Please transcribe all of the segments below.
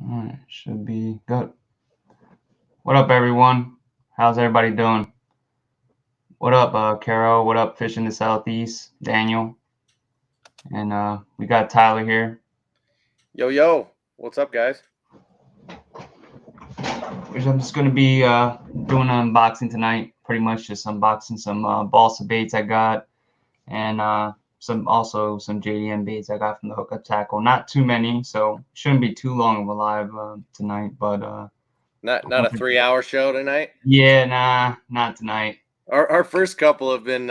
All right, should be good. What up, everyone? How's everybody doing? What up, Carol? What up, Fish in the Southeast? Daniel, and we got Tyler here. Yo, yo, what's up, guys? Which I'm just gonna be doing an unboxing tonight. Pretty much just unboxing some balsa baits I got, and some JDM baits I got from the Hookup Tackle. Not too many, so shouldn't be too long of a live tonight. But Not a 3 hour show tonight. yeah, nah, not tonight. Our first couple have been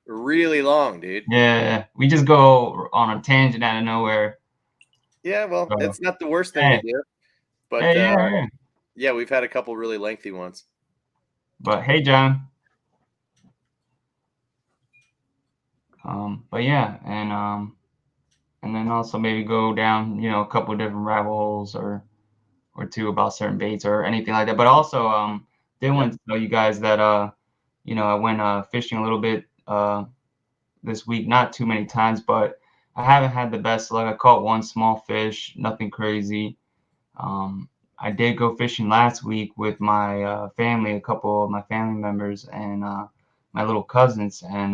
really long, dude. Yeah, we just go on a tangent out of nowhere. Yeah, well, So, it's not the worst thing to hey, do, but yeah. yeah, we've had a couple really lengthy ones. But hey, John. But yeah, and then also maybe go down, a couple of different rabbit holes or two about certain baits or anything like that. But also, did Yep. want to tell you guys that I went fishing a little bit this week, not too many times, but I haven't had the best luck. I caught one small fish, nothing crazy. I did go fishing last week with my family, a couple of my family members, and my little cousins, and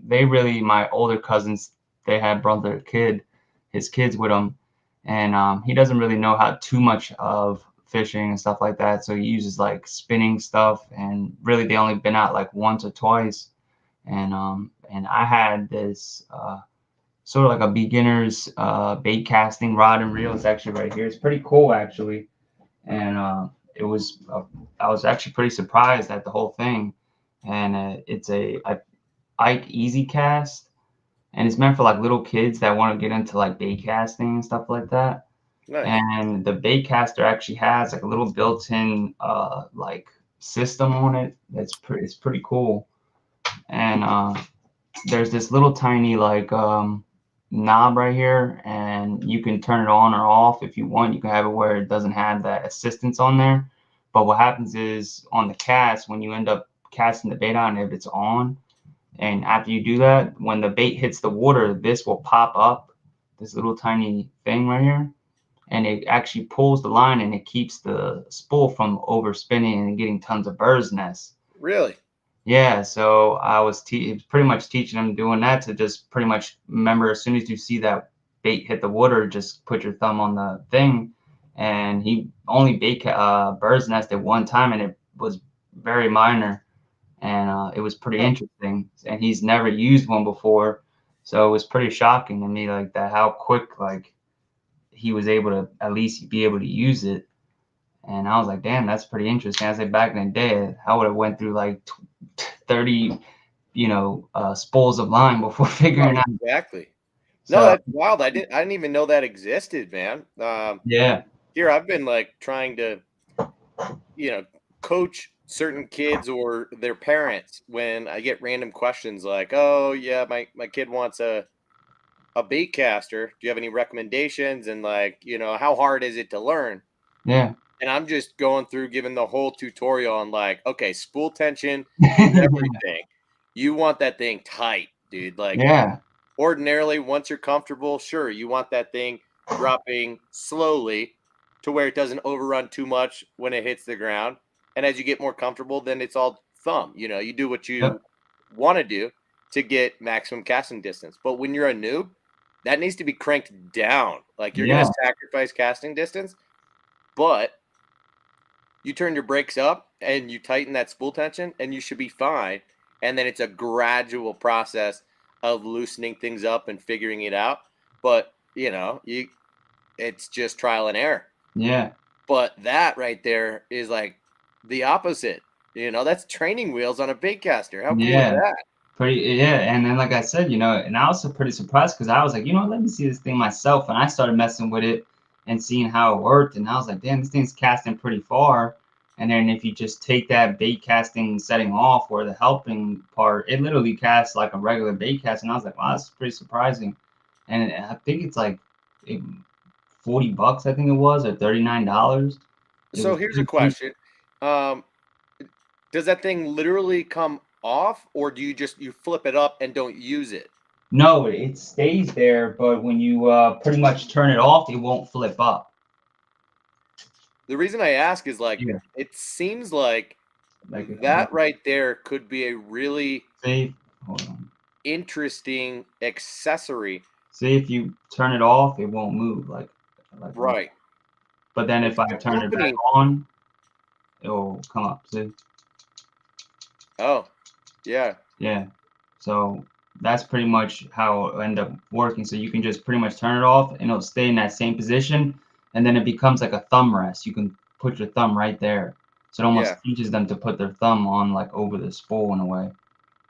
my older cousins, they had brought their his kids with them, and he doesn't really know how too much of fishing and stuff like that, so he uses like spinning stuff, and really they only been out like once or twice, and I had this sort of like a beginner's bait casting rod and reel. It's actually right here. It's pretty cool actually, and it was I was actually pretty surprised at the whole thing, and it's a Ike Easy Cast, and it's meant for like little kids that want to get into like bait casting and stuff like that. Nice. And the bait caster actually has like a little built-in like system on it. It's pretty cool, and there's this little tiny like knob right here, and you can turn it on or off if you want. You can have it where it doesn't have that assistance on there. But what happens is on the cast, when you end up casting the bait on, if it's on, and after you do that, when the bait hits the water, this will pop up, this little tiny thing right here, and it actually pulls the line and it keeps the spool from overspinning and getting tons of birds' nests. Really? Yeah, so I was pretty much teaching him doing that to just pretty much remember as soon as you see that bait hit the water, just put your thumb on the thing. And he only bird's nested one time, and it was very minor, and it was pretty Huh. interesting. And he's never used one before, so it was pretty shocking to me, like that how quick like he was able to at least be able to use it. And I was like, damn, that's pretty interesting. I said back in the day, I would have went through like 30 spools of line before Oh, figuring out. exactly. No, So that's wild. I didn't even know that existed, man. yeah, Here I've been like trying to, you know, coach certain kids or their parents when I get random questions like, "Oh, yeah, my kid wants a bait caster. Do you have any recommendations? And like, how hard is it to learn?" yeah, And I'm just going through giving the whole tutorial on like, okay, spool tension, everything. You want that thing tight, dude. Like yeah, ordinarily, once you're comfortable, sure, you want that thing dropping slowly to where it doesn't overrun too much when it hits the ground. And as you get more comfortable, then it's all thumb. You do what yep, you want to do to get maximum casting distance. But when you're a noob, that needs to be cranked down. Like you're going yeah, to sacrifice casting distance, but you turn your brakes up and you tighten that spool tension and you should be fine. And then it's a gradual process of loosening things up and figuring it out. But, you it's just trial and error. yeah, But that right there is like the opposite. That's training wheels on a bait caster. How cool is yeah. that? Pretty, yeah. And then, like I said, and I was pretty surprised because I was like, let me see this thing myself. And I started messing with it and seeing how it worked. And I was like, damn, this thing's casting pretty far. And then if you just take that bait casting setting off or the helping part, it literally casts like a regular bait cast. And I was like, wow, that's pretty surprising. And I think it's like it, $40, I think it was, or $39. It So was here's a pretty cheap. question. Um, does that thing literally come off or do you flip it up and don't use it? No, it stays there, but when you pretty much turn it off, it won't flip up. The reason I ask is like Yeah, it seems like like if you that right there could be a really say, hold on. interesting accessory. See if you turn it off, it won't move like Right. but then Which if I the turn it back company. on, it'll come up. See? Oh, yeah. Yeah. So that's pretty much how it'll end up working. So you can just pretty much turn it off and it'll stay in that same position and then it becomes like a thumb rest. You can put your thumb right there. So it Yeah. almost teaches them to put their thumb on like over the spool in a way.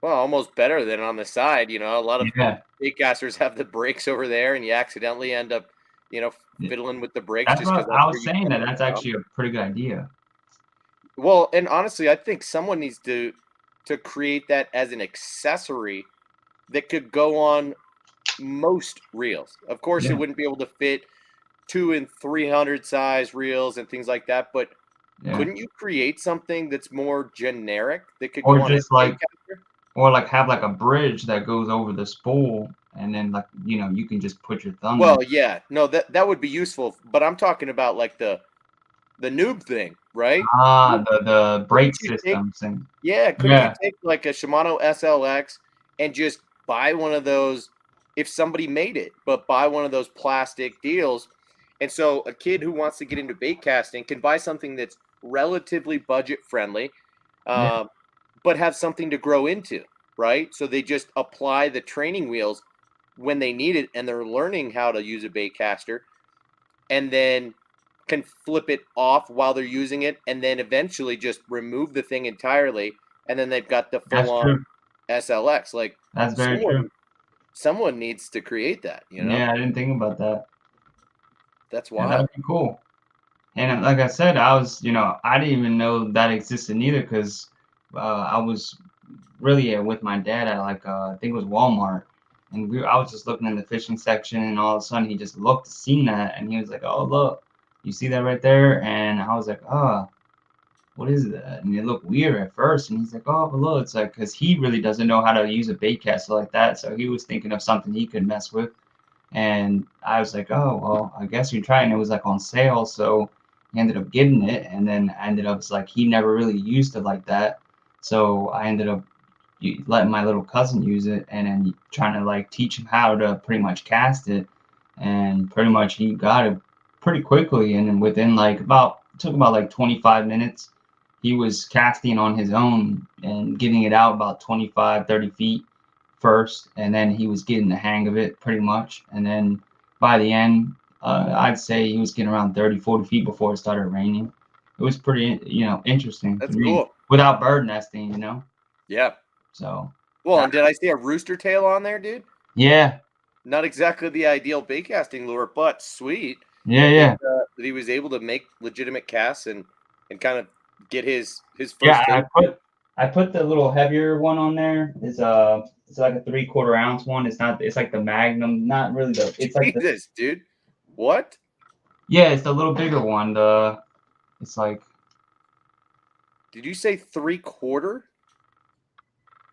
Well, almost better than on the side. A lot of Yeah. baitcasters have the brakes over there, and you accidentally end up, Yeah. fiddling with the brakes That's just because what that's I where was you saying put that them. that's actually a pretty good idea. Well, and honestly, I think someone needs to create that as an accessory that could go on most reels. Of course, it Yeah. wouldn't be able to fit 2 and 300 size reels and things like that, but Yeah. couldn't you create something that's more generic that could Or go on just any like baitcaster? or like have like a bridge that goes over the spool and then like you can just put your thumb there. Well, yeah, no, that would be useful, but I'm talking about like the noob thing, right? Ah, the Couldn't brake you take system thing. Yeah, couldn't you Yeah, take like a Shimano SLX and just buy one of those if somebody made it, but buy one of those plastic deals. And so a kid who wants to get into bait casting can buy something that's relatively budget friendly, yeah, um, but have something to grow into, right? So they just apply the training wheels when they need it and they're learning how to use a bait caster and then can flip it off while they're using it and then eventually just remove the thing entirely and then they've got the full that's on true. SLX. Like That's very true. someone needs to create that. Yeah, I didn't think about that. That's Yeah, that wild. would be cool. And like I said, I didn't even know that existed neither because I was really with my dad at like I think it was Walmart, and I was just looking in the fishing section, and all of a sudden he just looked, seen that, and he was like, "Oh look, you see that right there?" And I was like, "Oh, what is that?" And it looked weird at first, and he's like, "Oh, but look, it's like because he really doesn't know how to use a bait caster like that, so he was thinking of something he could mess with." And I was like, "Oh, well, I guess we try." And it was like on sale, so he ended up getting it, and then I ended up it's like he never really used it like that, so I ended up letting my little cousin use it, and then trying to like teach him how to pretty much cast it, and pretty much he got it pretty quickly, and then within like about took about like 25 minutes, he was casting on his own and getting it out about 25-30 feet first, and then he was getting the hang of it pretty much, and then by the end, I'd say he was getting around 30-40 feet before it started raining. It was pretty, interesting to That's me cool. without bird nesting. Yeah. So Well, that, and did I see a rooster tail on there, dude? yeah, Not exactly the ideal bait casting lure, but sweet yeah, that yeah, he was able to make legitimate casts and kind of get his yeah. first I taste. put I put the little heavier one on there. It's like a 3/4 ounce one. It's not. It's like the Magnum. Not really the. It's like the. Jesus, dude. What? Yeah, it's the little bigger one. It's like Did you say 3/4?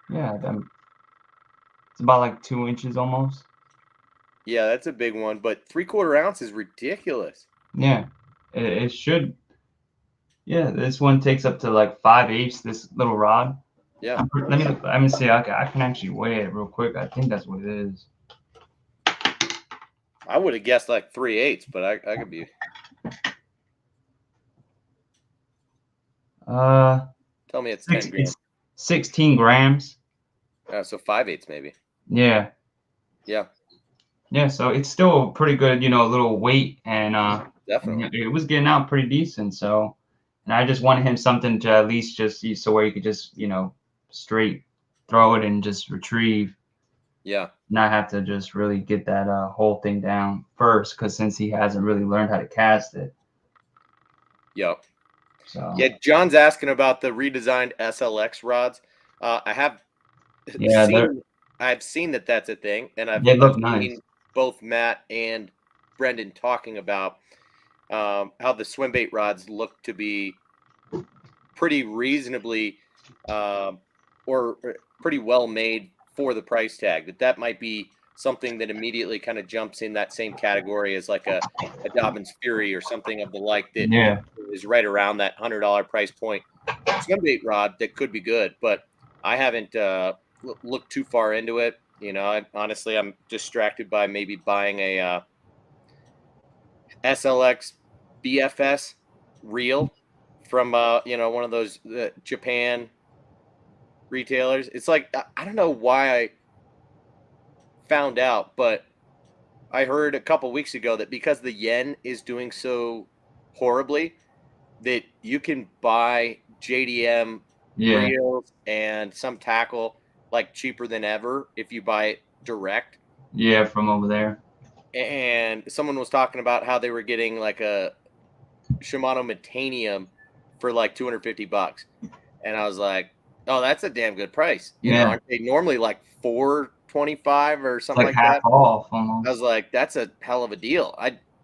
yeah. It's about like 2 inches almost. Yeah, that's a big one, but 3/4 ounce is ridiculous. Yeah, it should. Yeah, this one takes up to like 5/8. This little rod. Yeah, Let me see. I can actually weigh it real quick. I think that's what it is. I would have guessed like 3/8, but I could be. Uh, Tell me it's six. 10 grams. It's 16 grams. So 5/8 maybe. Yeah, Yeah, yeah. So it's still pretty good. Little weight, and definitely. it was getting out pretty decent. So, and I just wanted him something to at least just use so where he could just straight throw it and just retrieve. Yeah, Not have to just really get that whole thing down first, because since he hasn't really learned how to cast it, yeah, so yeah. John's asking about the redesigned SLX rods. I have yeah, seen I've seen that that's a thing, and I've they I've look nice. seen both Matt and Brendan talking about how the swim bait rods look to be pretty reasonably or pretty well made for the price tag. That might be something that immediately kind of jumps in that same category as like a Dobbins Fury or something of the like that Yeah. is right around that $100 price point swim bait rod that could be good. But I haven't looked too far into it. You know, honestly, I'm distracted by maybe buying a SLX BFS reel from one of those Japan retailers. It's like I don't know why I found out, but I heard a couple weeks ago that because the yen is doing so horribly, that you can buy JDM Yeah. reels and some tackle like cheaper than ever if you buy it direct. Yeah, from over there. And someone was talking about how they were getting like a Shimano Metanium for like $250. And I was like, oh, that's a damn good price. You know, Yeah. aren't they normally like $425 or It's something like like half that? off I almost. was like, that's a hell of a deal.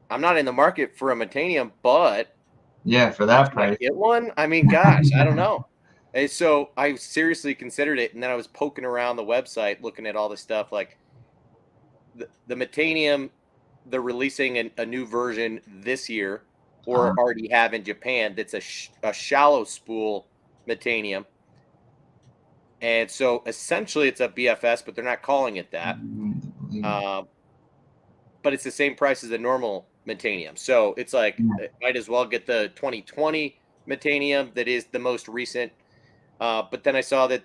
I'm not in the market for a Metanium, but Yeah, for that should I price. get one? I mean, gosh, I don't know. And so I seriously considered it, and then I was poking around the website looking at all this stuff. Like the Metanium, they're releasing a new version this year, or already have in Japan. That's a shallow spool Metanium, and so essentially it's a BFS, but they're not calling it that. But it's the same price as the normal Metanium. So it's like, might as well get the 2020 Metanium that is the most recent. But then I saw that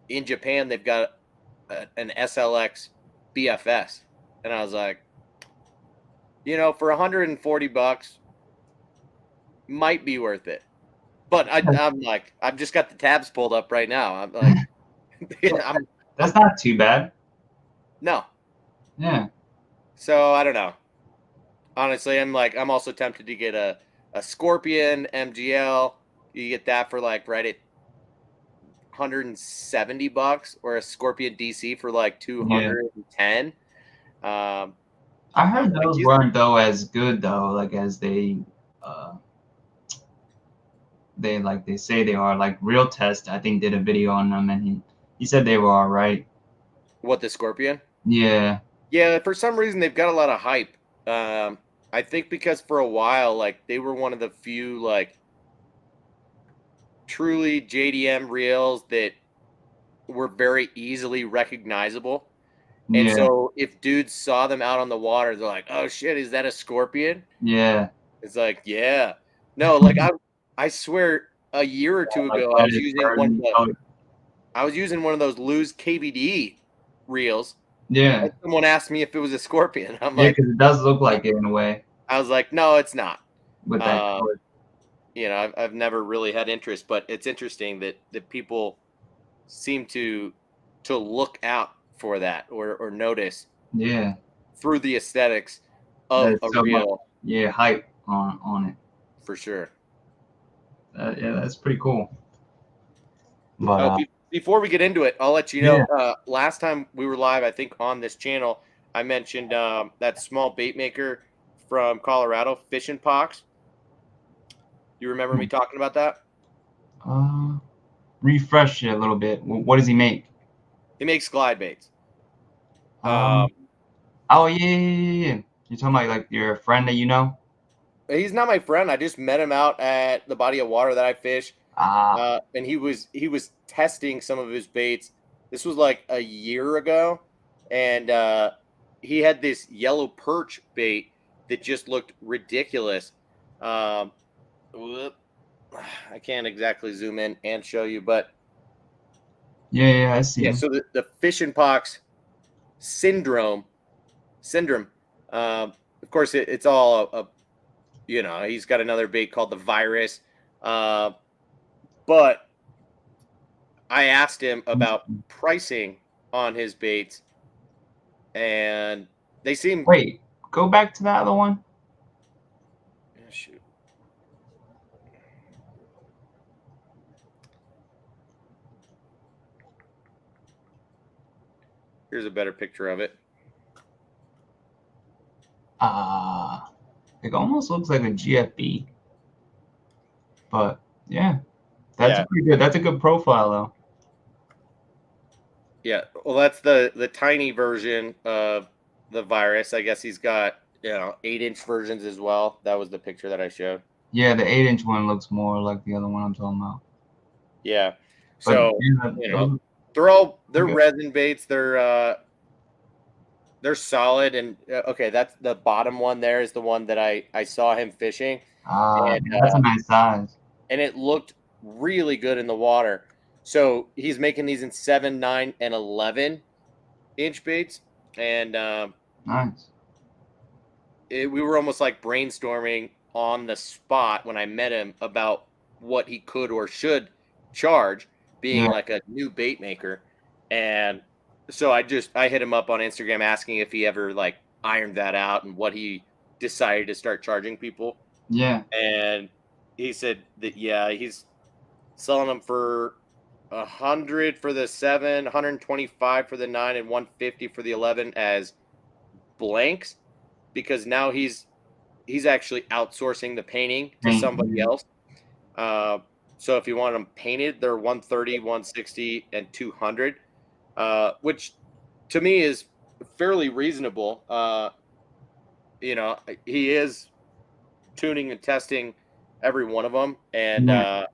in Japan, they've got an SLX BFS. And I was like, you know, for $140, might be worth it. But I'm like, I've just got the tabs pulled up right now. I'm like, That's not too bad. No. Yeah. So I don't know. Honestly, I'm also tempted to get a Scorpion MGL. You get that for like right at $170, or a Scorpion DC for like $210. I heard those weren't though as good though, like as they say they are. Like Real Test, I think, did a video on them, and he said they were all right. What, the Scorpion? Yeah. Yeah, for some reason they've got a lot of hype. I think because for a while, like, they were one of the few like truly JDM reels that were very easily recognizable. And so if dudes saw them out on the water, they're like, "Oh shit, is that a Scorpion?" Yeah. It's like, yeah. No, like I swear a year or two ago I was using one of those loose KVD reels. Yeah. And someone asked me if it was a Scorpion. I'm Yeah, like, because it does look like it in a way. I was like, no, it's not. With that color. You know, I've never really had interest, but it's interesting that people seem to look out for that or notice. Yeah. Through the aesthetics of a reel. Yeah, hype on it. For sure. Yeah, that's pretty cool. But before we get into it, I'll let you know. Last time we were live, I think on this channel, I mentioned that small bait maker from Colorado, Fishing Pox. You remember me talking about that? Refresh it a little bit. What does he make? He makes glide baits. Oh yeah. You're talking about like your friend that you know? He's not my friend. I just met him out at the body of water that I fish. And he was testing some of his baits. This was like a year ago, and he had this yellow perch bait that just looked ridiculous. I can't exactly zoom in and show you, but yeah, I see. Yeah, so the Fishing Pox syndrome. Of course, it's all he's got another bait called the Virus. But I asked him about pricing on his baits, and they seem. Wait, go back to the other one. Oh, shoot. Here's a better picture of it. It almost looks like a GFB. But yeah, that's pretty good. That's a good profile though. Yeah, well, that's the tiny version of the virus. I guess he's got 8-inch versions as well. That was the picture that I showed. Yeah, the 8-inch one looks more like the other one I'm talking about. Yeah, But so yeah, those they're are good. resin baits. They're solid. And okay, that's the bottom one. There is the one that I saw him fishing, and That's a nice size. it looked really good in the water. So he's making these in 7, 9, and 11-inch baits, and Nice. we were almost like brainstorming on the spot when I met him about what he could or should charge, being Yeah, like a new bait maker. And so I hit him up on Instagram asking if he ever like ironed that out and what he decided to start charging people. yeah. And he said that yeah, he's selling them for 100 for the 7, 125 for the 9, and 150 for the 11 as blanks, because now he's actually outsourcing the painting to Paint. somebody else. Uh, so if you want them painted, they're 130, 160, and 200, which to me is fairly reasonable. He is tuning and testing every one of them, and Yeah,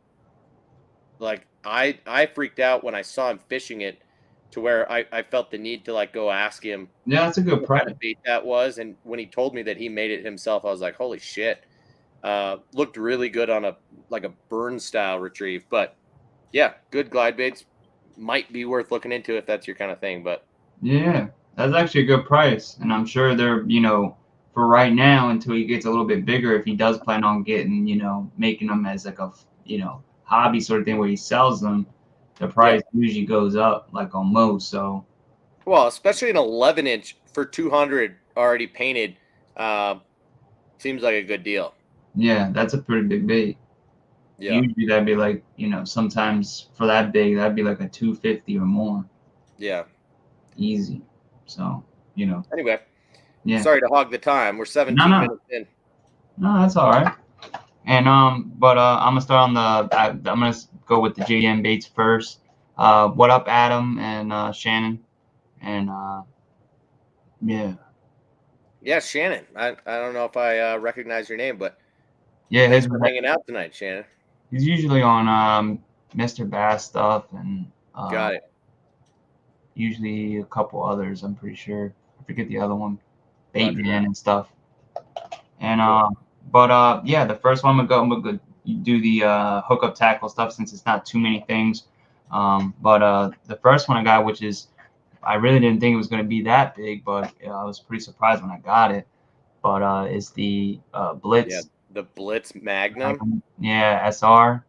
like I freaked out when I saw him fishing it, to where I felt the need to like go ask him yeah. That's a good what kind price. of bait that was. And when he told me that he made it himself, I was like, holy shit. Looked really good on a like a burn style retrieve. But yeah, good glide baits, might be worth looking into if that's your kind of thing. But Yeah, that's actually a good price, and I'm sure they're, for right now until he gets a little bit bigger, if he does plan on getting, making them as like a, hobby sort of thing where he sells them, the yeah, price usually goes up like on most. So well, especially an 11-inch for 200 already painted, uh, seems like a good deal. yeah, that's a pretty big bait. Yeah, Usually that'd be like, sometimes for that big, that'd be like a 250 or more, yeah. easy. So, you know, Anyway, yeah. sorry to hog the time. We're No, 17 no, minutes in. no, that's all right. And but I'm gonna start on I'm gonna go with the JDM baits first. What up, Adam and Shannon? And yeah, Yeah, Shannon. I don't know if I recognize your name, but yeah, thanks for hanging out tonight, Shannon. he's usually on Mr. Bass stuff and Got it. usually a couple others. I'm pretty sure. I forget the other one, Bait Roger that. Man and stuff. And Cool. but yeah, the first one I'm gonna go do the hookup tackle stuff since it's not too many things. But the first one I got, which is I really didn't think it was gonna be that big, but I was pretty surprised when I got it. But is the Yeah, Blitz, the Blitz Magnum. yeah, SR,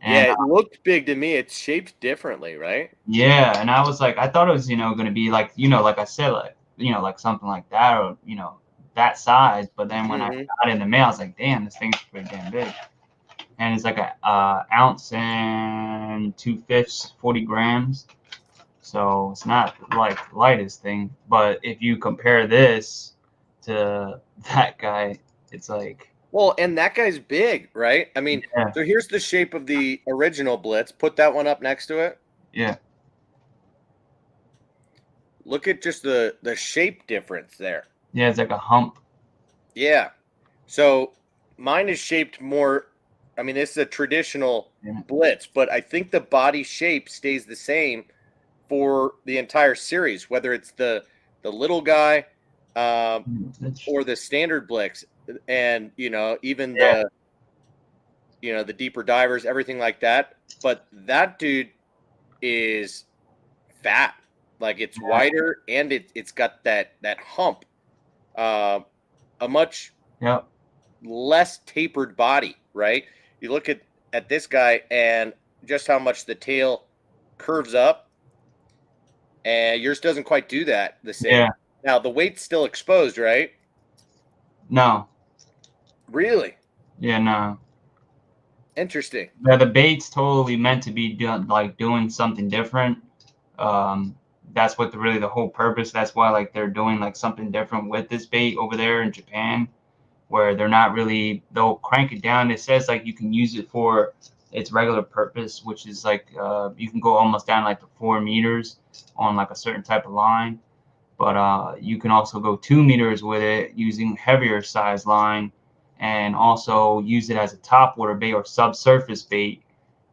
Yeah, and it looked big to me. It's shaped differently, right? yeah, and I was like, I thought it was gonna be like like I said, like like something like that, or that size. But then when I Mm-hmm. got it in the mail, I was like, damn, this thing's pretty damn big. And it's like a ounce and 2/5, 40 grams. So it's not like the lightest thing. But if you compare this to that guy, it's like, Well, and that guy's big, right? I mean, yeah, so here's the shape of the original Blitz. Put that one up next to it. yeah, Look at just the shape difference there. yeah. It's like a hump. Yeah. So mine is shaped more. I mean, this is a traditional Yeah. Blitz, but I think the body shape stays the same for the entire series, whether it's the little guy, or the standard Blitz, and even Yeah, the deeper divers, everything like that. But that dude is fat, like it's yeah, wider, and it's got that hump, uh, a much yeah, less tapered body, right? You look at this guy and just how much the tail curves up, and yours doesn't quite do that the same. yeah. Now the weight's still exposed, right? No, Really yeah, no. interesting. The bait's totally meant to be done like doing something different. Um, that's what really the whole purpose. That's why like they're doing like something different with this bait over there in Japan, where they'll crank it down. It says like you can use it for its regular purpose, which is like you can go almost down like to 4 meters on like a certain type of line. But you can also go 2 meters with it using heavier size line, and also use it as a top water bait or subsurface bait,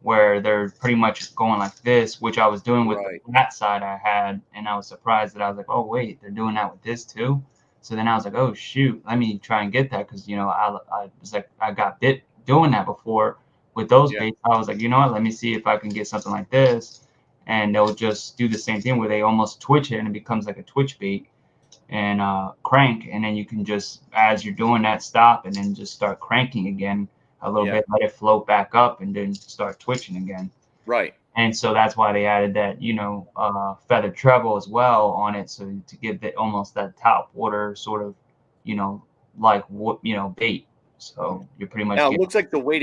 where they're pretty much going like this, which I was doing with the Right. flat side I had, and I was surprised that I was like, oh wait, they're doing that with this too. So then I was like, oh shoot, let me try and get that, because I was like, I got bit doing that before with those Yeah. baits. I was like, you know what, let me see if I can get something like this, and they'll just do the same thing where they almost twitch it and it becomes like a twitch bait, and crank, and then you can just, as you're doing that, stop and then just start cranking again a little Yeah. bit, let it float back up, and then start twitching again. Right. And so that's why they added that, feather treble as well on it, so to give it almost that top water sort of, you know, like what, bait. So you're pretty much Now it getting. looks like the weight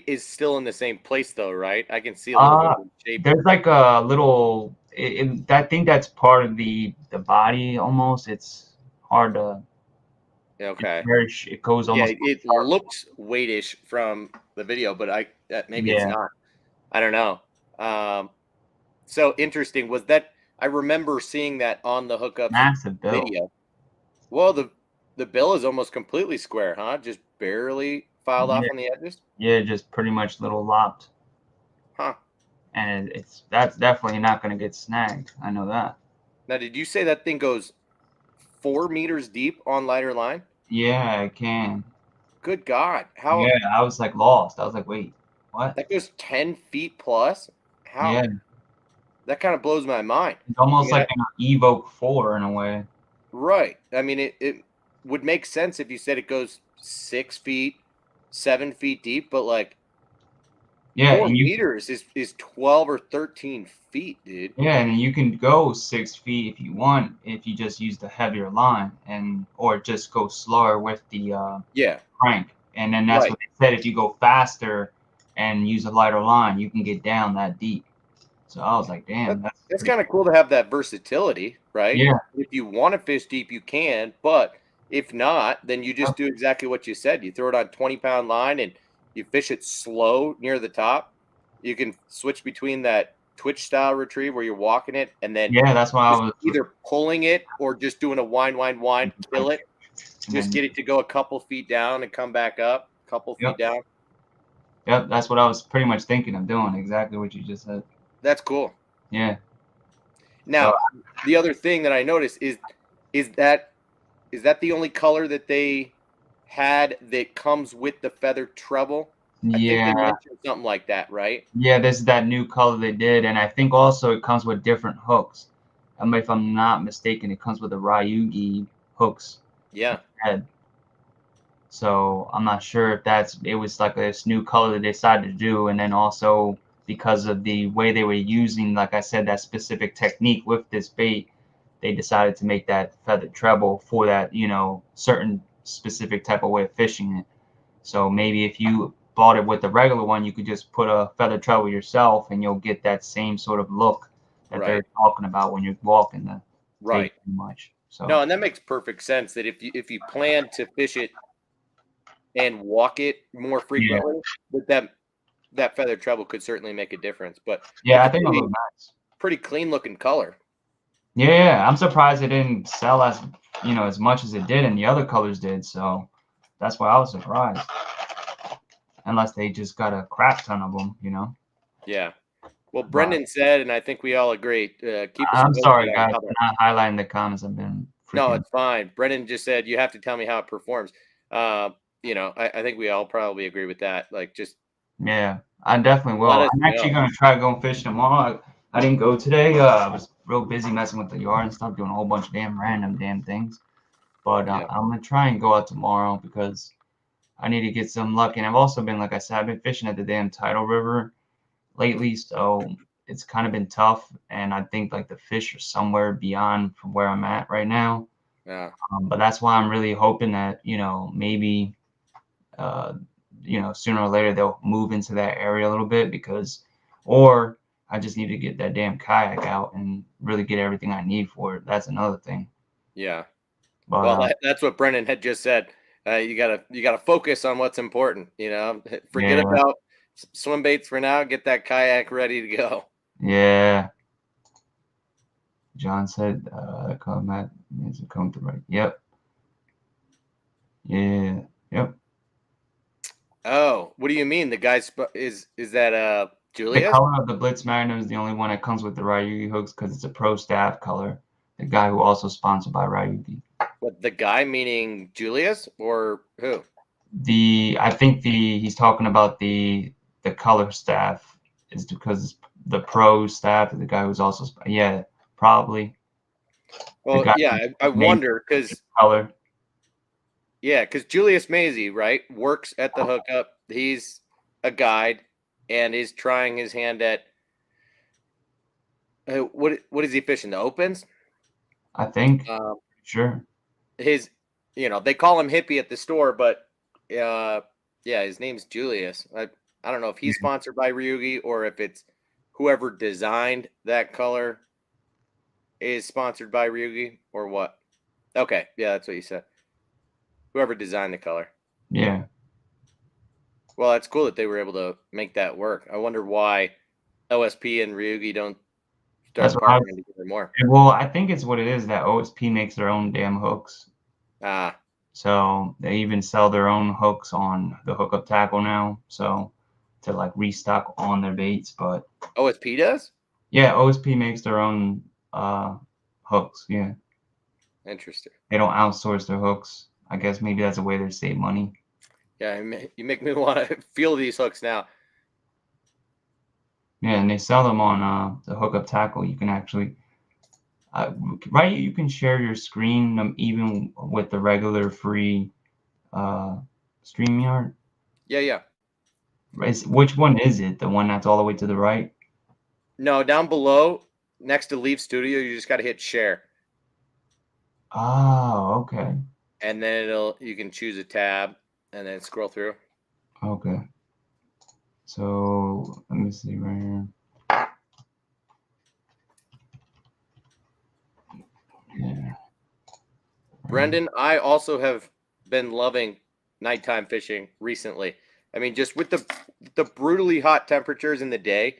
is still in the same place though, right? I can see a little bit of shape. There's like a little. I think that's part of the body almost. It's hard to. It's Okay. very. It goes Yeah, almost it sharp. looks weightish from the video, but maybe it's Yeah, not. I don't know. So interesting. Was that I remember seeing that on the hookups massive bill. video. Well, the bill is almost completely square, huh? Just barely filed Yeah, off on the edges. yeah, just pretty much little lopped, Huh. and that's definitely not gonna get snagged. I know that. Now, did you say that thing goes 4 meters deep on lighter line? Yeah, I can. Good God. How Yeah, I was like lost. I was like, wait, what? that goes 10 feet plus? How Yeah, that kind of blows my mind. it's I almost mean, like an Evoke 4 in a way. right. I mean, it would make sense if you said it goes 6 feet, 7 feet deep, but like Yeah, four and you meters is 12 or 13 feet, dude. Yeah, and you can go 6 feet if you want, if you just use the heavier line, and or just go slower with the Yeah, crank. And then that's right. what they said. If you go faster and use a lighter line, you can get down that deep. So I was like, That, damn, that's that's pretty kind of cool. cool to have that versatility, right? Yeah, If you want to fish deep, you can, but if not, then you just yep, do exactly what you said. You throw it on 20-pound line and you fish it slow near the top. You can switch between that twitch style retrieve where you're walking it and then yeah. That's why I just was either pulling it or just doing a wind, kill it, and just then get it to go a couple feet down and come back up, a couple feet yep, down. yep. That's what I was pretty much thinking of doing. Exactly what you just said. That's cool. Yeah. So Now, the other thing that I noticed is that is that the only color that they had that comes with the feather treble? I think they yeah, mentioned something like that, right? yeah. This is that new color they did, and I think also it comes with different hooks. If I'm not mistaken, it comes with the Ryugi hooks Yeah, head. So I'm not sure if it was like this new color that they decided to do, and then also because of the way they were using, like I said, that specific technique with this bait, they decided to make that feathered treble for that, certain specific type of way of fishing it. So maybe if you bought it with the regular one, you could just put a feathered treble yourself, and you'll get that same sort of look that they're right, talking about when you're walking the bait right. too much. No, So and that makes perfect sense that if you plan to fish it and walk it more yeah, frequently, that feather treble could certainly make a difference. But yeah, that's I a think it'll look nice. pretty clean looking color. Yeah, I'm surprised it didn't sell as much as it did and the other colors did. So that's why I was surprised. Unless they just got a crap ton of them. Yeah. Well, But Brendan said, and I think we all agree, keep us I'm posted sorry, on guys, how for that. not highlighting the comments. I've been No, freaking. it's fine. Brendan just said you have to tell me how it performs. I think we all probably agree with that. Like, just Yeah, I definitely let will. us I'm actually know. gonna try going fishing tomorrow. I didn't go today. I was real busy messing with the yard and stuff, doing a whole bunch of random damn things. But Yeah. I'm gonna try and go out tomorrow because I need to get some luck. And I've also been, like I said, I've been fishing at the damn tidal river lately, so it's kind of been tough. And I think like the fish are somewhere beyond from where I'm at right now. Yeah. But that's why I'm really hoping that maybe uh, sooner or later they'll move into that area a little bit, or I just need to get that damn kayak out and really get everything I need for it. That's another thing. Yeah. But Well, that's what Brendan had just said. You gotta focus on what's important. yeah, Forget about swim baits for now. Get that kayak ready to go. Yeah. John said, combat means to come to right. Yep. Yeah. Yep. Oh, what do you mean? The guy is that The Julius? color of the Blitz Mariner is the only one that comes with the Ryugi hooks because it's a pro staff color. The guy who also sponsored by Ryugi. What, the guy meaning Julius or who? I think he's talking about the color staff is because the pro staff is the guy who's also probably. Well, yeah, I wonder because color. Yeah, because Julius Maisie, right, works at the hookup. He's a guide and is trying his hand at what is he fishing? The opens? I think. Sure. His, they call him Hippie at the store, but yeah, his name's Julius. I don't know if he's sponsored by Ryugi or if it's whoever designed that color is sponsored by Ryugi or what. Okay, yeah, that's what you said. Whoever designed the color. Yeah. Well, it's cool that they were able to make that work. I wonder why OSP and Ryugi don't start partnering together more. Well, I think it's what it is that OSP makes their own damn hooks. Ah. So they even sell their own hooks on the hookup tackle now. So to like restock on their baits, but OSP does? Yeah, OSP makes their own hooks. Yeah. Interesting. They don't outsource their hooks. I guess maybe that's a way to save money. Yeah, you make me want to feel these hooks now. Yeah, and they sell them on the hookup tackle. You can actually, right? You can share your screen even with the regular free StreamYard. Yeah. Which one is it? The one that's all the way to the right? No, down below, next to Leave Studio, you just got to hit share. Oh, okay. And then you can choose a tab and then scroll through. Okay. So let me see right here. Yeah. Brendan, I also have been loving nighttime fishing recently. I mean, just with the brutally hot temperatures in the day,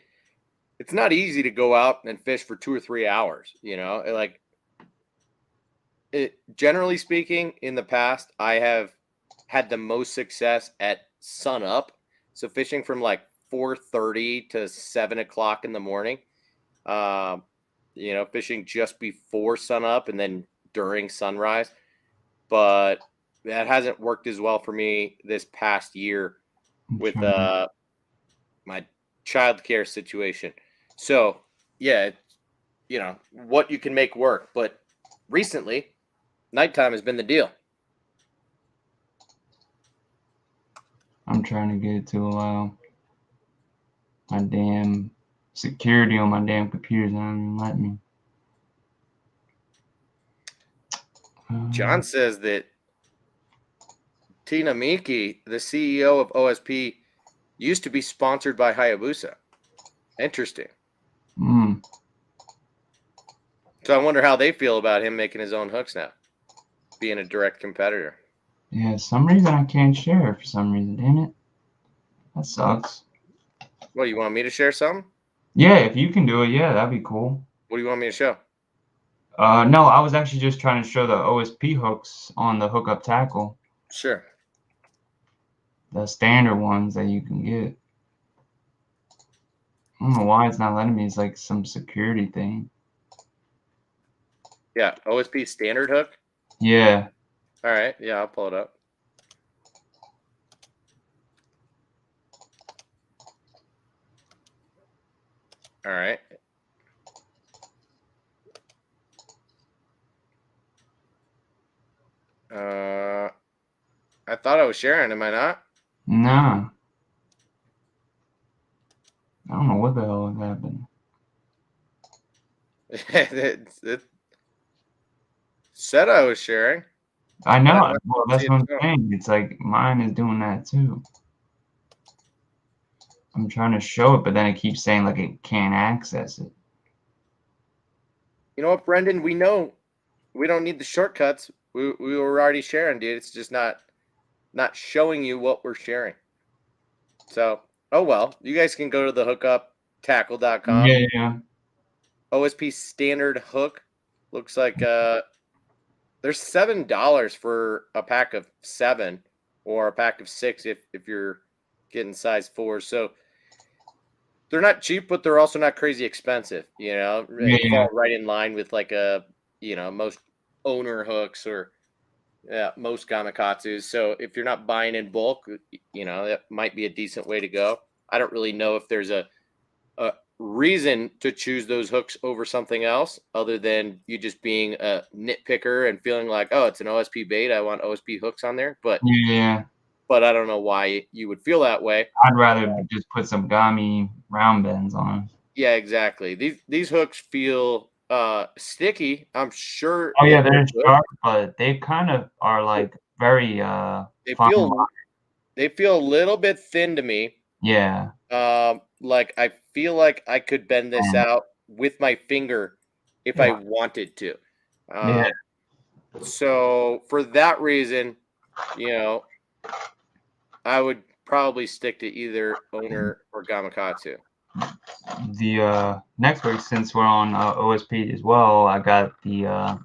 it's not easy to go out and fish for 2 or 3 hours. Generally speaking, in the past, I have had the most success at sun up. So fishing from like 4:30 to 7 o'clock in the morning. Fishing just before sun up and then during sunrise. But that hasn't worked as well for me this past year with my childcare situation. So yeah, what you can make work. But recently, nighttime has been the deal. I'm trying to get it to allow my damn security on my damn computer's not even letting me. John says that Tina Miki, the CEO of OSP, used to be sponsored by Hayabusa. Interesting. So I wonder how they feel about him making his own hooks now, being a direct competitor. Yeah, some reason I can't share it for some reason. Damn it. That sucks. What, you want me to share something? Yeah, if you can do it, yeah, that'd be cool. What do you want me to show? No, I was actually just trying to show the OSP hooks on the hookup tackle. Sure. The standard ones that you can get. I don't know why it's not letting me. It's like some security thing. Yeah, OSP standard hook? Yeah. All right. Yeah, I'll pull it up. All right. I thought I was sharing. Am I not? Nah. I don't know what the hell is happening. it said I was sharing. I know. Well, that's what I'm saying. It's like mine is doing that too. I'm trying to show it, but then it keeps saying like it can't access it. You know what, Brendan? We know we don't need the shortcuts. We were already sharing, dude. It's just not showing you what we're sharing. So, Oh, well, you guys can go to the hookuptackle.com. Yeah, yeah. OSP standard hook. Looks like there's $7 for a pack of 7 or a pack of 6 if you're getting size 4. So they're not cheap, but they're also not crazy expensive. Yeah, They yeah. fall right in line with like most owner hooks or most Gamakatsus. So if you're not buying in bulk, that might be a decent way to go. I don't really know if there's a reason to choose those hooks over something else other than you just being a nitpicker and feeling like, oh, it's an OSP bait, I want OSP hooks on there. But Yeah, yeah. I don't know why you would feel that way. I'd rather just put some gummy round bends on. Yeah, exactly. These hooks feel sticky. I'm sure Oh they yeah, feel they're good. sharp, but they kind of are like very They fine. feel a little bit thin to me. Yeah. Like I feel like I could bend this And out with my finger if I yeah. wanted to. Yeah. So for that reason, you know, I would probably stick to either owner or Gamakatsu. The next week, since we're on OSP as well, I got the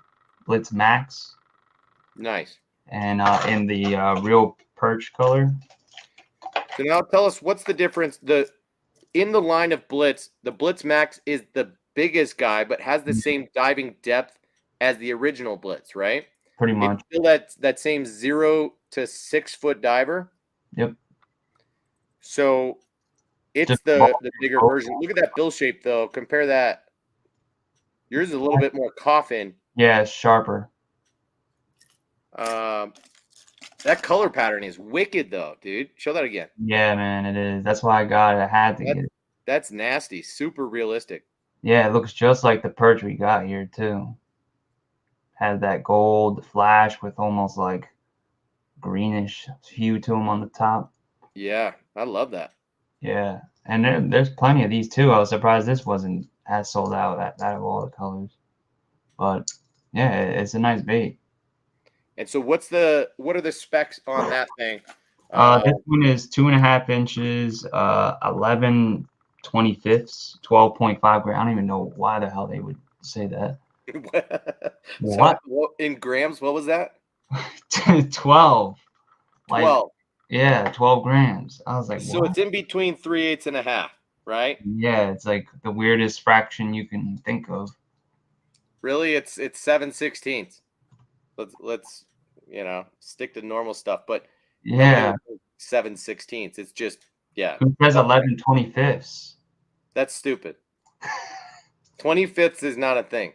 Blitz Max Nice. and in the real perch color. So now tell us what's the difference. In the line of Blitz, the Blitz Max is the biggest guy, but has the same diving depth as the original Blitz, right? Pretty It's much. still that same 0 to 6 foot diver. Yep. So it's Just the bigger version. Look at that bill shape though. Compare that. Yours is a little bit more coffin. yeah, it's sharper. Um, that color pattern is wicked though, dude. Show that again. Yeah, man, it is. That's why I got it. I had to get it. That's nasty. Super realistic. Yeah, it looks just like the perch we got here too. Has that gold flash with almost like greenish hue to them on the top. Yeah, I love that. Yeah, and there's plenty of these too. I was surprised this wasn't as sold out out of all the colors. But yeah, it's a nice bait. And so what are the specs on that thing? This one is 2.5 inches, 11/25, 12.5 grams. I don't even know why the hell they would say that. So What? in grams, what was that? 12. Like, 12. yeah, 12 grams. I was like, So what? it's in between 3/8 and a half, right? Yeah, it's like the weirdest fraction you can think of. Really, it's 7/16. Let's stick to normal stuff, but nobody Yeah. would think 7/16. It's just Who says 11/25? That's stupid. 25ths is not a thing.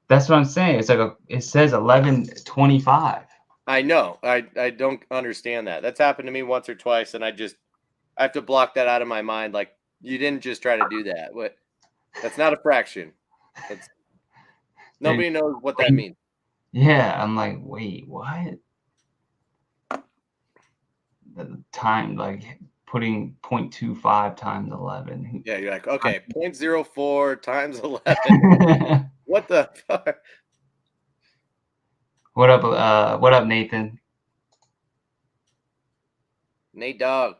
That's what I'm saying. It's like it says 11/25. I know. I don't understand that. That's happened to me once or twice, and I have to block that out of my mind. Like, you didn't just try to do that. What? That's not a fraction. That's nobody knows what that means. Yeah, I'm like, wait, what? The time, like putting 0.25 times 11. Yeah, you're like, okay, 0.04 times 11. What the fuck? What up, Nathan? Nate Dogg,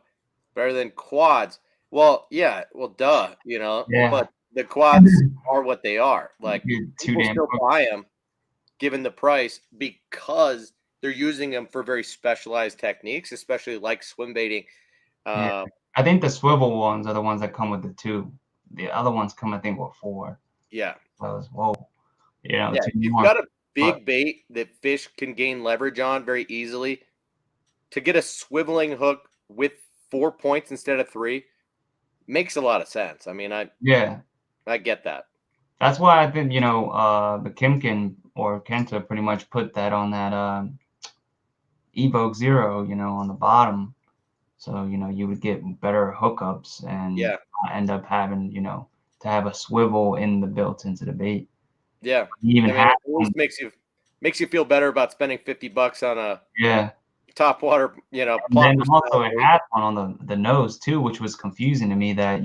better than quads. Well, yeah, well, duh, Yeah. but the quads are what they are. Like, You're too people damn still quick. buy them given the price because they're using them for very specialized techniques, especially like swim baiting. Yeah. I think the swivel ones are the ones that come with the 2. The other ones come, I think, with 4. Yeah. So I was, whoa. Yeah. 2 You've more. got a big bait that fish can gain leverage on very easily. To get a swiveling hook with 4 points instead of 3 makes a lot of sense. I mean, I get that. That's why I think, the Kimkin or Kenta pretty much put that on that Evoke Zero, on the bottom. So, you would get better hookups and end up having, to have a swivel in the built into the bait. Yeah. Even I mean, it always makes you feel better about spending $50 on a top water, And plopper then also style it bait. had one on the nose too, which was confusing to me that,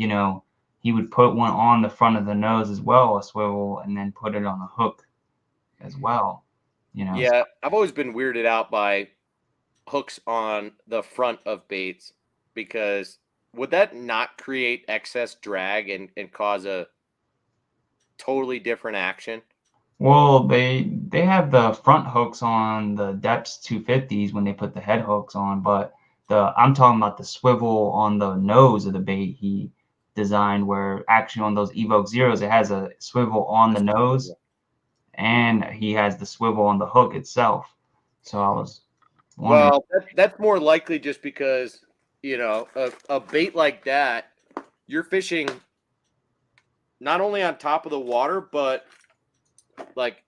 he would put one on the front of the nose as well, a swivel, and then put it on the hook as well. Yeah, I've always been weirded out by hooks on the front of baits because would that not create excess drag and cause a totally different action? Well, they have the front hooks on the Depths 250s when they put the head hooks on, but I'm talking about the swivel on the nose of the bait he designed, where actually on those Evoke Zeros it has a swivel on the nose, and he has the swivel on the hook itself. So I was wondering. Well, that's more likely just because, a bait like that, you're fishing not only on top of the water, but like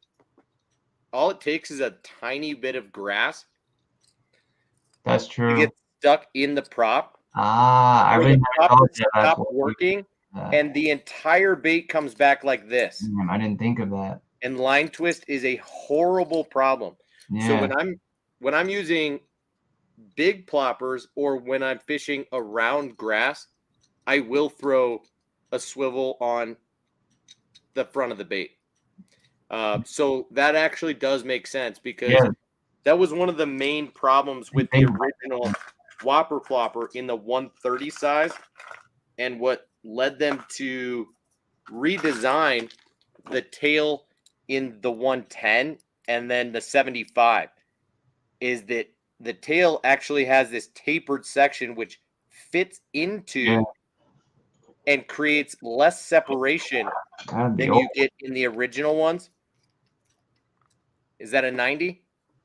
all it takes is a tiny bit of grass That's to true. get stuck in the prop, I where really the never prop thought would that that's stop what we working, that. and the entire bait comes back like this. I didn't think of that. And line twist is a horrible problem. So Yeah. when I'm using big ploppers or when I'm fishing around grass, I will throw a swivel on the front of the bait. So that actually does make sense because Yeah. that was one of the main problems with the Didn't think about original Whopper Plopper in the 130 size, and what led them to redesign the tail in the 110 and then the 75 is that the tail actually has this tapered section which fits Yeah. into and creates less separation The than old, you get in the original ones. Is that a 90?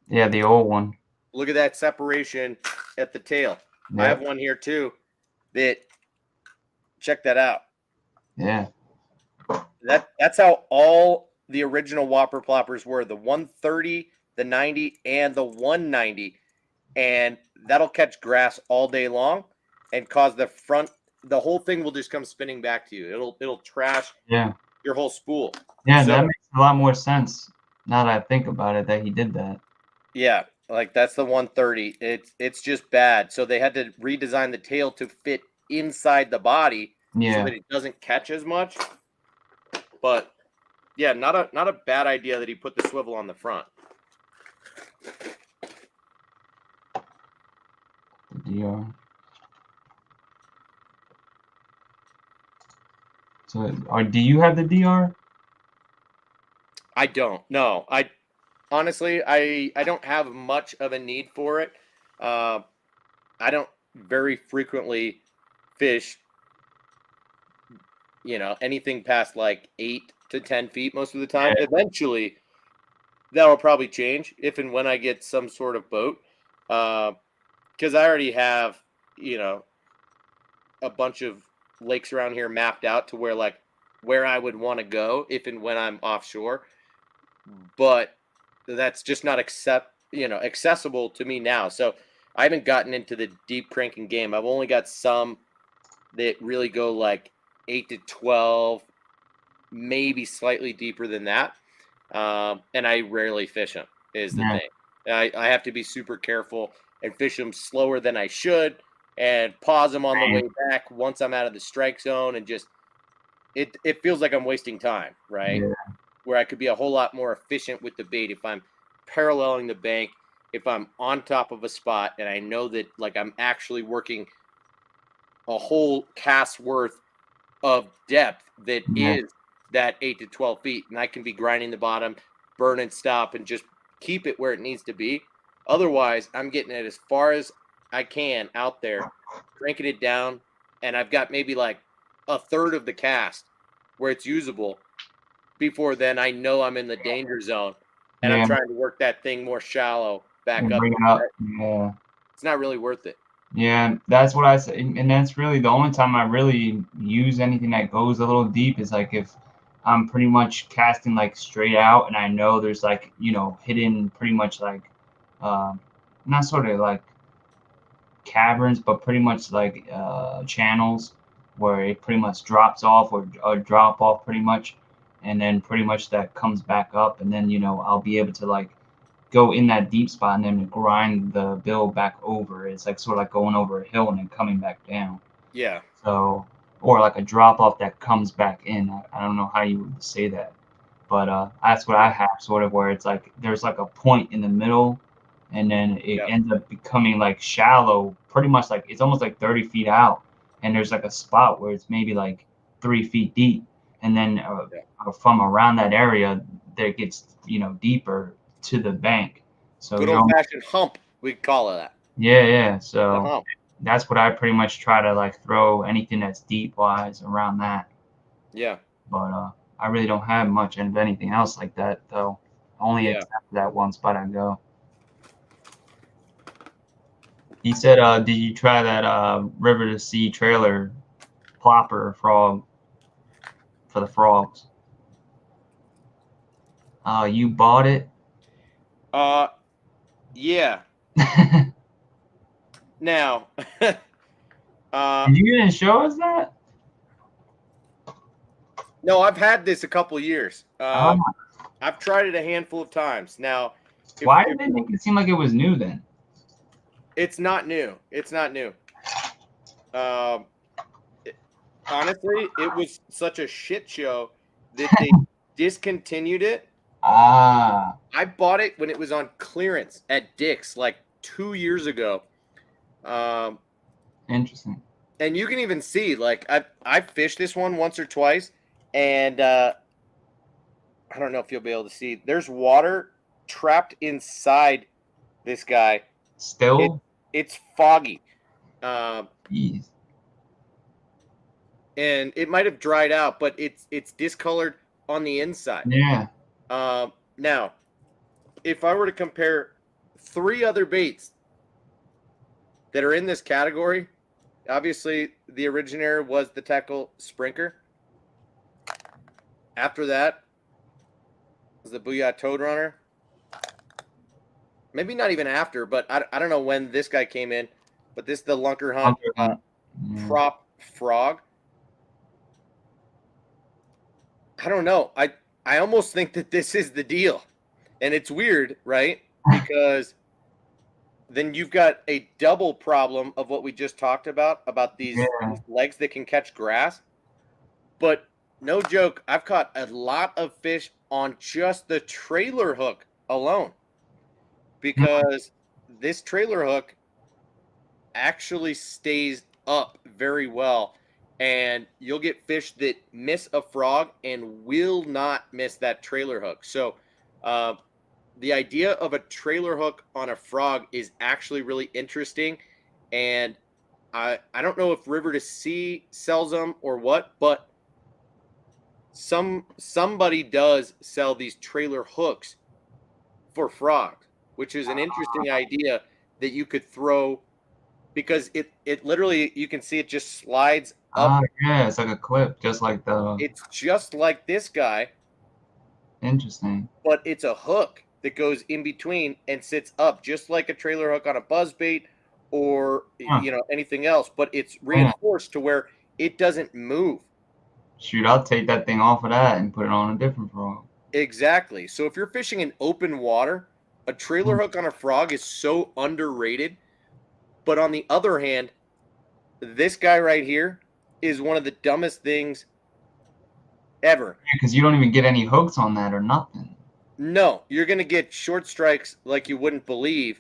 yeah, the old one. Look at that separation at the tail. I have Yep. one here too that, check that out. Yeah. That's how all the original Whopper Ploppers were, the 130, the 90, and the 190. And that'll catch grass all day long and cause the whole thing will just come spinning back to you. It'll trash Yeah. your whole spool. Yeah, So that makes a lot more sense now that I think about it that he did that. yeah, like that's the 130. It's just bad. So they had to redesign the tail to fit inside the body so Yeah. that it doesn't catch as much. But yeah, not a bad idea that he put the swivel on the front. The DR. So, or do you have the DR? I don't. No, I honestly I don't have much of a need for it. Uh, I don't very frequently fish, anything past like 8 to 10 feet most of the time. Yeah. Eventually, that'll probably change if and when I get some sort of boat, because I already have, you know, a bunch of lakes around here mapped out to where I would want to go if and when I'm offshore. But that's just not accessible to me now. So I haven't gotten into the deep cranking game. I've only got some that really go like 8 to 12, maybe slightly deeper than that. And I rarely fish them, is the Yeah. thing. I have to be super careful and fish them slower than I should and pause them on the way back once I'm out of the strike zone, and just it feels like I'm wasting time, right? Yeah. Where I could be a whole lot more efficient with the bait if I'm paralleling the bank, if I'm on top of a spot and I know that like I'm actually working a whole cast worth of depth that Yeah. is that 8 to 12 feet, and I can be grinding the bottom, burn and stop, and just keep it where it needs to be. Otherwise, I'm getting it as far as I can out there, cranking it down, and I've got maybe like a third of the cast where it's usable. Before then, I know I'm in the danger zone, and I'm Yeah. trying to work that thing more shallow back And up. bring it up. Yeah. It's not really worth it. Yeah, that's what I say, and that's really the only time I really use anything that goes a little deep is like if I'm pretty much casting like straight out, and I know there's like hidden pretty much like not sort of like caverns, but pretty much like channels where it pretty much drops off or drop off pretty much, and then pretty much that comes back up, and then I'll be able to like go in that deep spot and then grind the bill back over. It's like sort of like going over a hill and then coming back down. Yeah. So, or like a drop off that comes back in. I don't know how you would say that, but that's what I have sort of where it's like there's like a point in the middle, and then it Yeah. ends up becoming like shallow, pretty much like it's almost like 30 feet out, and there's like a spot where it's maybe like 3 feet deep, and then from around that area, there gets deeper to the bank. So Good you're old fashioned hump, we call it that. yeah. The So hump. that's what I pretty much try to like throw anything that's deep wise around that. Yeah. But I really don't have much of anything else like that though. Only Yeah. except for that one spot I go. He said, did you try that River to Sea trailer plopper frog for the frogs? You bought it? Yeah. Now, You didn't show us that? no, I've had this a couple years. Oh, I've tried it a handful of times. Now, why did they make it seem like it was new then? it's not new. It's not new. Honestly, it was such a shit show that they discontinued it. Ah, I bought it when it was on clearance at Dick's like 2 years ago. interesting. And you can even see, like, I fished this one once or twice, and I don't know if you'll be able to see. There's water trapped inside this guy. Still? It's foggy. Jeez. And it might have dried out, but it's discolored on the inside. Yeah. Now, if I were to compare 3 other baits that are in this category, obviously the originator was the Tackle Sprinker. After that was the Booyah Toad Runner. Maybe not even after, but I don't know when this guy came in, but this is the Lunker Hunt prop frog. I don't know. I almost think that this is the deal. And it's weird, right? Because then you've got a double problem of what we just talked about these legs that can catch grass. But no joke, I've caught a lot of fish on just the trailer hook alone. Because this trailer hook actually stays up very well. And you'll get fish that miss a frog and will not miss that trailer hook. So the idea of a trailer hook on a frog is actually really interesting. And I don't know if River to Sea sells them or what, but somebody does sell these trailer hooks for frogs, which is an interesting idea that you could throw, because it literally, you can see it just slides up. Yeah, it's like a clip, just like the. It's just like this guy. Interesting. But it's a hook that goes in between and sits up, just like a trailer hook on a buzzbait or anything else. But it's reinforced to where it doesn't move. Shoot, I'll take that thing off of that and put it on a different frog. Exactly. So if you're fishing in open water, a trailer hook on a frog is so underrated. But on the other hand, this guy right here is one of the dumbest things ever. Because you don't even get any hooks on that or nothing. No, you're going to get short strikes like you wouldn't believe,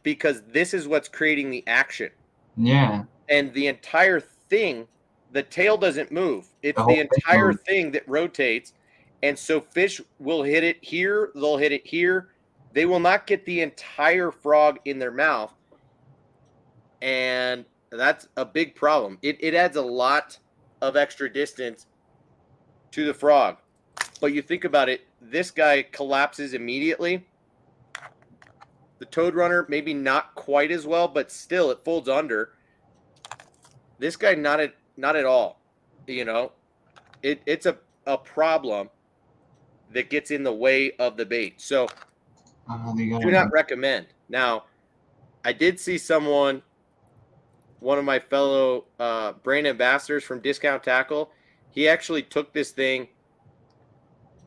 because this is what's creating the action. Yeah. And the entire thing, the tail doesn't move. It's the entire thing that rotates. And so fish will hit it here. They'll hit it here. They will not get the entire frog in their mouth. And that's a big problem. It adds a lot of extra distance to the frog. But you think about it, this guy collapses immediately. The Toad Runner, maybe not quite as well, but still it folds under. This guy, not at all. It's a problem that gets in the way of the bait. So do not recommend. Now, I did see someone, one of my fellow brand ambassadors from Discount Tackle, he actually took this thing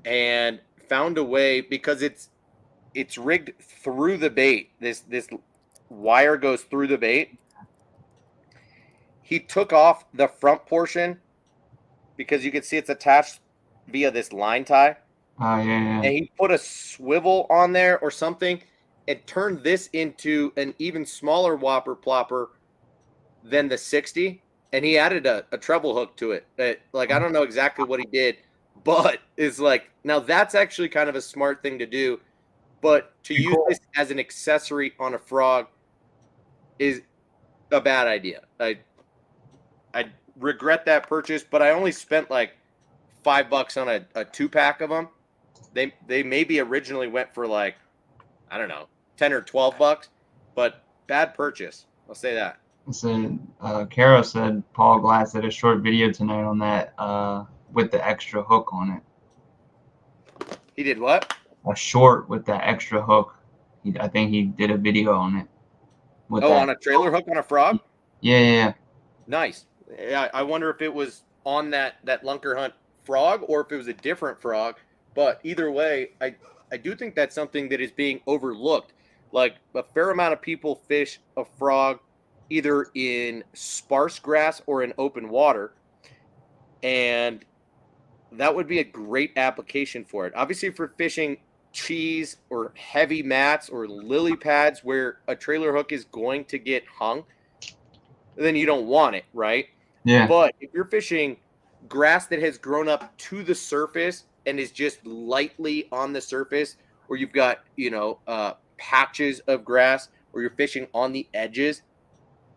and found a way, because it's rigged through the bait. This wire goes through the bait. He took off the front portion because you can see it's attached via this line tie. Oh, yeah. And he put a swivel on there or something and turned this into an even smaller whopper plopper than the 60. and he added a treble hook to it. Like, I don't know exactly what he did, but it's like, now that's actually kind of a smart thing to do. But to use Cool. this as an accessory on a frog is a bad idea. I regret that purchase, but I only spent like $5 on a 2-pack of them. They maybe originally went for like, I don't know, 10 or $12, but bad purchase. I'll say that. So, Caro said Paul Glass did a short video tonight on that with the extra hook on it. He did what? A short with that extra hook. I think he did a video on it. With Oh, that. on a trailer hook on a frog? Yeah. Nice. Yeah, I wonder if it was on that Lunker Hunt frog or if it was a different frog. But either way, I do think that's something that is being overlooked. Like, a fair amount of people fish a frog either in sparse grass or in open water, and that would be a great application for it. Obviously, if you're fishing cheese or heavy mats or lily pads where a trailer hook is going to get hung, then you don't want it, right? Yeah. But if you're fishing grass that has grown up to the surface and is just lightly on the surface, or you've got, patches of grass, or you're fishing on the edges,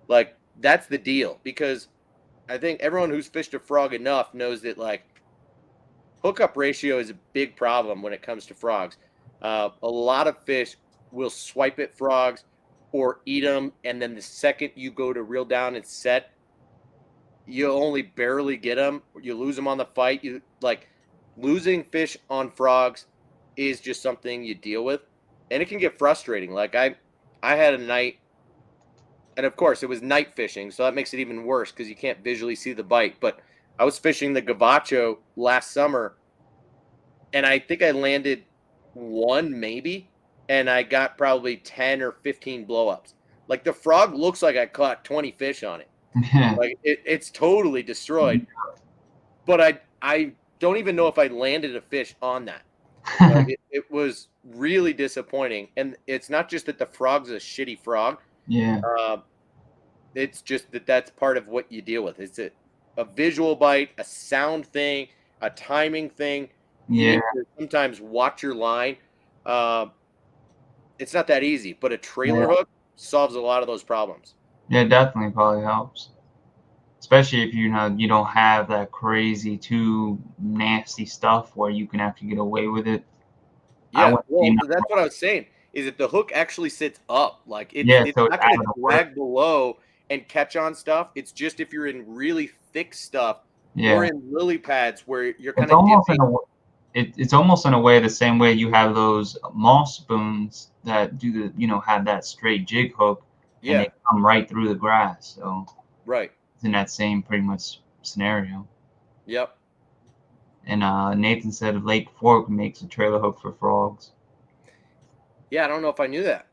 like, that's the deal. Because I think everyone who's fished a frog enough knows that, like, hookup ratio is a big problem when it comes to frogs. A lot of fish will swipe at frogs or eat them, and then the second you go to reel down and set, you only barely get them. You lose them on the fight. You like losing fish on frogs is just something you deal with, and it can get frustrating. Like, I had a night, and of course it was night fishing, so that makes it even worse because you can't visually see the bite. But I was fishing the Gavacho last summer, and I think I landed one maybe, and I got probably 10 or 15 blowups. Like, the frog looks like I caught 20 fish on it. Like, it's totally destroyed. But I don't even know if I landed a fish on that. Like, it was really disappointing. And it's not just that the frog's a shitty frog. Yeah. It's just that that's part of what you deal with. It's a visual bite, a sound thing, a timing thing. You Yeah. need to sometimes watch your line. It's not that easy, but a trailer hook solves a lot of those problems. Yeah, definitely probably helps. Especially if you don't have that crazy too nasty stuff where you can actually get away with it. Yeah, well, that's what I was saying. Is that the hook actually sits up? Like, it's so not going to drag below and catch on stuff. It's just if you're in really thick stuff or in lily pads where you're kind of dipping. It's almost in a way the same way you have those moss spoons that do have that straight jig hook, and they come right through the grass. So right, it's in that same pretty much scenario. Yep. And Nathan said Lake Fork makes a trailer hook for frogs. Yeah, I don't know if I knew that,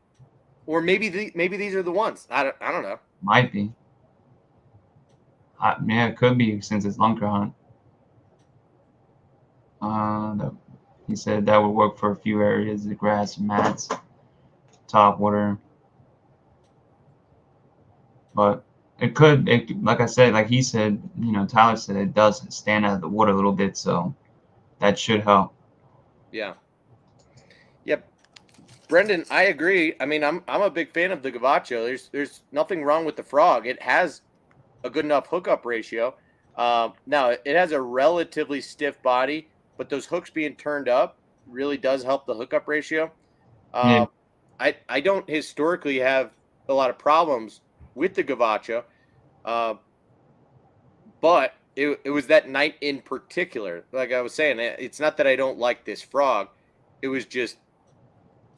or maybe these are the ones. I don't know. Might be. Yeah, it could be since it's Lunker Hunt. He said that would work for a few areas: the grass, mats, top water. But it could, like I said, like he said, Tyler said it does stand out of the water a little bit, so that should help. Yeah. Yep. Brendan, I agree. I mean, I'm a big fan of the Gavacho. There's nothing wrong with the frog. It has a good enough hookup ratio. Now it has a relatively stiff body, but those hooks being turned up really does help the hookup ratio. I don't historically have a lot of problems with the Gavacho, but it was that night in particular. Like I was saying, it's not that I don't like this frog. It was just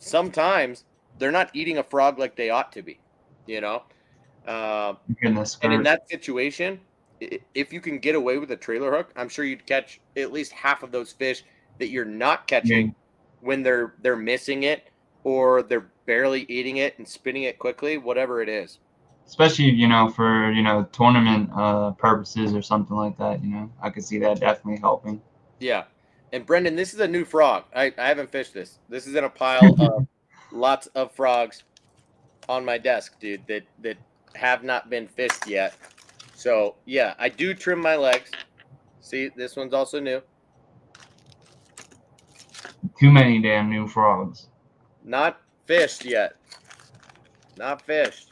sometimes they're not eating a frog like they ought to be, And in that situation, if you can get away with a trailer hook, I'm sure you'd catch at least half of those fish that you're not catching when they're missing it or they're barely eating it and spinning it quickly, whatever it is. Especially, for, tournament purposes or something like that, I could see that definitely helping. Yeah. And Brendan, this is a new frog. I haven't fished this. This is in a pile of lots of frogs on my desk, dude, that have not been fished yet. So yeah, I do trim my legs. See, this one's also new. Too many damn new frogs. Not fished yet. Not fished.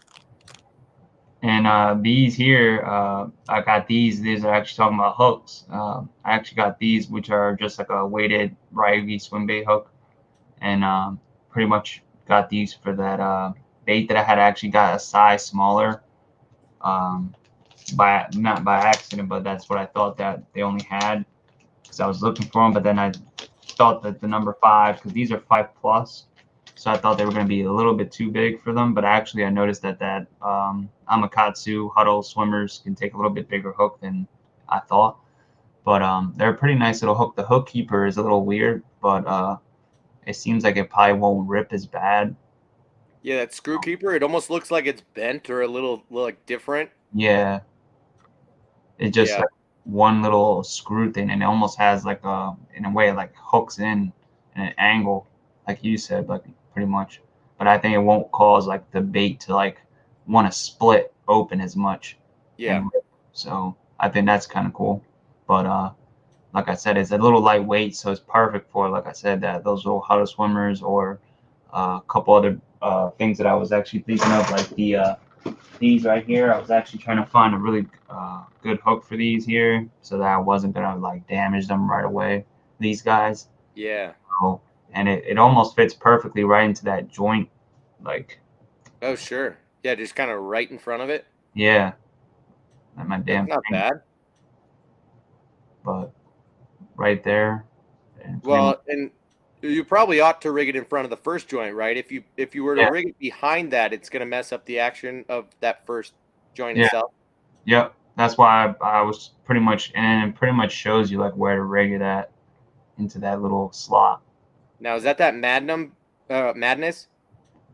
And these here, I got these. These are actually talking about hooks. I actually got these, which are just like a weighted Ryugi swim bait hook, and pretty much got these for that bait that I had actually got a size smaller, um, by not by accident, but that's what I thought that they only had because I was looking for them. But then I thought that the number 5, because these are 5+, so I thought they were going to be a little bit too big for them. But actually, I noticed that Amakatsu Huddle swimmers can take a little bit bigger hook than I thought. But they're a pretty nice little hook. The hook keeper is a little weird, but it seems like it probably won't rip as bad. Yeah, that screw keeper, it almost looks like it's bent or a little like different. Yeah, it just Yeah. like one little screw thing, and it almost has like in a way like hooks in an angle, like you said, like pretty much. But I think it won't cause like the bait to like want to split open as much. Yeah. And so I think that's kind of cool. But like I said, it's a little lightweight, so it's perfect for, like I said, that those little huddle swimmers or a couple other things that I was actually thinking of, like these right here. I was actually trying to find a really good hook for these here, so that I wasn't gonna like damage them right away. These guys, Yeah. so, and it almost fits perfectly right into that joint, like Oh, sure. Yeah, just kind of right in front of it. yeah, like my That's damn not thing, bad. but right there, and pretty much Well, and you probably ought to rig it in front of the first joint, right? If you were to yeah, rig it behind that, it's going to mess up the action of that first joint yeah. itself. Yep, that's why I was pretty much, and it pretty much shows you like where to rig it at into that little slot. Now, is that Madness?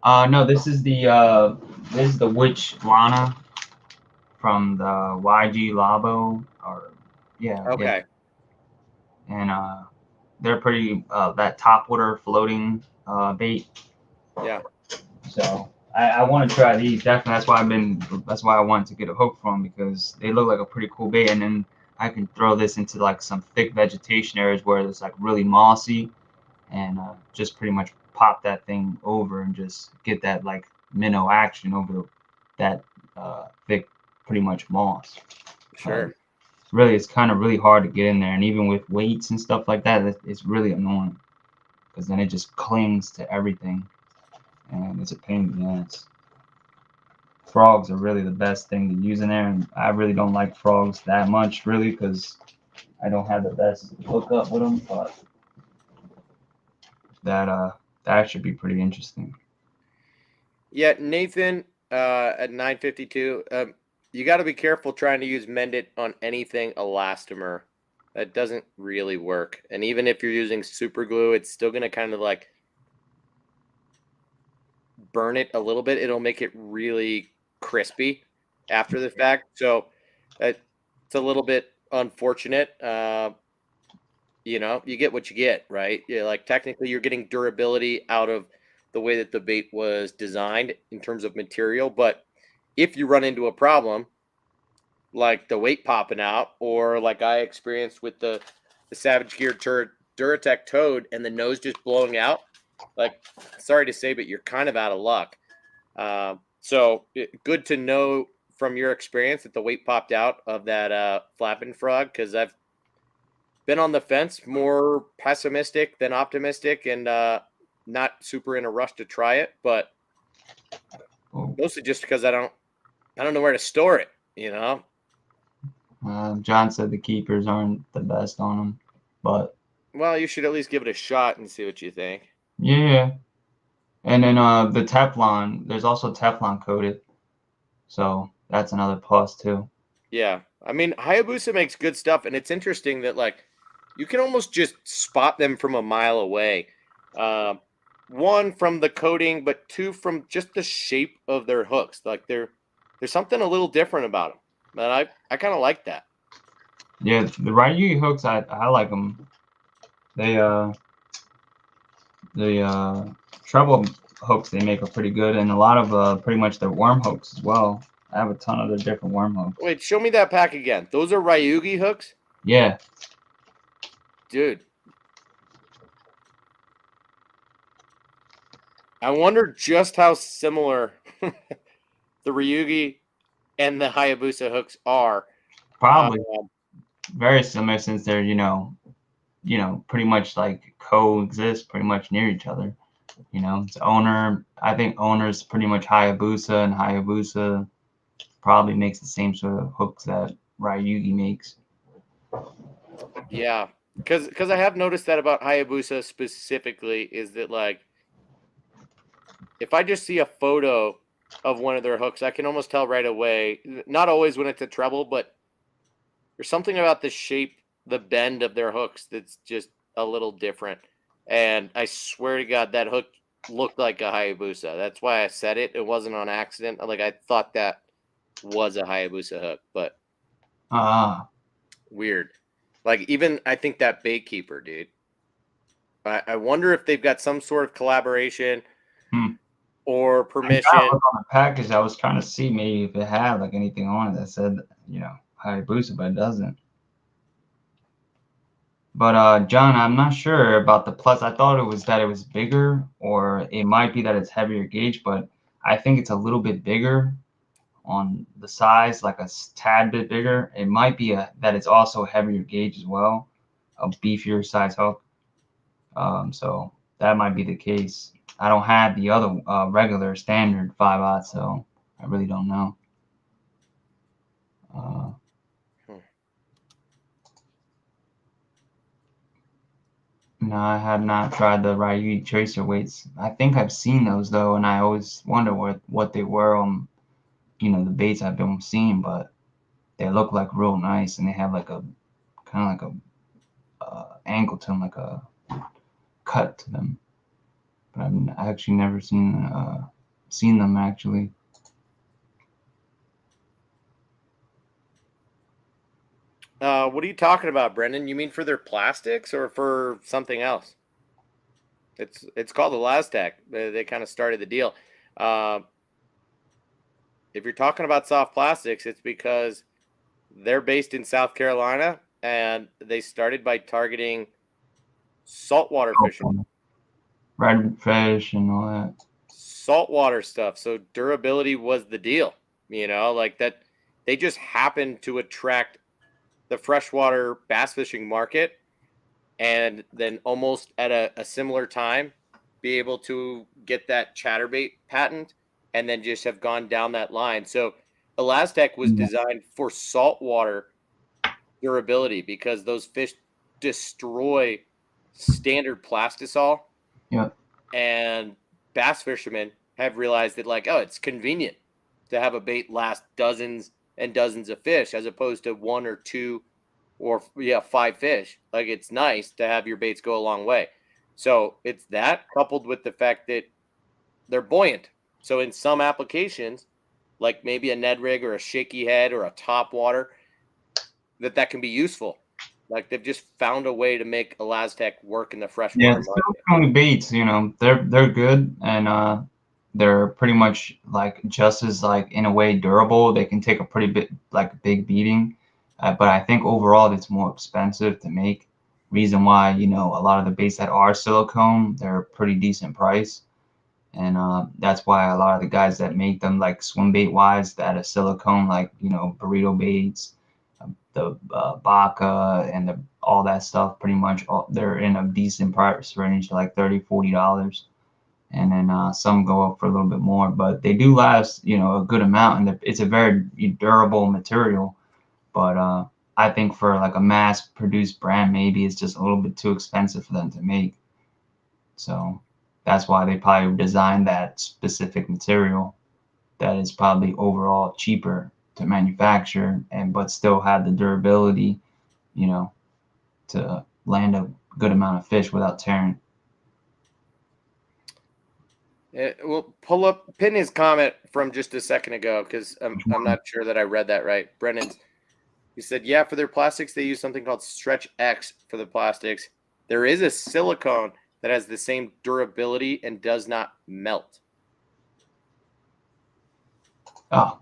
No, this is the Witch Lana from the YG Labo, or yeah, Okay. and they're pretty that top water floating bait. Yeah. So I want to try these definitely. That's why I wanted to get a hook from, because they look like a pretty cool bait, and then I can throw this into like some thick vegetation areas where it's like really mossy, and just pretty much pop that thing over and just get that like minnow action over that thick, pretty much moss. Uh, Sure. really, it's kind of really hard to get in there, and even with weights and stuff like that, it's really annoying because then it just clings to everything, and it's a pain in the ass. Frogs are really the best thing to use in there, and I really don't like frogs that much, really, because I don't have the best hookup with them. But that should be pretty interesting. Yeah, Nathan, at 952, you got to be careful trying to use Mend It on anything elastomer. That doesn't really work. And even if you're using super glue, it's still going to kind of like burn it a little bit. It'll make it really crispy after the fact. So it's a little bit unfortunate. You get what you get, right? Yeah, like technically you're getting durability out of the way that the bait was designed in terms of material. But if you run into a problem like the weight popping out, or like I experienced with the Savage Gear Duratec Toad and the nose just blowing out, like, sorry to say, but you're kind of out of luck. Good to know from your experience that the weight popped out of that flapping frog, because I've been on the fence, more pessimistic than optimistic, and not super in a rush to try it, but Cool. mostly just because I don't know where to store it. You know. John said the keepers aren't the best on them, but Well, you should at least give it a shot and see what you think. yeah. And then the Teflon, there's also Teflon coated, so that's another plus too. Yeah, I mean, Hayabusa makes good stuff, and it's interesting that like you can almost just spot them from a mile away. Uh, One from the coating, but two from just the shape of their hooks. Like there's something a little different about them, and I kind of like that. Yeah, the Ryugi hooks, I like them. They the treble hooks they make are pretty good, and a lot of pretty much their worm hooks as well. I have a ton of the different worm hooks. Wait, show me that pack again. Those are Ryugi hooks? Yeah. Dude. I wonder just how similar the Ryugi and the Hayabusa hooks are. Probably very similar since they're, pretty much like coexist pretty much near each other. It's I think owner's pretty much Hayabusa, and Hayabusa probably makes the same sort of hooks that Ryugi makes. Yeah, because I have noticed that about Hayabusa specifically is that, like, if I just see a photo of one of their hooks, I can almost tell right away. Not always when it's a treble, but there's something about the shape, the bend of their hooks that's just a little different. And I swear to God, that hook looked like a Hayabusa. That's why I said it. It wasn't on accident. Like, I thought that was a Hayabusa hook, but weird. Like, even I think that Baitkeeper, dude. I wonder if they've got some sort of collaboration or permission. I on the package, I was trying to see maybe if it had like anything on it that said, Hayabusa, but it doesn't. But John, I'm not sure about the plus. I thought it was that it was bigger, or it might be that it's heavier gauge, but I think it's a little bit bigger on the size, like a tad bit bigger. It might be that it's also heavier gauge as well, a beefier size hook. So that might be the case. I don't have the other regular standard 5/0, so I really don't know. No, I have not tried the Ryugi tracer weights. I think I've seen those though, and I always wonder what they were on, the baits I've been seeing, but they look like real nice, and they have like a kind of like a angle to them, like a cut to them. But I've actually never seen them actually. What are you talking about, Brendan? You mean for their plastics or for something else? It's called the Laztec. They kind of started the deal. If you're talking about soft plastics, it's because they're based in South Carolina and they started by targeting saltwater fishing, Redfish and all that. saltwater stuff. So durability was the deal. Like that. They just happened to attract the freshwater bass fishing market, and then almost at a similar time be able to get that chatterbait patent, and then just have gone down that line. So Elastec was designed for saltwater durability because those fish destroy standard plastisol. Yep. And bass fishermen have realized that, like, oh, it's convenient to have a bait last dozens and dozens of fish as opposed to one or two or 5 fish. Like, it's nice to have your baits go a long way. So it's that coupled with the fact that they're buoyant. So in some applications, like maybe a Ned rig or a shaky head or a top water, that can be useful. Like, they've just found a way to make Elastec work in the freshwater market. Silicone baits, they're good, and they're pretty much like just as like in a way durable. They can take a pretty big beating, but I think overall it's more expensive to make. Reason why a lot of the baits that are silicone, they're a pretty decent price, and that's why a lot of the guys that make them, like swim bait wise, that are silicone, like burrito baits, the Baca and all that stuff, pretty much they're in a decent price range, like $30-$40, and then some go up for a little bit more, but they do last a good amount, and it's a very durable material. But I think for like a mass produced brand, maybe it's just a little bit too expensive for them to make, so that's why they probably designed that specific material that is probably overall cheaper to manufacture, but still have the durability, to land a good amount of fish without tearing. Well, pin his comment from just a second ago, because I'm not sure that I read that right. Brendan's, he said, yeah, for their plastics, they use something called Stretch X for the plastics. There is a silicone that has the same durability and does not melt. Oh.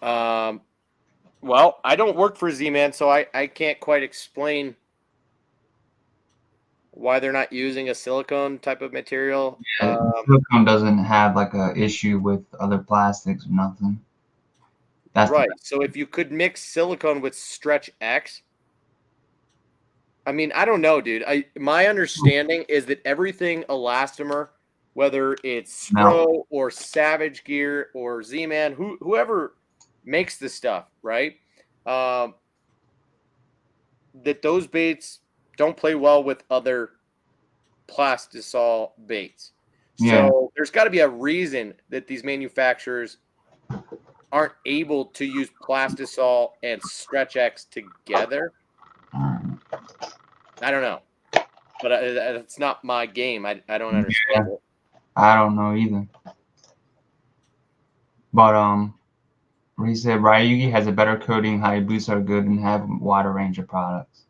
Well, I don't work for Z-Man, so I can't quite explain why they're not using a silicone type of material. Silicone doesn't have like a issue with other plastics or nothing. That's right. So if you could mix silicone with Stretch X, I mean, I don't know, dude. My understanding is that everything elastomer, whether it's Spro or Savage Gear or Z-Man, whoever makes the stuff, right? That those baits don't play well with other plastisol baits. So there's got to be a reason that these manufacturers aren't able to use plastisol and Stretch X together. I don't know, but it's not my game. I don't understand it. I don't know either. But he said Ryugi has a better coating, Hayabusa are good, and have a wider range of products.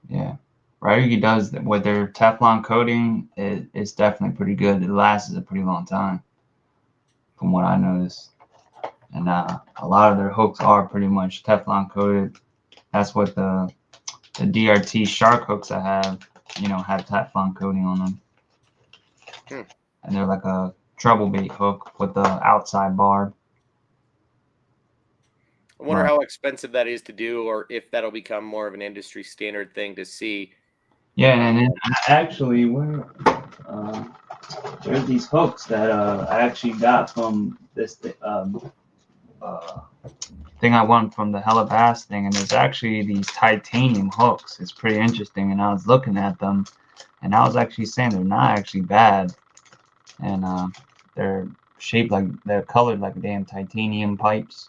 Yeah, Ryugi does with their Teflon coating. It's definitely pretty good. It lasts a pretty long time, from what I noticed. And a lot of their hooks are pretty much Teflon coated. That's what the DRT shark hooks I have, have Teflon coating on them. And they're like a treble bait hook with the outside barb. I wonder how expensive that is to do, or if that'll become more of an industry standard thing to see. Yeah, and then actually, there's these hooks that I actually got from this thing I won from the Hella Bass thing, and there's actually these titanium hooks. It's pretty interesting, and I was looking at them, and I was actually saying they're not actually bad, and they're they're colored like damn titanium pipes.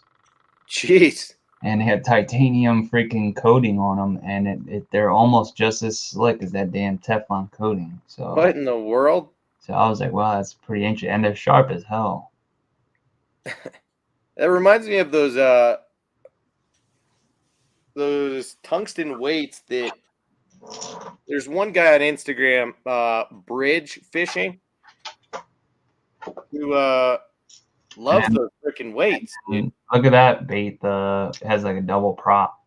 Jeez. And they have titanium freaking coating on them, and they're almost just as slick as that damn Teflon coating. So what in the world? So I was like, wow, that's pretty interesting, and they're sharp as hell. That reminds me of those tungsten weights that there's one guy on Instagram, Bridge Fishing, who loves those freaking weights. Dude. Look at that bait. It has like a double prop.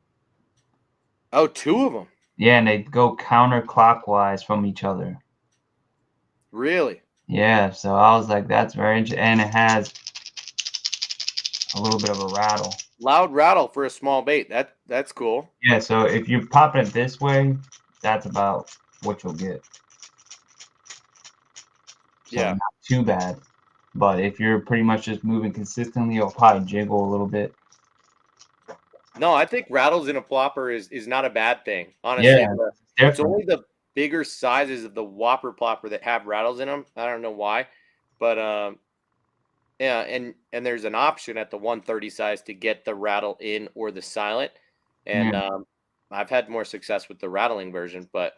Oh, two of them. Yeah, and they go counterclockwise from each other. Really? Yeah. So I was like, that's very interesting, and it has a little bit of a rattle. Loud rattle for a small bait. That's cool. Yeah. So if you pop it this way, that's about what you'll get. So yeah. Not too bad. But if you're pretty much just moving consistently, it'll probably jiggle a little bit. No, I think rattles in a plopper is not a bad thing. Honestly, yeah, it's only the bigger sizes of the whopper plopper that have rattles in them. I don't know why, but yeah, and there's an option at the 130 size to get the rattle in or the silent, and I've had more success with the rattling version, but.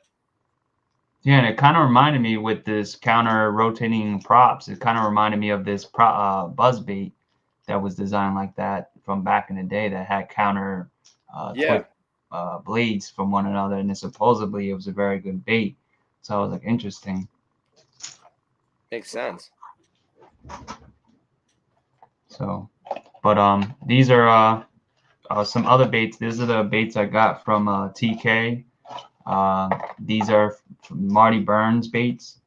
Yeah, and it kind of reminded me with this counter rotating props. It kind of reminded me of this buzz bait that was designed like that from back in the day that had counter blades from one another, and supposedly it was a very good bait. So I was like, interesting. Makes sense. So, but these are some other baits. These are the baits I got from TK. These are Marty Burns baits,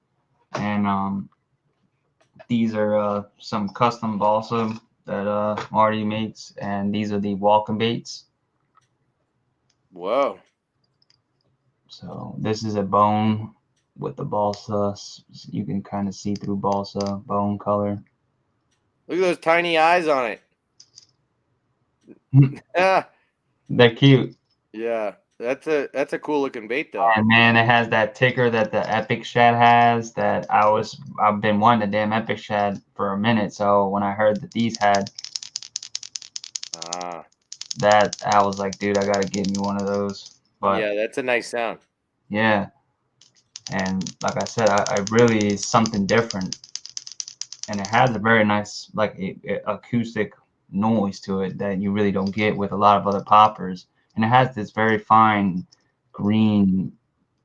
and these are some custom balsa that Marty makes, and these are the Walking baits. Whoa. So this is a bone with the balsa. You can kind of see through balsa bone color. Look at those tiny eyes on it. Yeah. They're cute. Yeah. That's a cool looking bait though. And man, it has that ticker that the Epic Shad has that I've been wanting the damn Epic Shad for a minute. So when I heard that these had that, I was like, dude, I gotta get me one of those. But yeah, that's a nice sound. Yeah. And like I said, I really something different. And it has a very nice like acoustic noise to it that you really don't get with a lot of other poppers. And it has this very fine green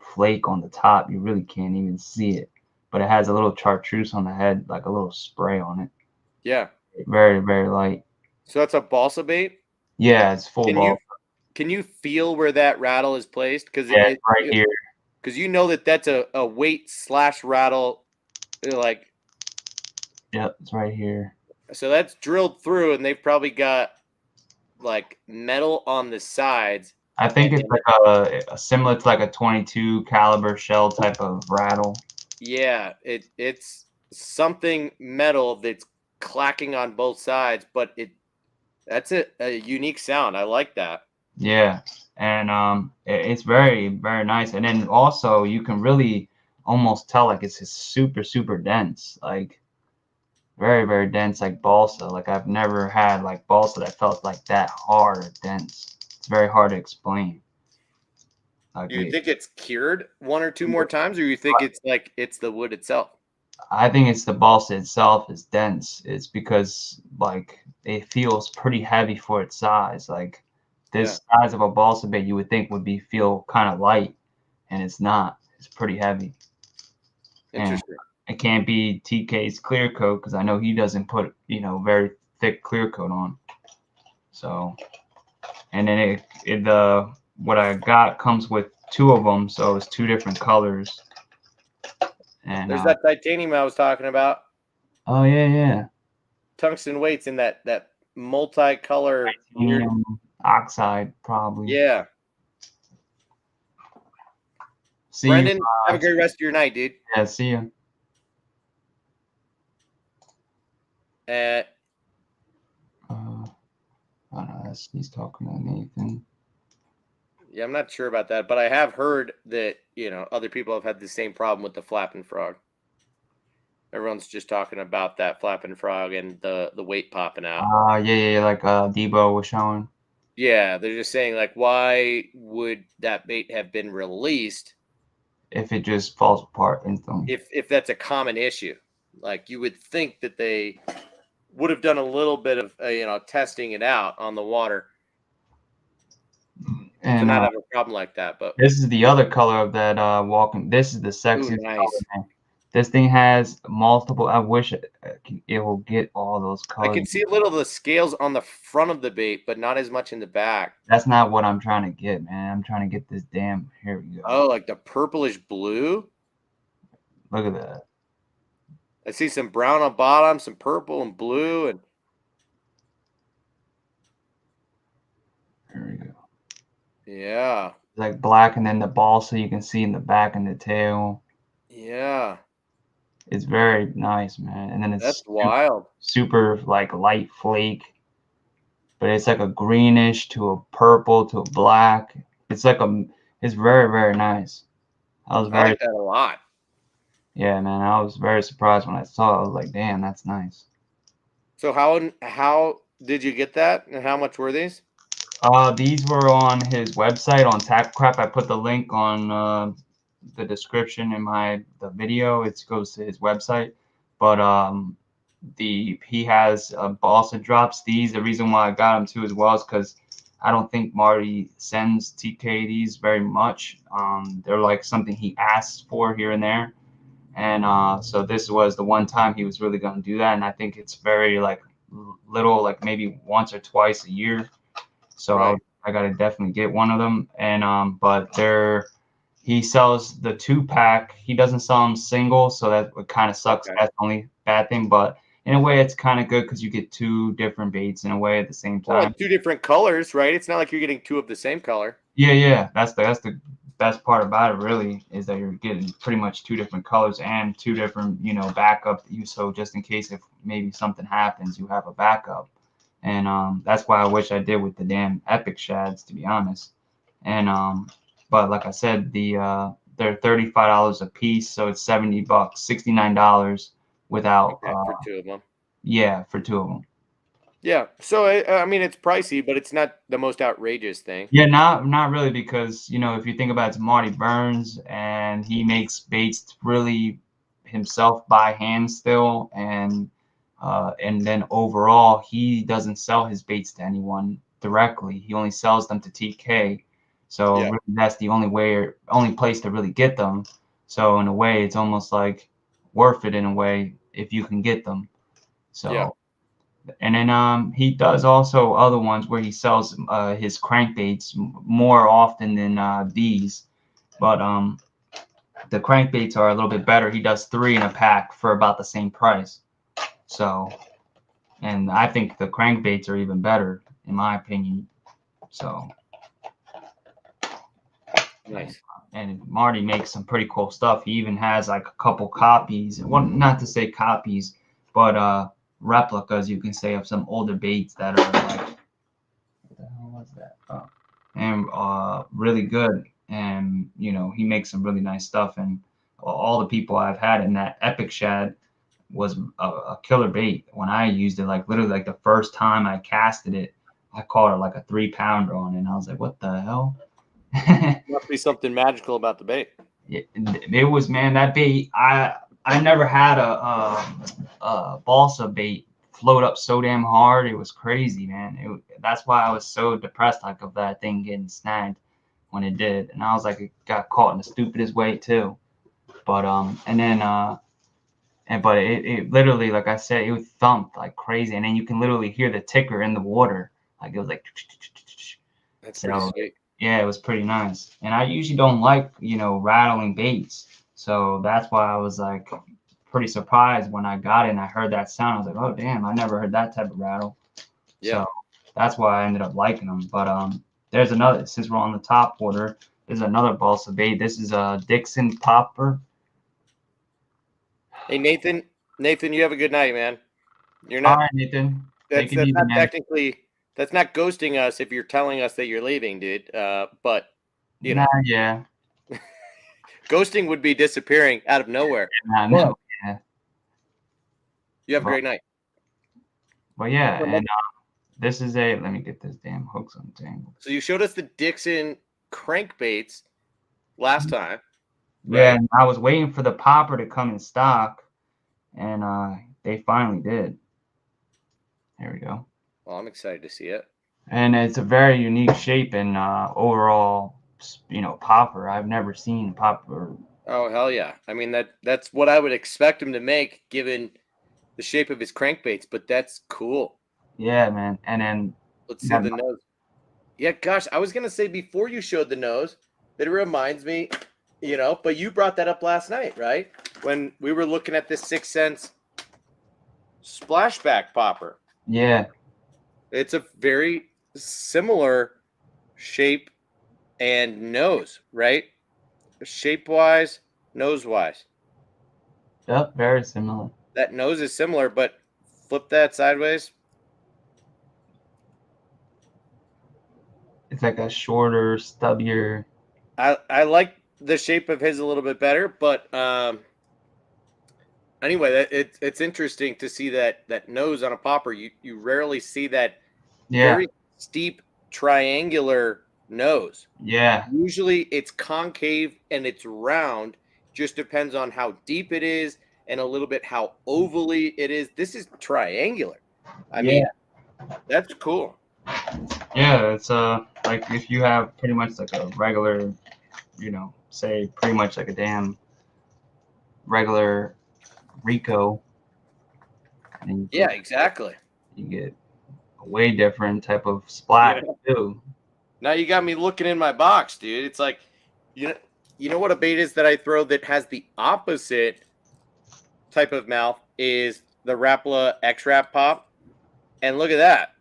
flake on the top. You really can't even see it. But it has a little chartreuse on the head, like a little spray on it. Yeah. Very, very light. So that's a balsa bait. Yeah, it's full Can you balsa. can you feel where that rattle is placed? Because Yeah, it's right here. because you know that's a weight / rattle, like, Yep, it's right here. so that's drilled through, and they've probably got like metal on the sides. I think it's And like a similar to like a 22 caliber shell type of rattle. yeah, it's something metal that's clacking on both sides, but that's a unique sound. I like that. Yeah, and it's very very nice. And then also you can really almost tell like it's just super dense, like very very dense, like balsa. Like I've never had like balsa that felt like that hard or dense. It's very hard to explain. Like You think it's cured one or two more times, or you think it's like it's the wood itself? I think it's the balsa itself is dense. It's because like it feels pretty heavy for its size. Like Yeah, this size of a balsa bait you would think would be feel kind of light, and it's not. It's pretty heavy. And interesting. it can't be TK's clear coat because I know he doesn't put, you know, very thick clear coat on. So, and then the what I got comes with two of them, so it's two different colors. And There's that titanium I was talking about. oh yeah, Tungsten weights in that multicolor weird. titanium oxide probably. Yeah, See you. Brendan, have a great rest of your night, dude. Yeah, see you. Uh, I don't know. He's talking to Nathan. yeah, I'm not sure about that, but I have heard that other people have had the same problem with the flapping frog. Everyone's just talking about that flapping frog and the weight popping out. Yeah, like Debo was showing. Yeah, they're just saying like, why would that bait have been released If it just falls apart instantly. if that's a common issue? Like you would think that they would have done a little bit of testing it out on the water to And not have a problem like that. But this is the other color of that walking. This is the ooh, sexiest color, nice. man. This thing has multiple. I wish it will get all those I colors. can see a little of the scales on the front of the bait, but not as much in the back. That's not what I'm trying to get, man. I'm trying to get this damn. Here we go. Oh, like the purplish blue. Look at that. I see some brown on bottom, some purple and blue, and Here we go. yeah, Like black, and then the balsa you can see in the back and the tail. yeah, It's very nice, man. And then it's that's wild. super like light flake, but it's like a greenish to a purple to a black. It's like it's very very nice. I was I very like that a lot. Yeah, man. I was very surprised when I saw it. I was like, damn, that's nice. So how did you get that, and how much were these? These were on his website on Tackle Crap. I put the link on the description in the video. It goes to his website, but he has balsa drops. The reason why I got them too as well is because I don't think Marty sends TK these very much. They're like something he asks for here and there, and so this was the one time he was really going to do that. And I think it's very like little, like maybe once or twice a year. So Right. I gotta definitely get one of them. And but he sells the 2-pack. He doesn't sell them single, so that kind of sucks. Okay. That's the only bad thing. But in a way, it's kind of good because you get two different baits in a way at the same Well, time. and two different colors, right? It's not like you're getting two of the same color. Yeah. That's the best part about it, really, is that you're getting pretty much two different colors and two different, backup. So just in case if maybe something happens, you have a backup. And that's why I wish I did with the damn epic shads, to be honest. And but like I said, they're $35 a piece, so it's $70, $69 without For two of them. yeah, for two of them. Yeah. So I mean, it's pricey, but it's not the most outrageous thing. Yeah, not really, because if you think about it, it's Marty Burns, and he makes baits really himself by hand still, and then overall he doesn't sell his baits to anyone directly. He only sells them to TK. So Yeah. really that's the only place to really get them. So in a way, it's almost like worth it in a way if you can get them. So Yeah. And then he does also other ones where he sells his crankbaits more often than these. But the crankbaits are a little bit better. He does 3 in a pack for about the same price. So, and I think the crankbaits are even better in my opinion. So, Nice. and Marty makes some pretty cool stuff. He even has like a couple copies. Well, not to say copies, but replicas, you can say, of some older baits that are like, what the hell was that? Oh, and really good. And you know, he makes some really nice stuff. And all the people I've had in that Epic Shad was a killer bait. When I used it, like literally, like the first time I casted it, I caught it like a 3-pounder on it, and I was like, what the hell? Must be something magical about the bait. It was, man, that bait. I never had a balsa bait float up so damn hard. It was crazy, man. That's why I was so depressed, like, of that thing getting snagged when it did, and I was like, it got caught in the stupidest way too. But and then but it literally, like I said, it thumped like crazy, and then you can literally hear the ticker in the water, like it was like. That's pretty So sweet. yeah, it was pretty nice. And I usually don't like, rattling baits. So that's why I was like pretty surprised when I got it and I heard that sound. I was like, oh damn, I never heard that type of rattle. Yeah. So that's why I ended up liking them. But there's another, since we're on the top order, there's another balsa bait. This is a Dixon popper. Hey, Nathan. Nathan, you have a good night, man. You're All not. right, Nathan. Take That's it that's easy, not man. technically. That's not ghosting us if you're telling us that you're leaving, dude. But you Nah, know, yeah. ghosting would be disappearing out of nowhere. Nah, But no, yeah. you have a But, great night. but yeah, and this is let me get this damn hooks untangled. So you showed us the Dixon crankbaits last time, Yeah, right? and I was waiting for the popper to come in stock, and they finally did. There we go. Well, I'm excited to see it. And it's a very unique shape and overall, popper. I've never seen popper. Oh hell yeah! I mean that's what I would expect him to make given the shape of his crankbaits. But that's cool. Yeah, man. And then Let's see that, the nose. Yeah, gosh, I was gonna say before you showed the nose that it reminds me, but you brought that up last night, right? When we were looking at this 6 Sense splashback popper. yeah, It's a very similar shape and nose, right? Shape wise, nose wise. yep, very similar. That nose is similar, but flip that sideways. It's like a shorter, stubbier. I like the shape of his a little bit better, but anyway, it's interesting to see that nose on a popper. You rarely see that Yeah, very steep triangular nose. yeah, Usually it's concave and it's round. Just depends on how deep it is and a little bit how ovally it is. This is triangular. I yeah, mean, that's cool. yeah. It's like if you have pretty much like a regular, say pretty much like a damn regular Rico, and Yeah, exactly. you get a way different type of splat Yeah. too. Now you got me looking in my box, dude. It's like, you know, you know what a bait is that I throw that has the opposite type of mouth is the Rapala X-Rap Pop. And look at that.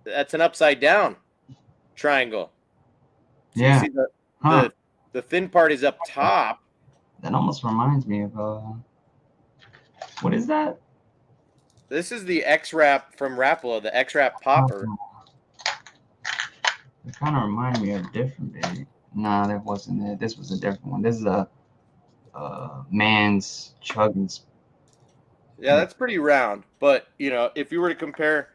That's an upside down triangle. So you Yeah, see the huh? the thin part is up top. That almost reminds me of what is that? This is the X-Rap from Rapala, the X-Rap Popper. It kind of reminded me of a different bait. Nah, that wasn't it. This was a different one. This is a man's chugging. Yeah, that's pretty round. But, if you were to compare,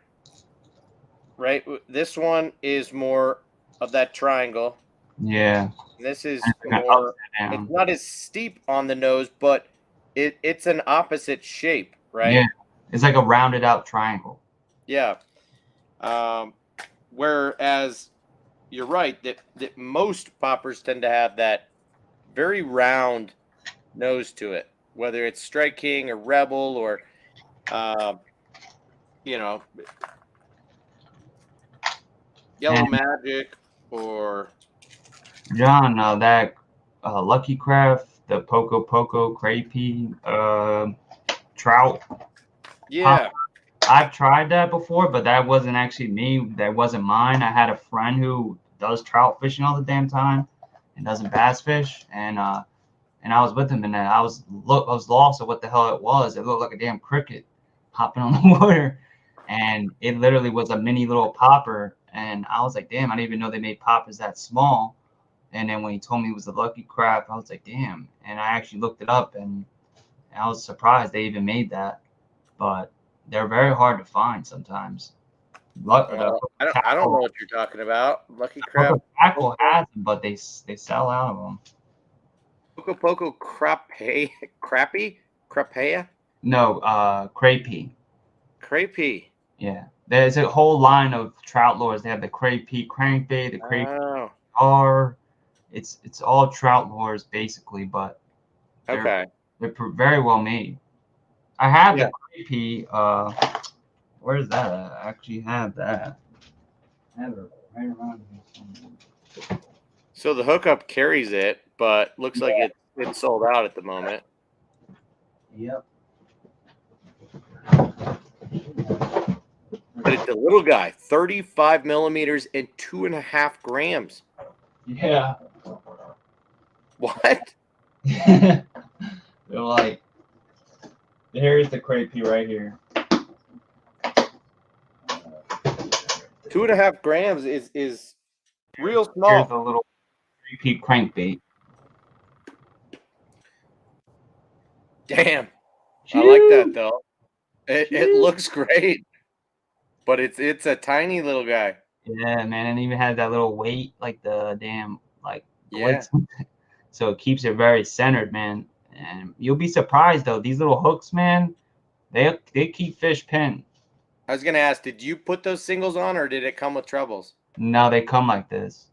right, this one is more of that triangle. Yeah, This is and it's like an more, upside it's down. not as steep on the nose, but it's an opposite shape, Yeah, right? it's like a rounded out triangle. Yeah. Um, whereas you're right that most poppers tend to have that very round nose to it, whether it's Strike King or Rebel or you know, Yellow And Magic or John, that Lucky Craft, the Poco Craype, trout yeah. pop. I've tried that before, but that wasn't actually me. That wasn't mine. I had a friend who does trout fishing all the damn time and doesn't bass fish, and I was with him, and I was lost at what the hell it was. It looked like a damn cricket hopping on the water, and it literally was a mini little popper. And I was like, damn, I didn't even know they made poppers that small. And then when he told me it was the Lucky Craft, I was like, damn. And I actually looked it up, and I was surprised they even made that. But they're very hard to find sometimes. I don't know what you're talking about. Lucky Crap. Tackle has them, but they sell out of them. Poco Crappy? Crapea? No, Craype. Craype. Yeah, there's a whole line of trout lures. They have the Craype crankbait, the Craype Oh, R. It's all trout lures basically, but okay. they're very well made. I have Yeah. the Craype. Where's that at? I actually have that. I have it right around here somewhere. So the hookup carries it, but looks like it's sold out at the moment. Yep. But it's a little guy, 35 millimeters and 2.5 grams. Yeah. What? They're like, here's the Craype right here. 2.5 grams is real small. Here's the little Craype crankbait. Damn. I like that though. It looks great. But it's a tiny little guy. Yeah, man, and even had that little weight, like the damn Yeah. So it keeps it very centered, man. And you'll be surprised though, these little hooks, man, they keep fish pinned. I was gonna ask, did you put those singles on or did it come with trebles? No, they come like this.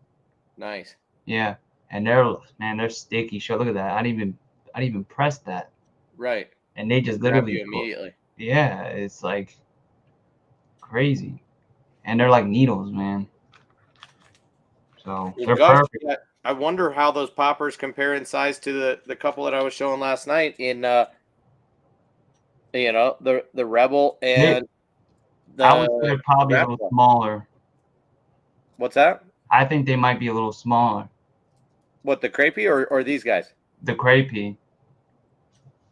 Nice. Yeah, and they're sticky. Sure, look at that. I didn't even press that. Right. And they just Grab literally you immediately. Yeah, it's like crazy. And they're like needles, man. So they're perfect. I wonder how those poppers compare in size to the couple that I was showing last night in the Rebel and I would say they're probably a little smaller. What's that? I think they might be a little smaller. What, the Craype or these guys? The Craype.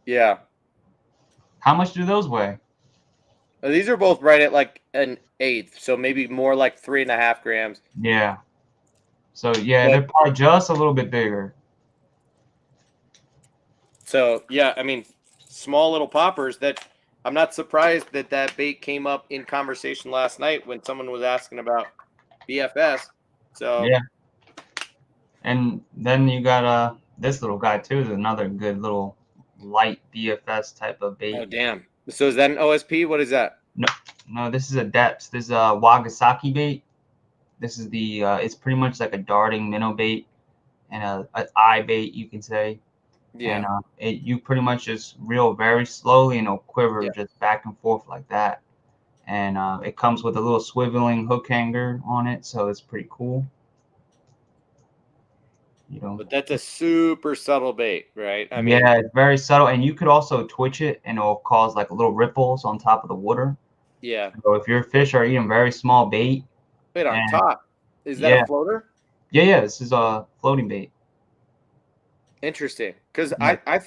Yeah. How much do those weigh? These are both right at like an eighth, so maybe more like 3.5 grams. Yeah. So yeah, they're probably just a little bit bigger. So yeah, I mean, small little poppers. That I'm not surprised that bait came up in conversation last night when someone was asking about BFS. So yeah. And then you got this little guy too. Is another good little light BFS type of bait. Oh damn! So is that an OSP? What is that? No, this is a depths. This is a Wagasaki bait. This is the it's pretty much like a darting minnow bait and a eye bait, you can say. Yeah. And you pretty much just reel very slowly and it'll quiver just back and forth like that. And it comes with a little swiveling hook hanger on it, so it's pretty cool. You know. But that's a super subtle bait, right? I mean, yeah, it's very subtle, and you could also twitch it, and it'll cause like little ripples on top of the water. Yeah. So if your fish are eating very small bait. Wait, on top. Is that a floater? Yeah. This is a floating bait. Interesting, because I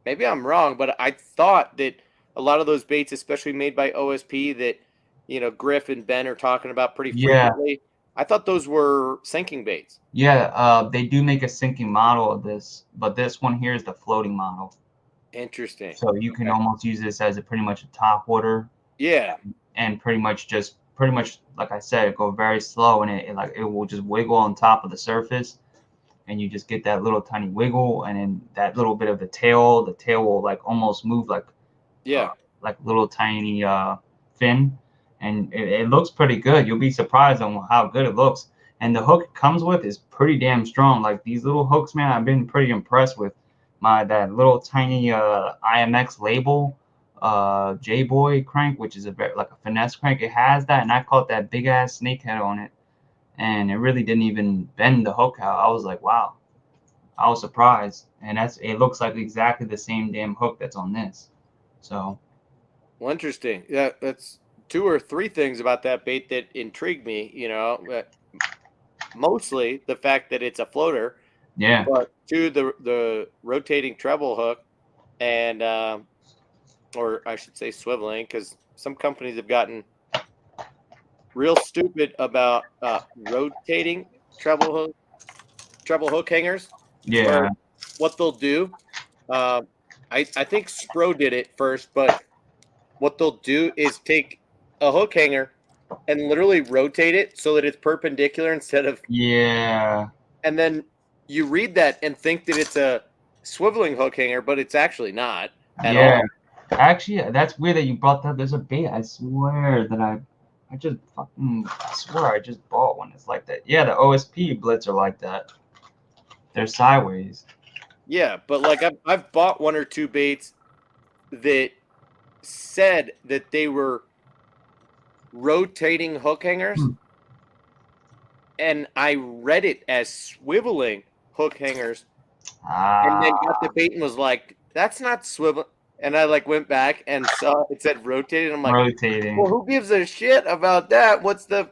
maybe I'm wrong, but I thought that a lot of those baits, especially made by OSP, that Griff and Ben are talking about pretty frequently. I thought those were sinking baits. Yeah, they do make a sinking model of this, but this one here is the floating model. Interesting. So you can almost use this as pretty much a top water. Yeah. And pretty much like I said, go very slow, and it will just wiggle on top of the surface, and you just get that little tiny wiggle, and then that little bit of the tail will like almost move like like little tiny fin, and it looks pretty good. You'll be surprised on how good it looks. And the hook it comes with is pretty damn strong. Like these little hooks, man, I've been pretty impressed with. That little tiny IMX label J-Boy crank, which is a very like a finesse crank. It has that, and I caught that big ass snake head on it, and it really didn't even bend the hook out. I was like, wow, I was surprised, and it looks like exactly the same damn hook that's on this. So Well, interesting. Yeah, that's two or three things about that bait that intrigued me. Mostly the fact that it's a floater, yeah, but two, the rotating treble hook, and or I should say swiveling, because some companies have gotten real stupid about rotating treble hook hangers, where yeah, what they'll do, uh, I think Spro did it first, but what they'll do is take a hook hanger and literally rotate it so that it's perpendicular instead of, yeah, and then you read that and think that it's a swiveling hook hanger, but it's actually not at yeah. all. Actually, that's weird that you brought that. There's a bait. I swear that I just fucking I swear I just bought one that's like that. Yeah, the OSP blitz are like that. They're sideways. Yeah, but like I've bought one or two baits that said that they were rotating hook hangers, Hmm. and I read it as swiveling hook hangers, and then got the Ah, bait and was like, "That's not swivel." And I like went back and saw it said rotated. I'm like, rotating. "Well, who gives a shit about that? What's the?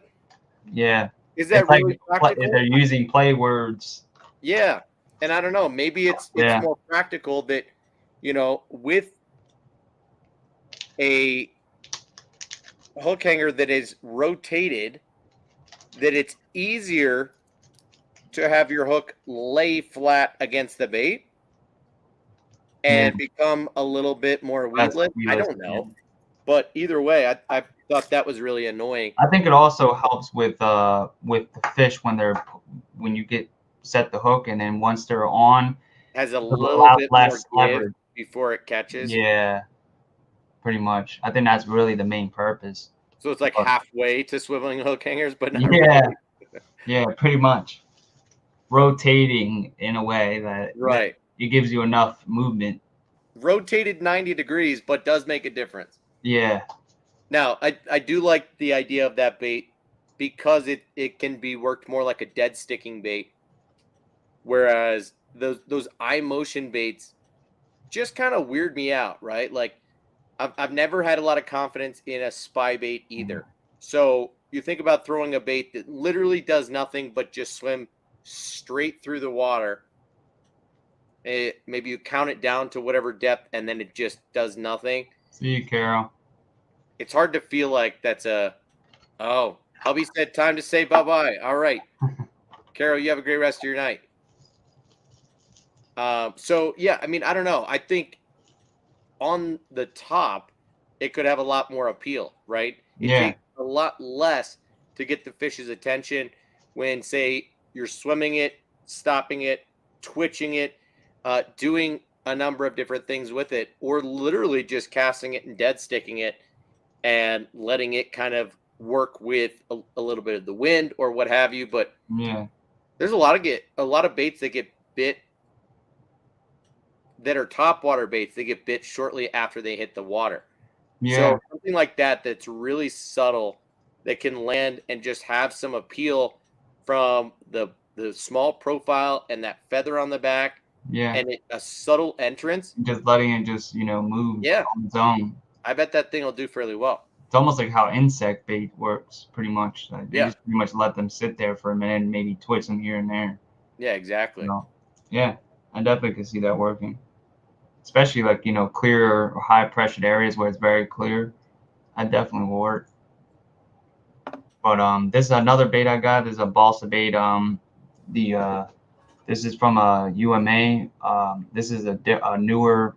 Yeah, Is it's that like really practical?" they're using play words. Yeah, and I don't know. Maybe it's Yeah, more practical that with a hook hanger that is rotated, that it's easier to have your hook lay flat against the bait yeah. and become a little bit more That's weedless. I keyless. don't Yeah. know. But either way, I thought that was really annoying. I think it also helps with the fish when you get set the hook and then once they're on, Has a there's a little lot bit more less give leverage. before it catches. Yeah, pretty much. I think that's really the main purpose. So it's like But halfway to swiveling hook hangers, but not yeah, really. yeah, pretty much rotating in a way that Right. it gives you enough movement. Rotated 90 degrees, but does make a difference. Yeah, Now, I do like the idea of that bait because it can be worked more like a dead sticking bait, whereas those eye motion baits just kind of weird me out, right? Like I've never had a lot of confidence in a spy bait either. So you think about throwing a bait that literally does nothing but just swim straight through the water. Maybe you count it down to whatever depth and then it just does nothing. see you, Carol. It's hard to feel like that's oh, hubby said time to say bye bye. All right. Carol, you have a great rest of your night. So yeah, I mean, I don't know. I think on the top, it could have a lot more appeal, right? It Yeah, takes a lot less to get the fish's attention when, say, you're swimming it, stopping it, twitching it, doing a number of different things with it, or literally just casting it and dead sticking it and letting it kind of work with a little bit of the wind or what have you. But yeah, there's a lot of baits that get bit that are top water baits. They get bit shortly after they hit the water. yeah, So something like that that's really subtle that can land and just have some appeal from the small profile and that feather on the back yeah. and a subtle entrance. Just letting it just move Yeah, on its own. I bet that thing will do fairly well. It's almost like how insect bait works, pretty much. Like you Yeah, just pretty much let them sit there for a minute and maybe twitch them here and there. yeah, You exactly. know? Yeah, I definitely could see that working. Especially like clear or high pressured areas where it's very clear. I definitely will work. But this is another bait I got. This is a balsa bait. The This is from a UMA. This is a newer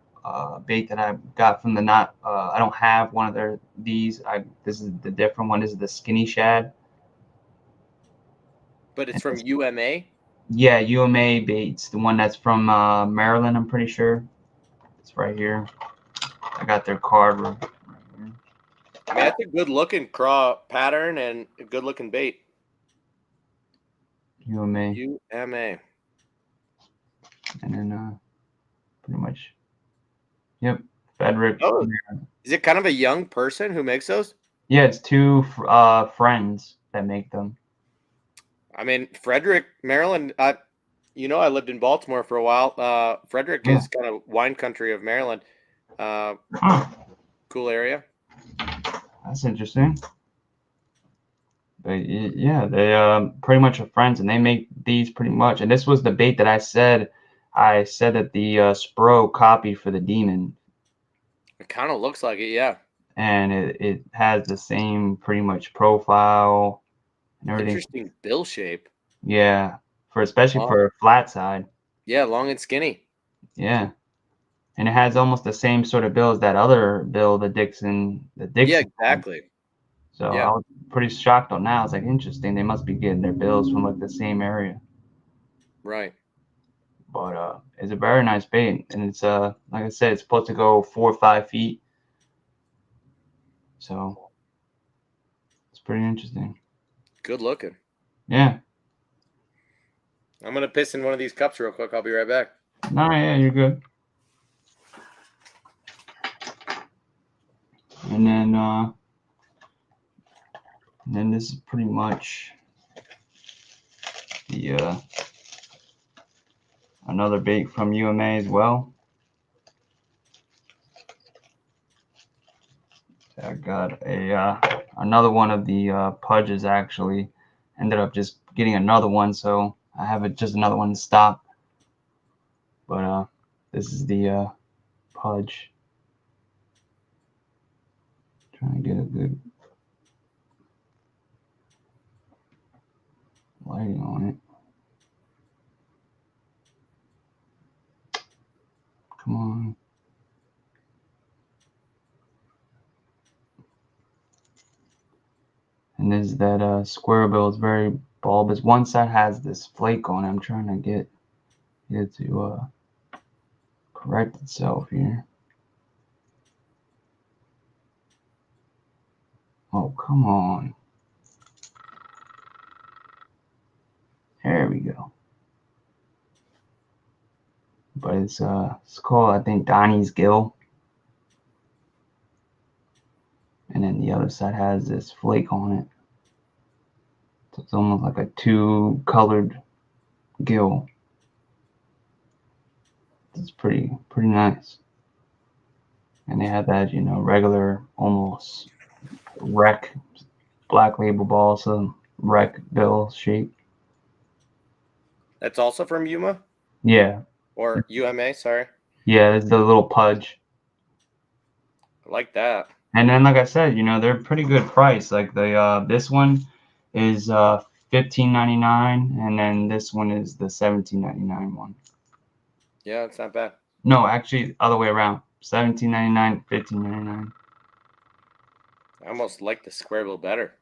bait that I got from the not. I don't have one of these. This is the different one. This is the skinny shad. But it's And from UMA. yeah, UMA baits. The one that's from Maryland. I'm pretty sure. It's right here. I got their card right here. I mean, that's a good looking craw pattern and a good looking bait. UMA, UMA. and then pretty much. Yep, Frederick. Oh, Is it kind of a young person who makes those? Yeah, it's two friends that make them. I mean, Frederick, Maryland. I lived in Baltimore for a while. Frederick Yeah. is kind of wine country of Maryland. Huh. Cool area. That's interesting. But yeah, they pretty much are friends, and they make these pretty much. And this was the bait that I said. I said that the Spro copy for the Demon, It kind of looks like it, yeah. and it has the same pretty much profile and everything. Interesting bill shape. Yeah, especially Long, for a flat side. yeah, long and skinny. Yeah, and it has almost the same sort of bill as that other bill, the Dixon, Yeah, had. exactly. So Yeah, I was pretty shocked on that. I was like, interesting. They must be getting their bills from like the same area. right. But it's a very nice bait, and it's like I said, it's supposed to go 4 or 5 feet. So it's pretty interesting. Good looking. Yeah. I'm gonna piss in one of these cups real quick. I'll be right back. No, yeah, you're good. And then this is pretty much the another bait from UMA as well. I got a another one of the pudges actually. Ended up just getting another one, so I have just another one in stock. But this is the pudge. Trying to get a good lighting on it. Come on. And this is that square bill. It's very bulbous. One side has this flake on it. I'm trying to get it to correct itself here. Oh, come on. There we go. But it's called, I think, Donnie's Gill. And then the other side has this flake on it. So it's almost like a two-colored gill. It's pretty nice. And they have that, regular, almost wreck black label balsa wreck bill shape. That's also from Yuma Yeah. or UMA. Sorry. Yeah, it's the little pudge. I like that. And then, like I said, they're pretty good price. Like this one is $15.99, and then this one is the $17.99 one. Yeah, it's not bad. No, actually, other way around. $17.99, $15.99. I almost like the square bill better.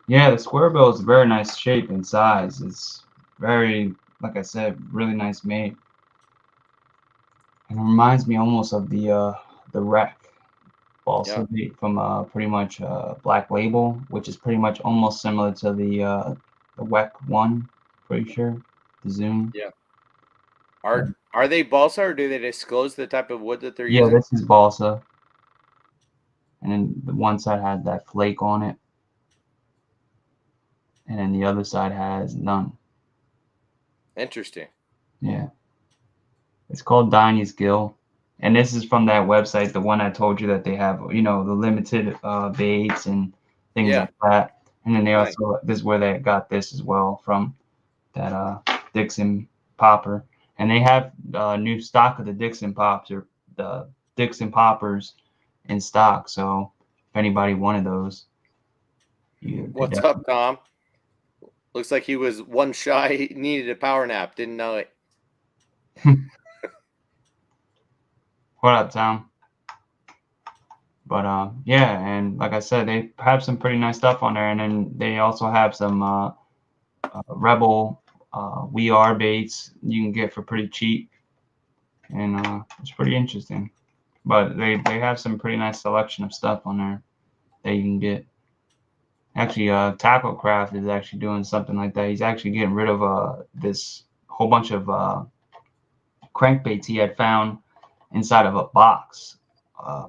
Yeah, the square bill is very nice shape and size. It's very, like I said, really nice made. And it reminds me almost of the wreck balsa bait from pretty much Black Label, which is pretty much almost similar to the WEC one, pretty sure. The Zoom. Yeah. Are they balsa, or do they disclose the type of wood that they're Yeah, using? this is balsa. And then the one side has that flake on it. And then the other side has none. Interesting. Yeah. It's called Donnie's Gill. And this is from that website, the one I told you that they have, the limited baits and things like that. And then they also, this is where they got this as well, from that Dixon popper. And they have new stock of the Dixon pops, or the Dixon poppers in stock. So if anybody wanted those, What's up, Tom? Looks like he was one shy. He needed a power nap. Didn't know it. What up, Tom? But yeah, and like I said, they have some pretty nice stuff on there, and then they also have some Rebel We Are baits you can get for pretty cheap, and it's pretty interesting. But they have some pretty nice selection of stuff on there that you can get. Actually, Tackle Craft is actually doing something like that. He's actually getting rid of this whole bunch of crankbaits he had found inside of a box.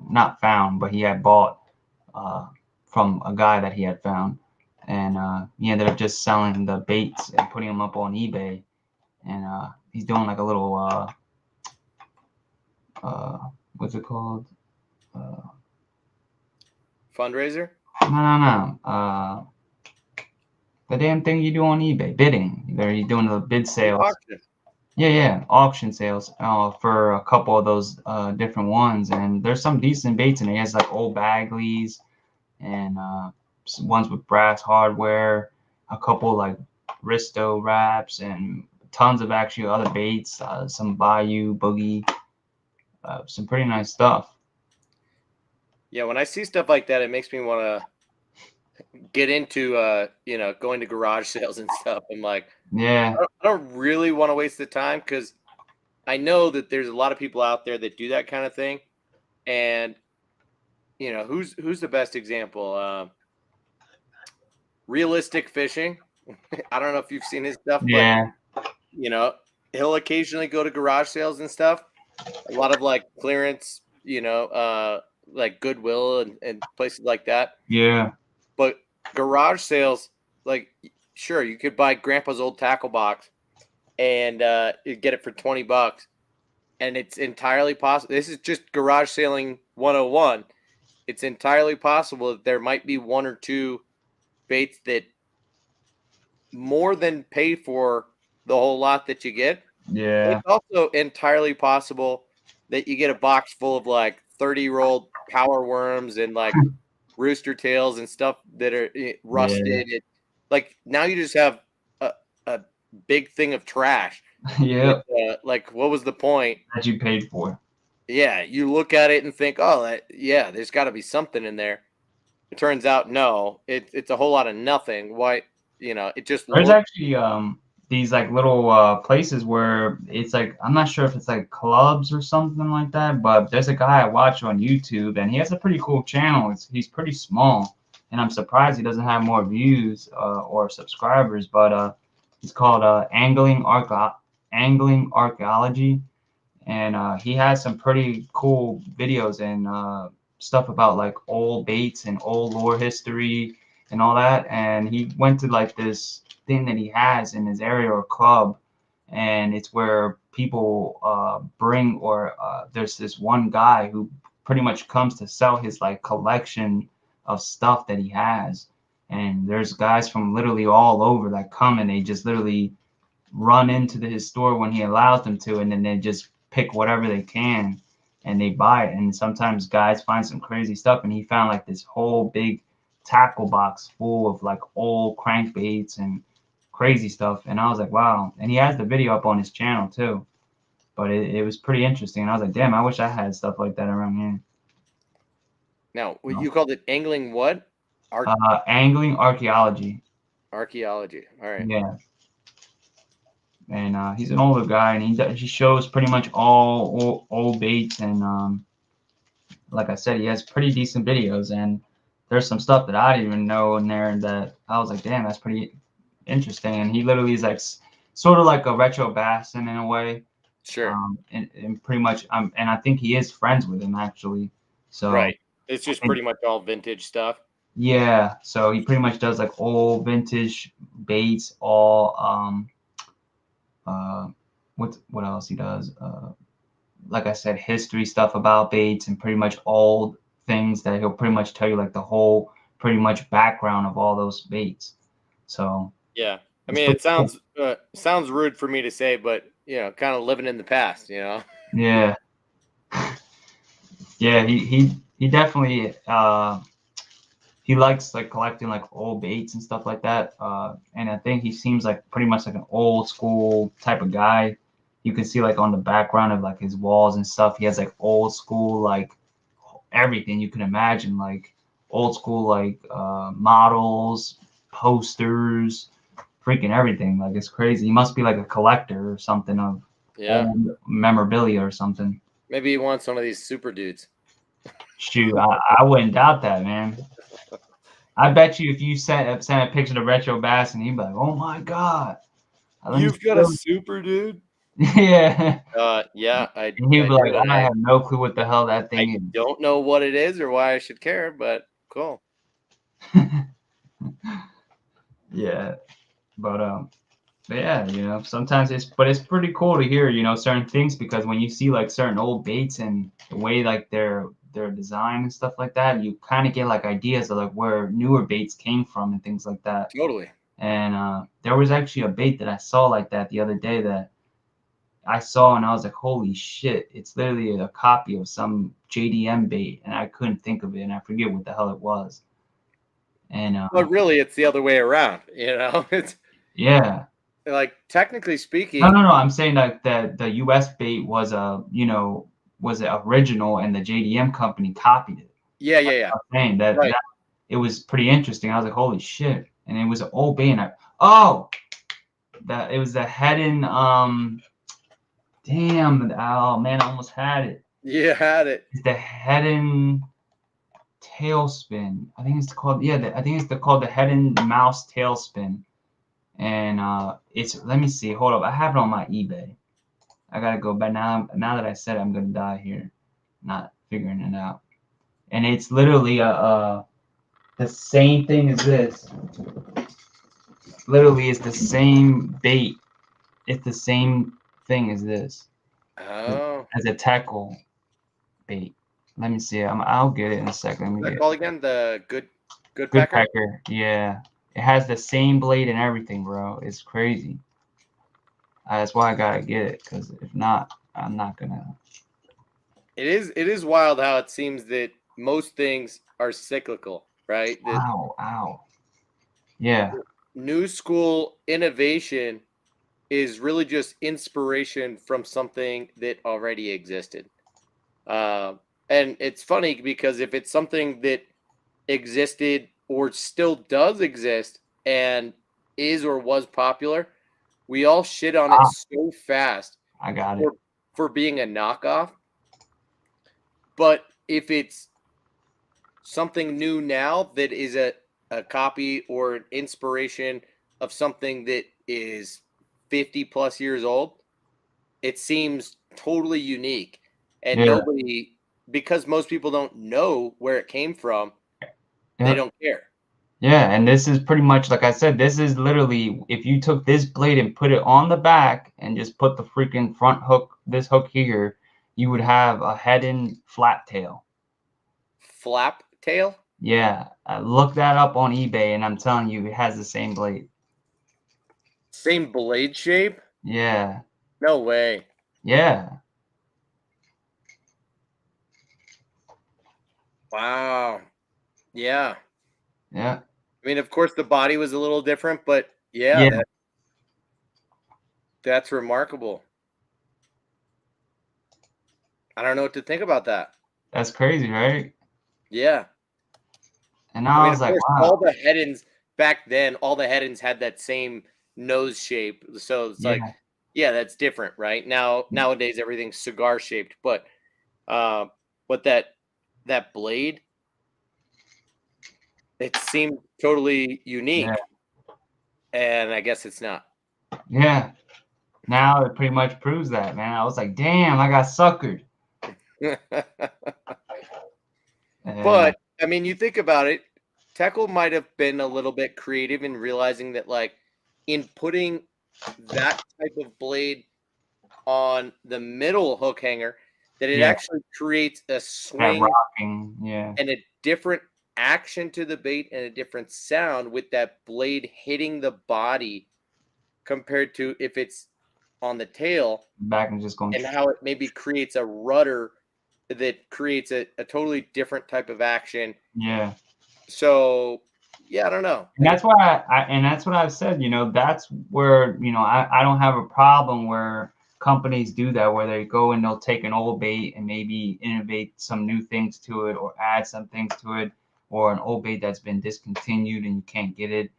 not found, but he had bought from a guy that he had found, and he ended up just selling the baits and putting them up on eBay, and he's doing like a little what's it called? Fundraiser? No. The damn thing you do on eBay, bidding. There, he's doing the bid sales. Auction. Yeah, auction sales for a couple of those different ones, and there's some decent baits in there. He has like old Bagleys and ones with brass hardware, a couple like Risto wraps, and tons of actually other baits, some Bayou, Boogie, some pretty nice stuff. Yeah, when I see stuff like that, it makes me want to get into going to garage sales and stuff. I'm like, Yeah, I don't really want to waste the time, because I know that there's a lot of people out there that do that kind of thing. And who's the best example? Realistic Fishing. I don't know if you've seen his stuff, yeah, but he'll occasionally go to garage sales and stuff. A lot of like clearance, like Goodwill and places like that. yeah, But garage sales, like, sure, you could buy Grandpa's old tackle box and you get it for $20, and it's entirely possible. This is just garage sailing 101. It's entirely possible that there might be one or two baits that more than pay for the whole lot that you get. yeah, It's also entirely possible that you get a box full of like 30-year-old power worms and like rooster tails and stuff that are rusted. Like, now you just have a big thing of trash. yeah. Like, what was the point? That you paid for. Yeah, you look at it and think, oh, there's got to be something in there. It turns out, no, it's a whole lot of nothing. Why, it just There's looks. actually these like little places where it's like, I'm not sure if it's like clubs or something like that, but there's a guy I watch on YouTube, and he has a pretty cool channel. He's pretty small, and I'm surprised he doesn't have more views or subscribers, but it's called Angling Archaeology, and he has some pretty cool videos and stuff about like old baits and old lore history and all that. And he went to like this thing that he has in his area or club, and it's where people bring or there's this one guy who pretty much comes to sell his like collection of stuff that he has. And there's guys from literally all over that come, and they just literally run into his store when he allows them to, and then they just pick whatever they can and they buy it. And sometimes guys find some crazy stuff, and he found like this whole big tackle box full of like old crankbaits and crazy stuff. And I was like, wow. And he has the video up on his channel too, but it was pretty interesting. And I was like, damn, I wish I had stuff like that around here. Now, you called it angling what? Angling archaeology. Archaeology. All right. Yeah. And he's an older guy, and he shows pretty much all old baits, and like I said, he has pretty decent videos, and there's some stuff that I didn't even know in there that I was like, damn, that's pretty interesting. And he literally is like sort of like a retro Bassin in a way. Sure. And pretty much, and I think he is friends with him actually. So right. It's just pretty much all vintage stuff. Yeah. So he pretty much does like old vintage baits, all what else he does? Like I said, history stuff about baits and pretty much old things that he'll pretty much tell you like the whole pretty much background of all those baits. So yeah, I mean, it sounds sounds rude for me to say, but kind of living in the past, Yeah. Yeah, he definitely he likes like collecting like old baits and stuff like that. And I think he seems like pretty much like an old school type of guy. You can see like on the background of like his walls and stuff, he has like old school like everything you can imagine, like old school like models, posters, freaking everything. Like it's crazy. He must be like a collector or something of old memorabilia or something. Maybe he wants one of these super dudes. Shoot, I wouldn't doubt that, man. I bet you if you sent a picture to Retro Bass, and he'd be like, "Oh my god, you've got a super dude." Yeah. Yeah, And he'd I be like, do, and I have no clue what the hell that I thing don't know what it is or why I should care, but cool. is. Yeah. But yeah, sometimes it's pretty cool to hear, certain things, because when you see like certain old baits and the way like their design and stuff like that, you kind of get like ideas of like where newer baits came from and things like that. Totally. And there was actually a bait that I saw like that the other day that I saw, and I was like, holy shit, it's literally a copy of some JDM bait, and I couldn't think of it, and I forget what the hell it was. And But really, it's the other way around, you know? It's yeah. like, technically No, speaking. no, no. I'm saying that the US bait was was it original, and the JDM company copied it. Yeah, yeah, yeah. I'm saying that Right. it was pretty interesting. I was like, holy shit. And it was an old bait, and oh, that it was the Headin damn, oh man, I almost had it. You had it. It's the Headin tailspin. I think it's called, yeah, I think it's called the Headin mouse tailspin. And it's, let me see, hold up, I have it on my eBay. I gotta go back now. Now that I said it, I'm gonna die here, not figuring it out. And it's literally the same thing as this. Literally, it's the same bait. It's the same thing as this, Oh. as a tackle bait. Let me see. I'll get it in a second. Let me What's that get it. called again? The good Good pecker? pecker. Yeah, it has the same blade and everything, bro. It's crazy. That's why I gotta get it, because if not, I'm not gonna. It is wild how it seems that most things are cyclical, right? That Ow, ow. Yeah, new school innovation is really just inspiration from something that already existed. Uh, and it's funny because if it's something that existed or still does exist and is or was popular, we all shit on it ah, so fast I got it. for being a knockoff. But if it's something new now that is a copy or an inspiration of something that is 50 plus years old, it seems totally unique. And Yeah, nobody, because most people don't know where it came from, they yeah. don't care. Yeah, and this is pretty much like I said, this is literally if you took this blade and put it on the back and just put the freaking front hook, this hook here, you would have a head-in flat tail. Flap tail? Yeah, I looked that up on eBay, and I'm telling you, it has the same blade. Same blade shape? Yeah, No way. yeah, Wow. Yeah. yeah, I mean, of course, the body was a little different, but yeah, yeah. that's remarkable. I don't know what to think about that. That's crazy, right? Yeah. And I now I mean, was of like, course, all wow, the head-ins back then, all the head-ins had that same nose shape. So it's like, yeah, yeah, that's different, right? Nowadays everything's cigar shaped, uh, but that blade, it seemed totally yeah, unique, and I guess it's not. yeah. Now it pretty much proves that, man. I was like, damn, I got suckered. And But I mean, you think about it, Tekel might have been a little bit creative in realizing that, like, in putting that type of blade on the middle hook hanger, that it yeah, actually creates a that swing rocking, yeah, and a different action to the bait and a different sound with that blade hitting the body compared to if it's on the tail, back and just going. and how it maybe creates a rudder that creates a totally different type of action. Yeah. So, yeah, I don't know. And that's why and that's what I've said, that's where, I don't have a problem where companies do that, where they go and they'll take an old bait and maybe innovate some new things to it or add some things to it, or an old bait that's been discontinued and you can't get it.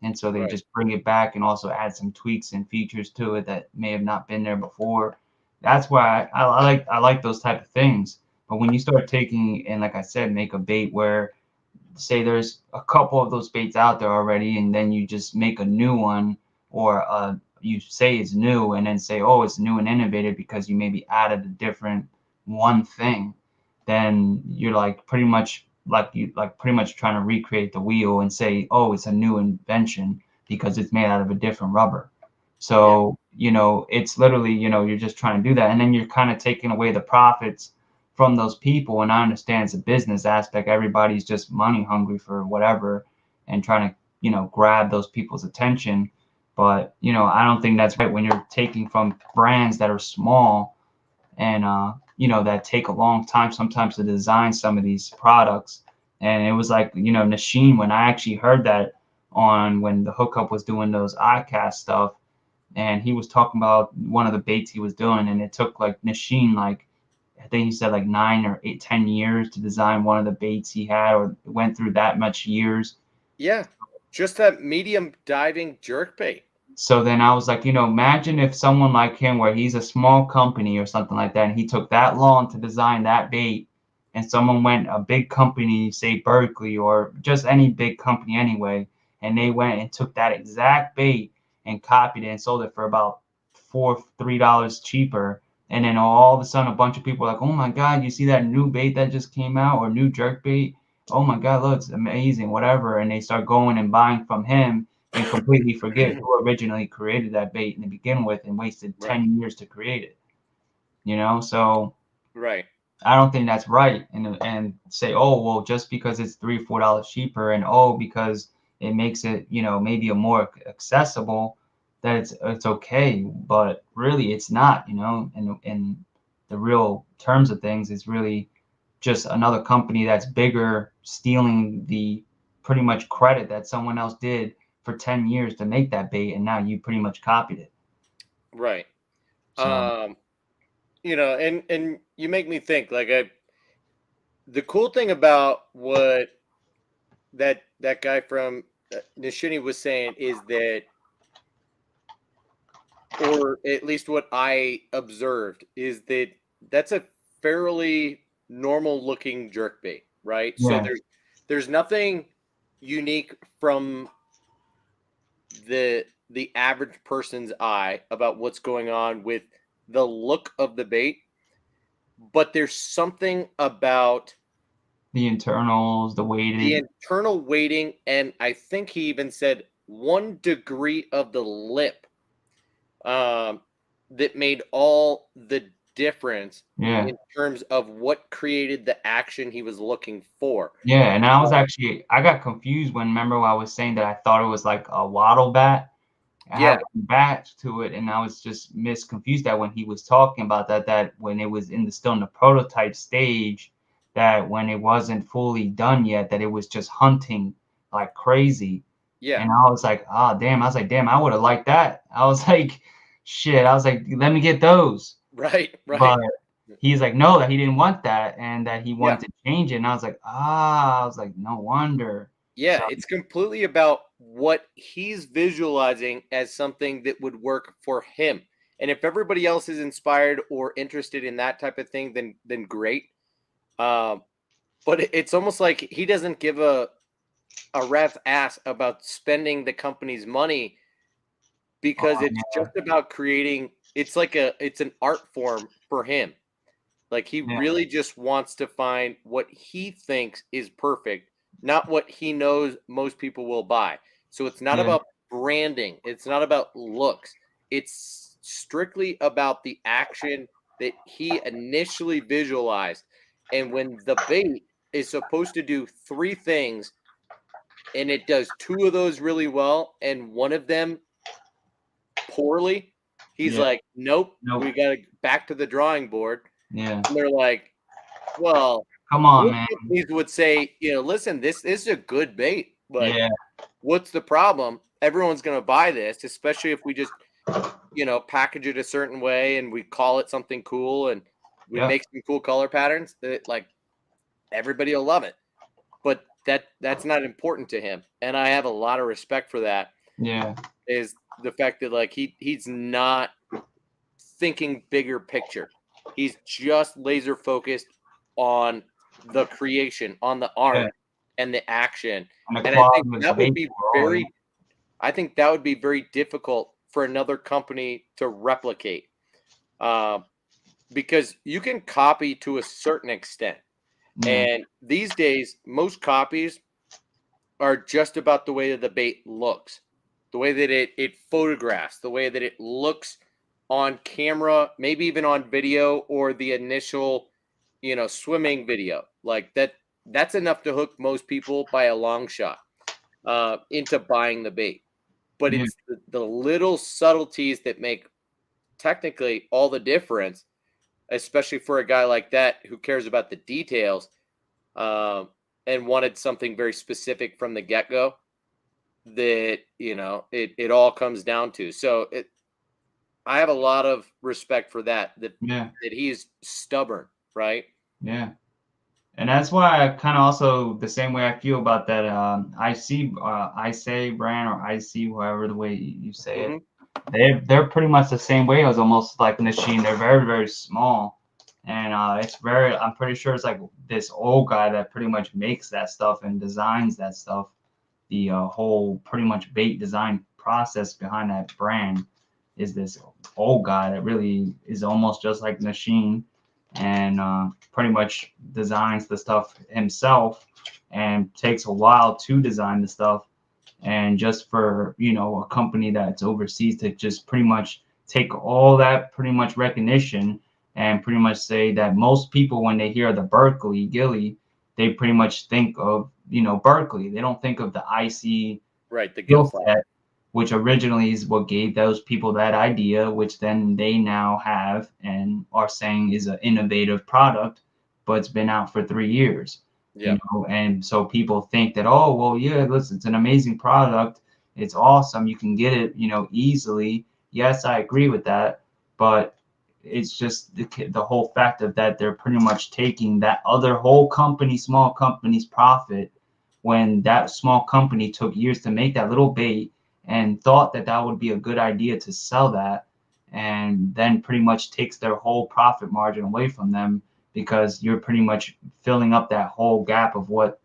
And so they Right. just bring it back and also add some tweaks and features to it that may have not been there before. That's why I like those type of things. But when you start taking and like I said, make a bait where say there's a couple of those baits out there already, and then you just make a new one or you say is new and then say, oh, it's new and innovative because you maybe added a different one thing, then you're like pretty much trying to recreate the wheel and say, oh, it's a new invention because it's made out of a different rubber. So, it's literally, you're just trying to do that. And then you're kind of taking away the profits from those people. And I understand it's a business aspect. Everybody's just money hungry for whatever and trying to, grab those people's attention. But, I don't think that's right when you're taking from brands that are small and, that take a long time sometimes to design some of these products. And it was like, Nasheen, when I actually heard that on when the Hookup was doing those iCast stuff, and he was talking about one of the baits he was doing, and it took like Nasheen, like I think he said like 9 or 8, 10 years to design one of the baits he had, or went through that much years. Yeah, just that medium diving jerkbait. So then I was like, imagine if someone like him, where he's a small company or something like that, and he took that long to design that bait, and someone went, a big company, say Berkeley or just any big company anyway, and they went and took that exact bait and copied it and sold it for about $3 cheaper. And then all of a sudden, a bunch of people are like, oh my God, you see that new bait that just came out, or new jerk bait? Oh my God, look, it's amazing, whatever. And they start going and buying from him and completely forget who originally created that bait in the begin with and wasted 10 years to create it. So right. I don't think that's right. And say, oh, well, just because it's $3 or $4 cheaper, and because it makes it, maybe a more accessible, that it's okay. But really, it's not. In the real terms of things, it's really just another company that's bigger stealing the pretty much credit that someone else did for 10 years to make that bait, and now you pretty much copied it. Right. So And you make me think, like, the cool thing about what that guy from Nishini was saying is that, or at least what I observed, is that that's a fairly normal looking jerkbait, right? So yeah, there's nothing unique from the average person's eye about what's going on with the look of the bait, but there's something about the internals, the weighted. the internal weighting, and I think he even said 1 degree of the lip, that made all the difference Yeah. in terms of what created the action he was looking for. Yeah, and I got confused when, remember when I was saying that I thought it was like a waddle bat. I had Yeah, one bat to it, and I was just confused that when he was talking about that when it was still in the prototype stage, that when it wasn't fully done yet, that it was just hunting like crazy. yeah, And I was like, oh damn, I would have liked that. I was like, shit, I was like, let me get those. right, But right. he's like, no, that he didn't want that, and that he Yeah, wanted to change it. And I was like, no wonder. yeah. So It's completely about what he's visualizing as something that would work for him. And if everybody else is inspired or interested in that type of thing, then great. Um, but it's almost like he doesn't give a rat's ass about spending the company's money, because it's just about creating. It's like it's an art form for him. Like, he yeah, really just wants to find what he thinks is perfect, not what he knows most people will buy. So it's not yeah, about branding, it's not about looks. It's strictly about the action that he initially visualized. And when the bait is supposed to do 3 things and it does 2 of those really well and one of them poorly, he's yeah, like, nope, nope, we got to back to the drawing board. yeah. And they're like, well, Come on, most man. companies would say, listen, this is a good bait, but Yeah, what's the problem? Everyone's going to buy this, especially if we just, package it a certain way and we call it something cool and we yeah, make some cool color patterns that, like, everybody will love it. But that's not important to him. And I have a lot of respect for that, yeah, is the fact that, like, he's not thinking bigger picture. He's just laser focused on the creation, on the yeah. art and the action. And the And I think quality of the that would bait be overall. Yeah. very difficult for another company to replicate, because you can copy to a certain extent. Yeah. And these days, most copies are just about the way that the bait looks, the way that it photographs, the way that it looks on camera, maybe even on video or the initial, swimming video. Like that's enough to hook most people by a long shot into buying the bait. But Yeah. it's the little subtleties that make technically all the difference, especially for a guy like that who cares about the details, um, and wanted something very specific from the get go. That it all comes down to. So I have a lot of respect for that. Yeah. That he's stubborn, right? Yeah. And that's why I kind of also the same way I feel about that I say brand or I see however the way you say it. Hmm. They're pretty much the same way as almost like machine. They're very, very small. And it's very I'm pretty sure it's like this old guy that pretty much makes that stuff and designs that stuff. The whole pretty much bait design process behind that brand is this old guy that really is almost just like machine and pretty much designs the stuff himself and takes a while to design the stuff and just for a company that's overseas to just pretty much take all that pretty much recognition and pretty much say that most people when they hear the Berkeley Gilly they pretty much think of Berkeley. They don't think of the icy Right, the gill skill flap. set, which originally is what gave those people that idea, which then they now have and are saying is an innovative product, but it's been out for 3 years. Yeah, And so people think that, oh, well, yeah, listen, it's an amazing product. It's awesome. You can get it, easily. Yes, I agree with that. But it's just the whole fact of that they're pretty much taking that other whole company, small company's profit when that small company took years to make that little bait and thought that that would be a good idea to sell that and then pretty much takes their whole profit margin away from them because you're pretty much filling up that whole gap of what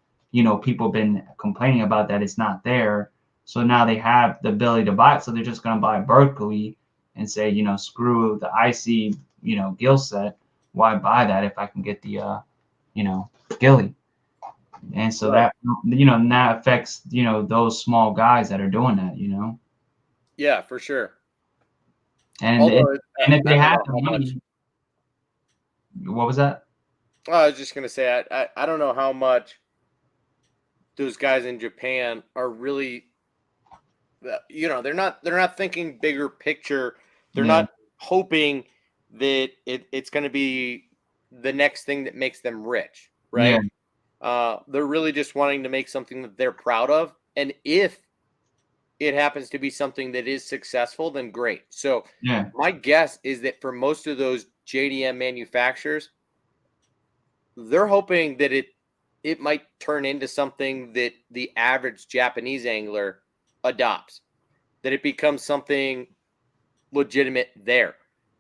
people have been complaining about that it's not there. So now they have the ability to buy it, so they're just going to buy Berkeley and say, screw the icy gill set. Why buy that if I can get the gilly? And so right. that that affects those small guys that are doing that. Yeah, for sure. And Although and if I they don't have know the how much. money, what was that? I was just gonna say I don't know how much those guys in Japan are really. They're not thinking bigger picture. They're Yeah, not hoping that it's going to be the next thing that makes them rich, yeah, right? They're really just wanting to make something that they're proud of, and if it happens to be something that is successful, then great. So yeah, my guess is that for most of those JDM manufacturers, they're hoping that it might turn into something that the average Japanese angler adopts, that it becomes something legitimate there.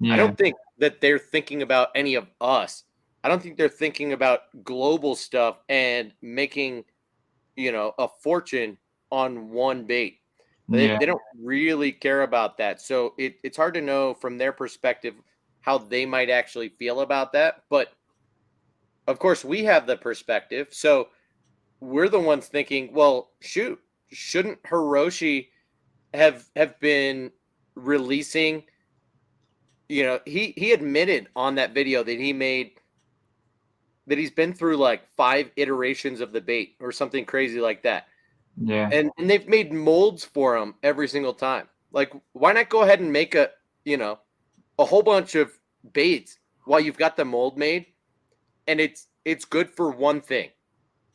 I yeah, don't think that they're thinking about any of us. I don't think they're thinking about global stuff and making, a fortune on one bait. They, yeah, they don't really care about that. So it's hard to know from their perspective how they might actually feel about that. But of course, we have the perspective. So we're the ones thinking, well, shoot, shouldn't Hiroshi have been releasing? He admitted on that video that he made that he's been through like 5 iterations of the bait or something crazy like that. yeah. And they've made molds for him every single time. Like, why not go ahead and make you know, a whole bunch of baits while you've got the mold made, and it's good for one thing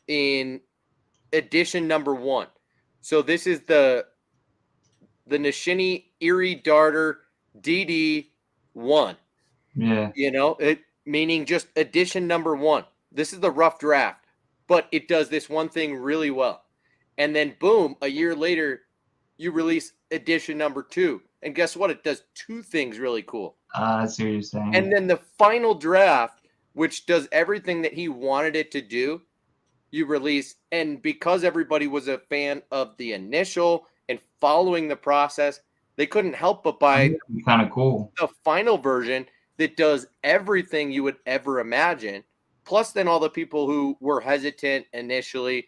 in edition number 1. So this is the Nishini Erie Darter DD1. Yeah, It meaning just edition number 1. This is the rough draft, but it does this one thing really well. And then boom, a year later, you release edition number 2. And guess what? It does 2 things really cool. I see what you're And saying. then the final draft, which does everything that he wanted it to do, you release. And because everybody was a fan of the initial and following the process, They couldn't help but buy Kind of cool. the final version that does everything you would ever imagine. Plus, then all the people who were hesitant initially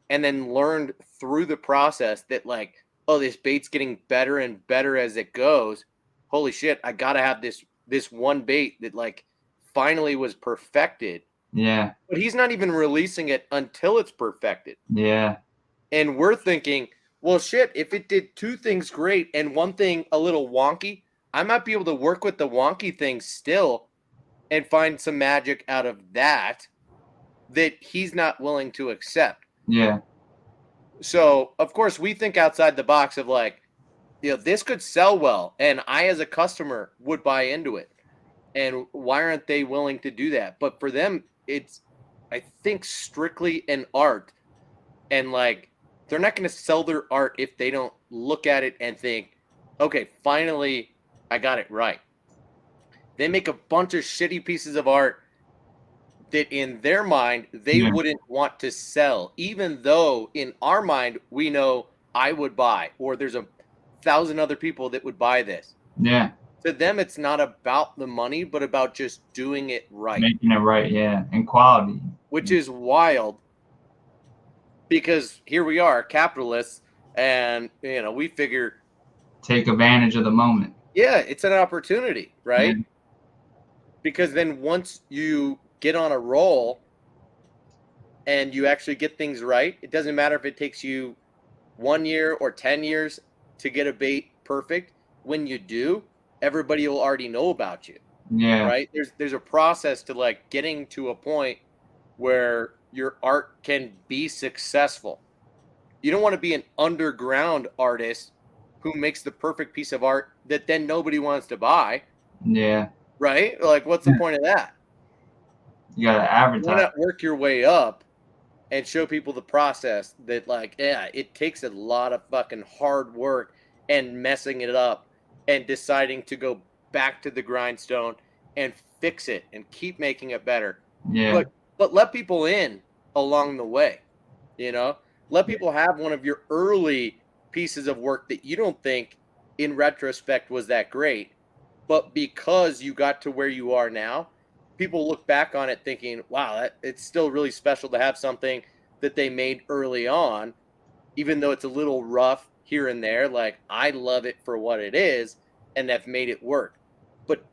and then learned through the process that, like, oh, this bait's getting better and better as it goes. Holy shit, I gotta have this one bait that like finally was perfected. Yeah. But he's not even releasing it until it's perfected. Yeah. And we're thinking, well, shit, if it did two things great and one thing a little wonky, I might be able to work with the wonky thing still and find some magic out of that he's not willing to accept. Yeah. So, of course, we think outside the box of like, this could sell well, and I, as a customer, would buy into it. And why aren't they willing to do that? But for them, it's, I think, strictly an art. And like, they're not going to sell their art if they don't look at it and think, okay, finally, I got it right. They make a bunch of shitty pieces of art that in their mind they wouldn't want to sell, even though in our mind we know I would buy, or there's 1,000 other people that would buy this. Yeah. To them, it's not about the money, but about just doing it right. Making it right, yeah, and quality. Which is wild, because here we are, capitalists, and we figure take advantage of the moment. Yeah, it's an opportunity, right? Yeah. Because then once you get on a roll and you actually get things right, it doesn't matter if it takes you 1 year or 10 years to get a bait perfect. When you do, everybody will already know about you. Yeah. Right? There's a process to like getting to a point where your art can be successful. You don't want to be an underground artist who makes the perfect piece of art that then nobody wants to buy. Yeah. Right? Like, what's the point of that? You gotta advertise. Why not work your way up and show people the process that, like, yeah, it takes a lot of fucking hard work and messing it up and deciding to go back to the grindstone and fix it and keep making it better. Yeah. But let people in along the way, let people have one of your early pieces of work that you don't think in retrospect was that great, but because you got to where you are now, people look back on it thinking, wow, it's still really special to have something that they made early on, even though it's a little rough here and there. Like, I love it for what it is and have made it work. But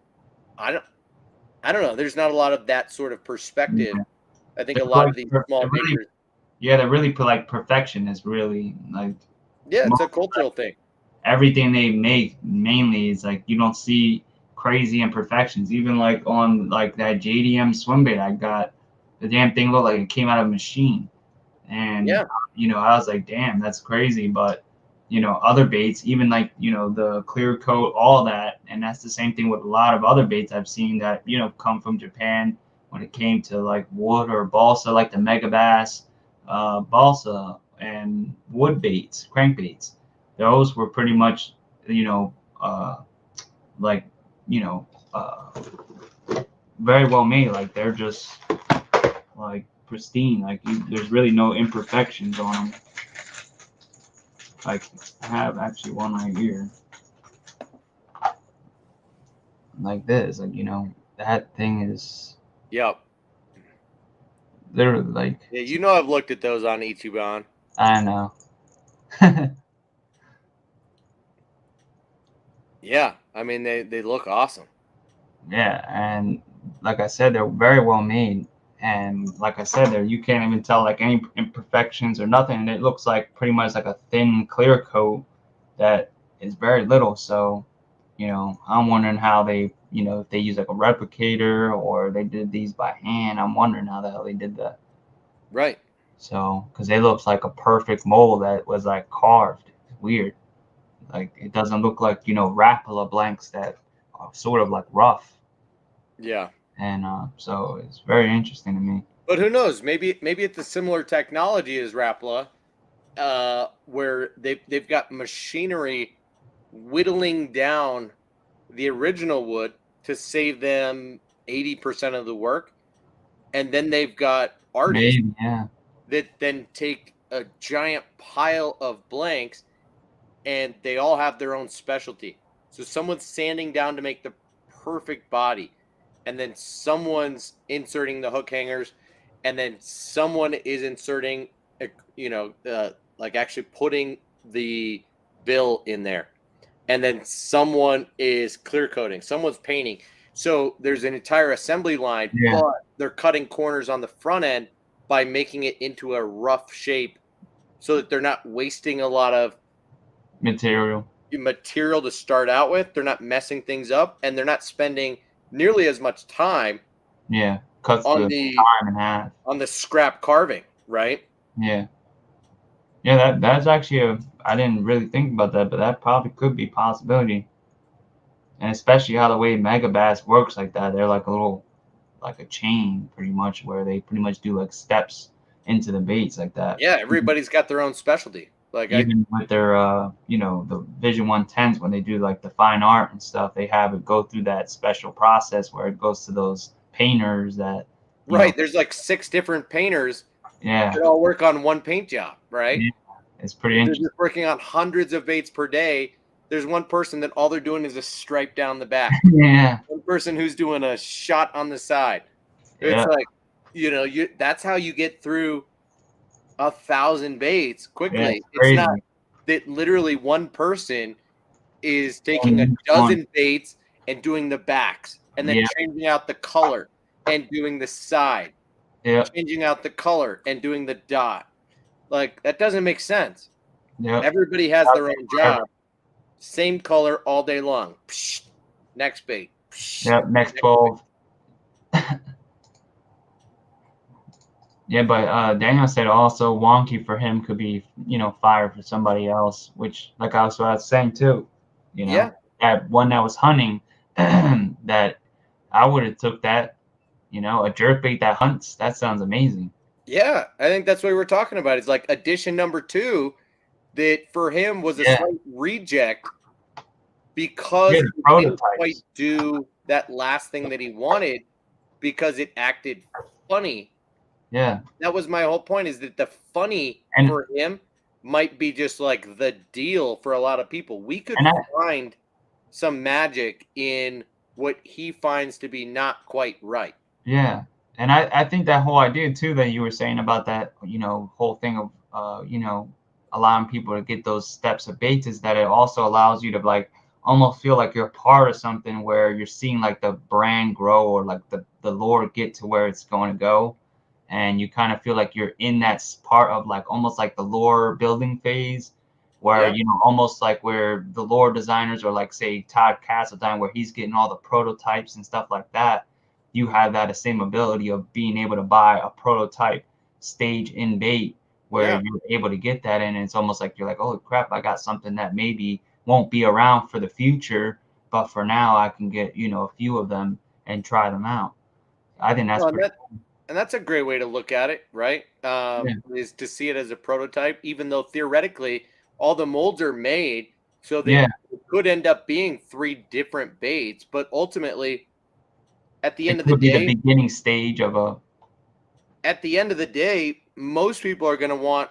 I don't know. There's not a lot of that sort of perspective. Yeah. I think a lot of these small makers. Yeah, they're really like perfection is really like. Yeah, it's a cultural thing. Everything they make mainly is like you don't see crazy imperfections. Even like on like that JDM swim bait I got, the damn thing looked like it came out of a machine. And yeah, I was like, damn, that's crazy. But other baits, even like the clear coat, all that, and that's the same thing with a lot of other baits I've seen that come from Japan when it came to like wood or balsa, like the Mega Bass, balsa and wood baits, crankbaits. Those were pretty much like very well made. Like they're just like pristine. Like there's really no imperfections on them. Like I have actually one right here. Like this, like that thing is. Yep. Literally, like. Yeah, I've looked at those on Ichiban. I know. Yeah, I mean they look awesome. Yeah, and like I said, they're very well made. And like I said, there you can't even tell like any imperfections or nothing. And it looks like pretty much like a thin clear coat that is very little. So, I'm wondering how they, if they use like a replicator or they did these by hand. I'm wondering how the hell they did that. Right. So, because it looks like a perfect mold that was like carved. It's weird. Like it doesn't look like Rapala blanks that are sort of like rough. Yeah. And so it's very interesting to me. But who knows? Maybe it's a similar technology as Rapala, where they've got machinery whittling down the original wood to save them 80% of the work, and then they've got artists Maybe, yeah. that then take a giant pile of blanks and they all have their own specialty. So someone's sanding down to make the perfect body, and then someone's inserting the hook hangers, and then someone is inserting, like actually putting the bill in there, and then someone is clear coating, someone's painting. So there's an entire assembly line, Yeah. but they're cutting corners on the front end by making it into a rough shape so that they're not wasting a lot of Material. material to start out with. They're not messing things up, and they're not spending nearly as much time Yeah. Cuts on the the time in half. scrap carving, right? Yeah. Yeah, that's actually I didn't really think about that, but that probably could be a possibility. And especially how the way Megabass works like that, they're like a little like a chain pretty much where they pretty much do like steps into the baits like that. Yeah, everybody's got their own specialty. Like Even with their the Vision 110s when they do like the fine art and stuff, they have it go through that special process where it goes to those painters that right, there's like 6 different painters yeah, that all work on one paint job, right? yeah, it's pretty They're interesting. just working on hundreds of baits per day. There's one person that all they're doing is a stripe down the back. Yeah, One person who's doing a shot on the side. It's yeah, like, that's how you get through 1,000 baits yeah, quickly. it's It's not crazy. that literally one person is taking a Only one. dozen baits and doing the backs, and then Yeah, changing out the color and doing the side, yeah, changing out the color and doing the dot. Like, that doesn't make sense. yeah. Everybody has their own job. Same color all day long. Psh, next bait. Psh, Yeah, next 12. Yeah, but Daniel said also wonky for him could be, fire for somebody else, which like I was saying too, Yeah. that one that was hunting, that I would have took that, a jerkbait that hunts. That sounds amazing. Yeah. I think that's what we were talking about. It's like addition number 2 that for him was a Yeah, slight reject because yeah, it the didn't quite prototypes. do that last thing that he wanted because it acted funny. Yeah, That was my whole point, is that the funny and for him might be just like the deal for a lot of people. We could and I find some magic in what he finds to be not quite right. yeah, and I think that whole idea too that you were saying about that, whole thing of allowing people to get those steps of baits is that it also allows you to like almost feel like you're a part of something where you're seeing like the brand grow or like the lore get to where it's going to go, and you kind of feel like you're in that part of like almost like the lore building phase where Yeah. almost like where the lore designers or like say Todd Castledine where he's getting all the prototypes and stuff like that. You have that same ability of being able to buy a prototype stage in bait where Yeah. you're able to get that in, and it's almost like you're like, oh crap, I got something that maybe won't be around for the future, but for now I can get a few of them and try them out. I think that's Well, and pretty that's a great way to look at it, right? yeah, Is to see it as a prototype, even though theoretically all the molds are made so that yeah, it could end up being 3 different baits, but ultimately, at the end it of the could be the day, beginning stage of a most people are going to want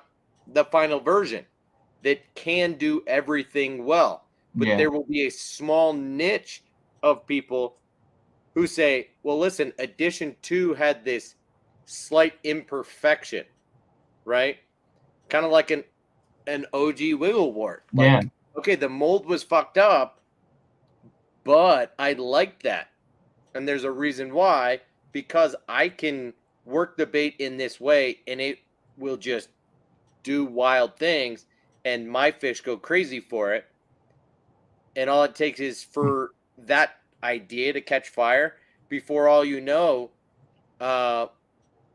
the final version that can do everything well. But yeah, there will be a small niche of people who say, well, listen, edition 2 had this slight imperfection, right? Kind of like an OG Wigglewort. yeah, Like, okay, the mold was fucked up, but I like that. And there's a reason why, because I can work the bait in this way and it will just do wild things and my fish go crazy for it. And all it takes is for that idea to catch fire before all you know, uh,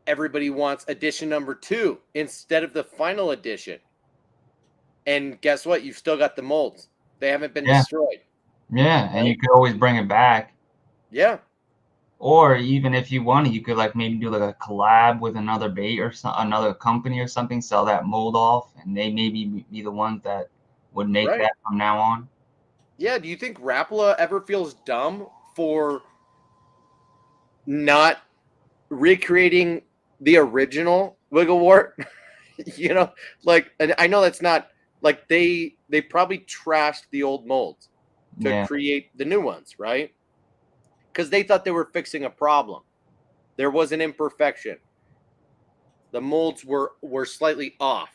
everybody wants edition number 2 instead of the final edition. And guess what? You've still got the molds. They haven't been yeah, destroyed. yeah, and Right? you could always bring it back. Yeah. Or even if you wanted, you could like maybe do like a collab with another bait or another company or something, sell that mold off, and they maybe be the ones that would make Right. that from now on. Yeah. Do you think Rapala ever feels dumb for not recreating the original Wigglewort? you know, like, and I know that's not like they probably trashed the old molds to Yeah. create the new ones, right? Because they thought they were fixing a problem. There was an imperfection. The molds were slightly off.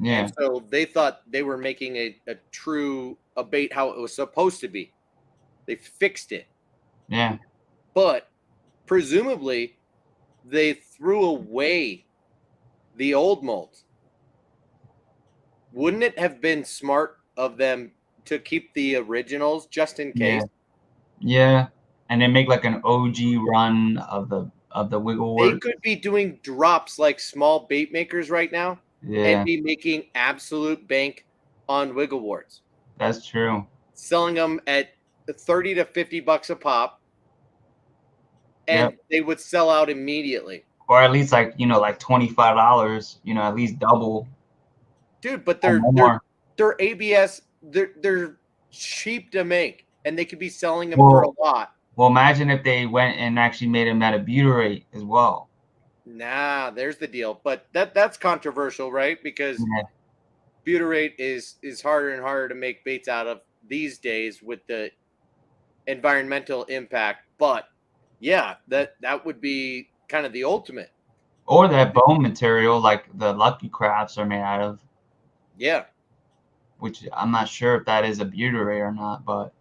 Yeah. And so they thought they were making a bait how it was supposed to be. They fixed it. Yeah. But presumably they threw away the old molds. Wouldn't it have been smart of them to keep the originals just in case? Yeah. And then make like an OG run of the wiggle They work. could be doing drops like small bait makers right now and Yeah, be making absolute bank on wiggle warts, that's true. selling them at 30 to 50 bucks a pop, Yep. and they would sell out immediately. Or at least like, like $25, at least double Dude, but or they're more. ABS, they're cheap to make, and they could be selling them for a Well, lot. well, imagine if they went and actually made them at a butyrate as well. Nah, there's the deal. But that's controversial, right? Because Yeah. butyrate is harder and harder to make baits out of these days with the environmental impact. But yeah, that would be kind of the ultimate. Or that bone material like the Lucky Crafts are made out of, Yeah. which I'm not sure if that is a butyrate or not, but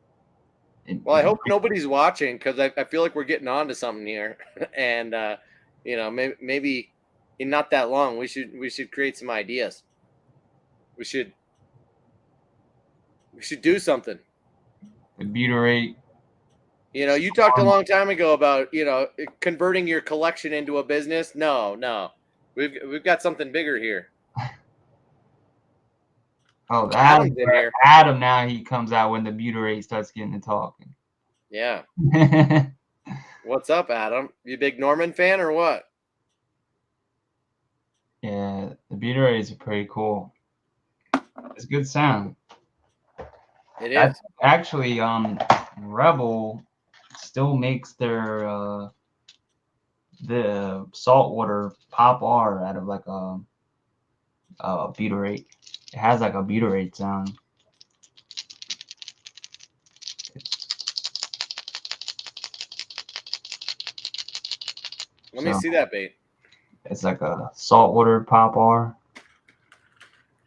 Well, I hope nobody's watching because I feel like we're getting on to something here, and maybe in not that long we should create some ideas. We should do something. the butyrate. You talked a long time ago about converting your collection into a business. No, we've got something bigger here. Oh, Adam's in here. Adam now he comes out when the butyrate starts getting to talking. Yeah. What's up, Adam? You a big Norman fan or what? Yeah, the butyrate are pretty cool. It's a good sound. It is. Actually, Rebel still makes their the saltwater pop R out of like a butyrate. It has like a butyrate sound. Let me see that bait. It's like a saltwater pop R.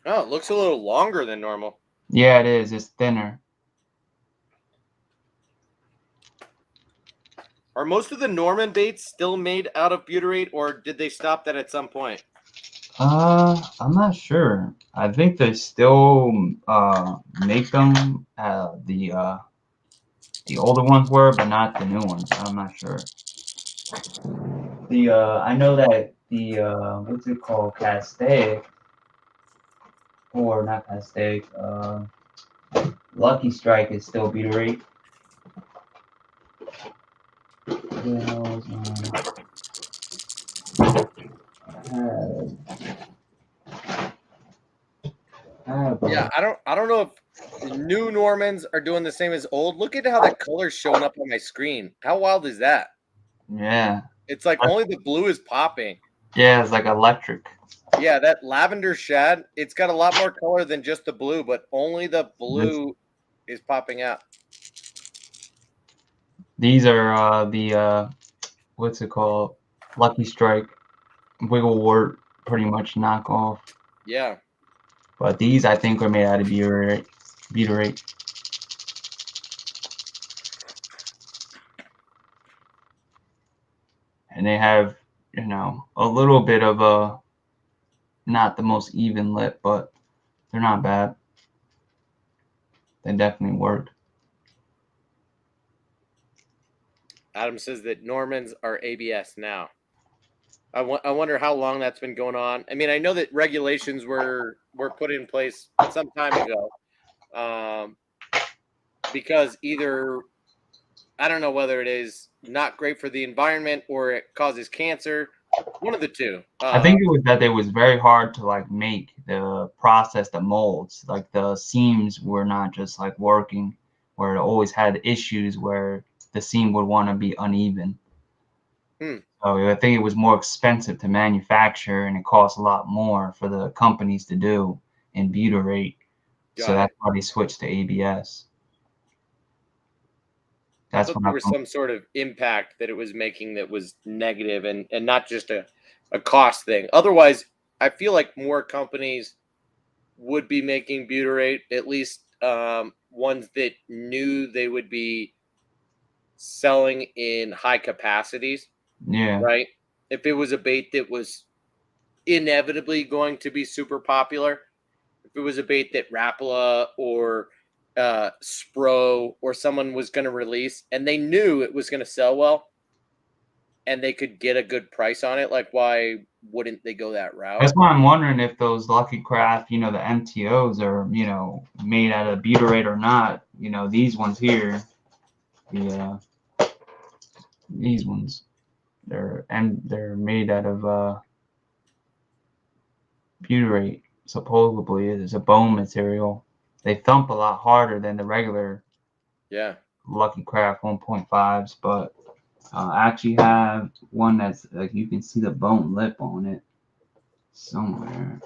Oh, it looks a little longer than normal. Yeah, it is. It's thinner. Are most of the Norman baits still made out of butyrate, or did they stop that at some point? I'm not sure. I think they still make them. The older ones were, but not the new ones. I'm not sure. I know that the what's it called, Castaic, or not Castaic, Lucky Strike is still butyrate. Yeah, I don't know if new Normans are doing the same as old. Look at how that color's showing up on my screen. How wild is that? Yeah. It's like only the blue is popping. Yeah, it's like electric. Yeah, that lavender shad, it's got a lot more color than just the blue, but only the blue is popping out. These are the what's it called? Lucky Strike, Wiggle Wart, pretty much knockoff. Yeah. But these I think are made out of butyrate. And they have, a little bit of a, not the most even lip, but they're not bad. They definitely work. Adam says that Normans are ABS now. I wonder how long that's been going on. I mean, I know that regulations were put in place some time ago, because either I don't know whether it is not great for the environment or it causes cancer. One of the two. I think it was that it was very hard to like make the process the molds. Like the seams were not just like working, where it always had issues where the seam would want to be uneven. So I think it was more expensive to manufacture, and it cost a lot more for the companies to do in butyrate. So that's why they switched to ABS. I thought there was some sort of impact that it was making that was negative and not just a cost thing. Otherwise, I feel like more companies would be making butyrate, at least ones that knew they would be selling in high capacities. Yeah. Right? If it was a bait that was inevitably going to be super popular, if it was a bait that Rapala or Spro or someone was going to release and they knew it was going to sell well and they could get a good price on it, like why wouldn't they go that route? That's why I'm wondering if those Lucky Craft, the MTOs are, made out of butyrate or not. These ones here, these ones, they're made out of butyrate. Supposedly, it's a bone material. They thump a lot harder than the regular Lucky Craft 1.5s, but I actually have one that's like you can see the bone lip on it somewhere.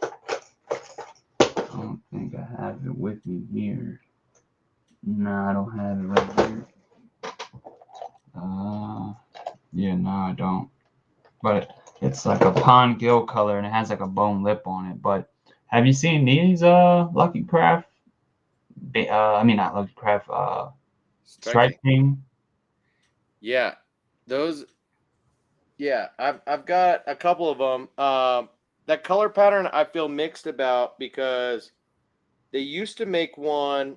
I don't think I have it with me here. No, I don't have it right here. Yeah, no, I don't. But it's like a pond gill color and it has like a bone lip on it. But have you seen these Lucky Craft? Not Lucky Craft. Strike King. Yeah, those. Yeah, I've got a couple of them. That color pattern I feel mixed about because they used to make one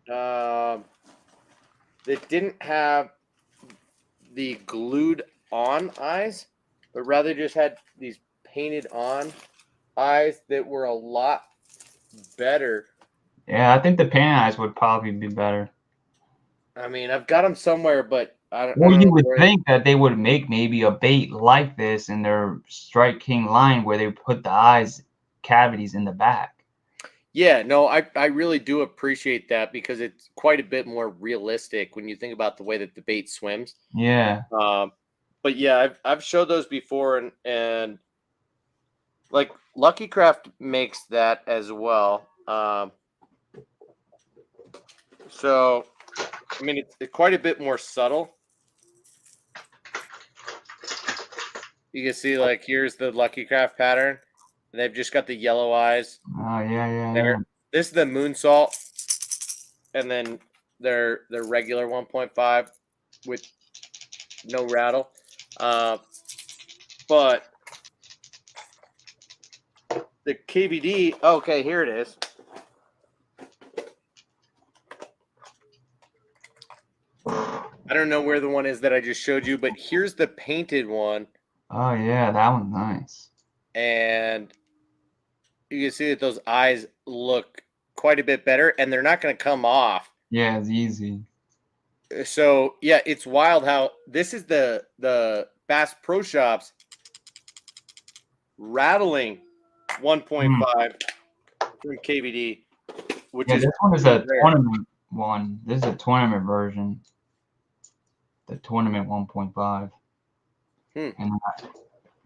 that didn't have the glued on eyes, but rather just had these painted on eyes that were a lot better. Yeah, I think the painted eyes would probably be better. I mean, I've got them somewhere, but I don't Well, know. you would think that they would make maybe a bait like this in their Strike King line where they put the eyes cavities in the back. Yeah, no, I really do appreciate that because it's quite a bit more realistic when you think about the way that the bait swims. Yeah. But yeah, I've showed those before, and like Lucky Craft makes that as well. So I mean, it's quite a bit more subtle. You can see, like, here's the Lucky Craft pattern. And they've just got the yellow eyes. Oh, yeah. This is the Moonsault. And then their regular 1.5 with no rattle. But the KVD, okay, here it is. I don't know where the one is that I just showed you, but here's the painted one. Oh, yeah, that one's nice. And you can see that those eyes look quite a bit better, and they're not going to come off. Yeah, it's easy. So, yeah, it's wild how this is the Bass Pro Shops rattling 1.5 from KVD, which is this one is a rare. tournament one. This is a tournament version. The tournament 1.5. And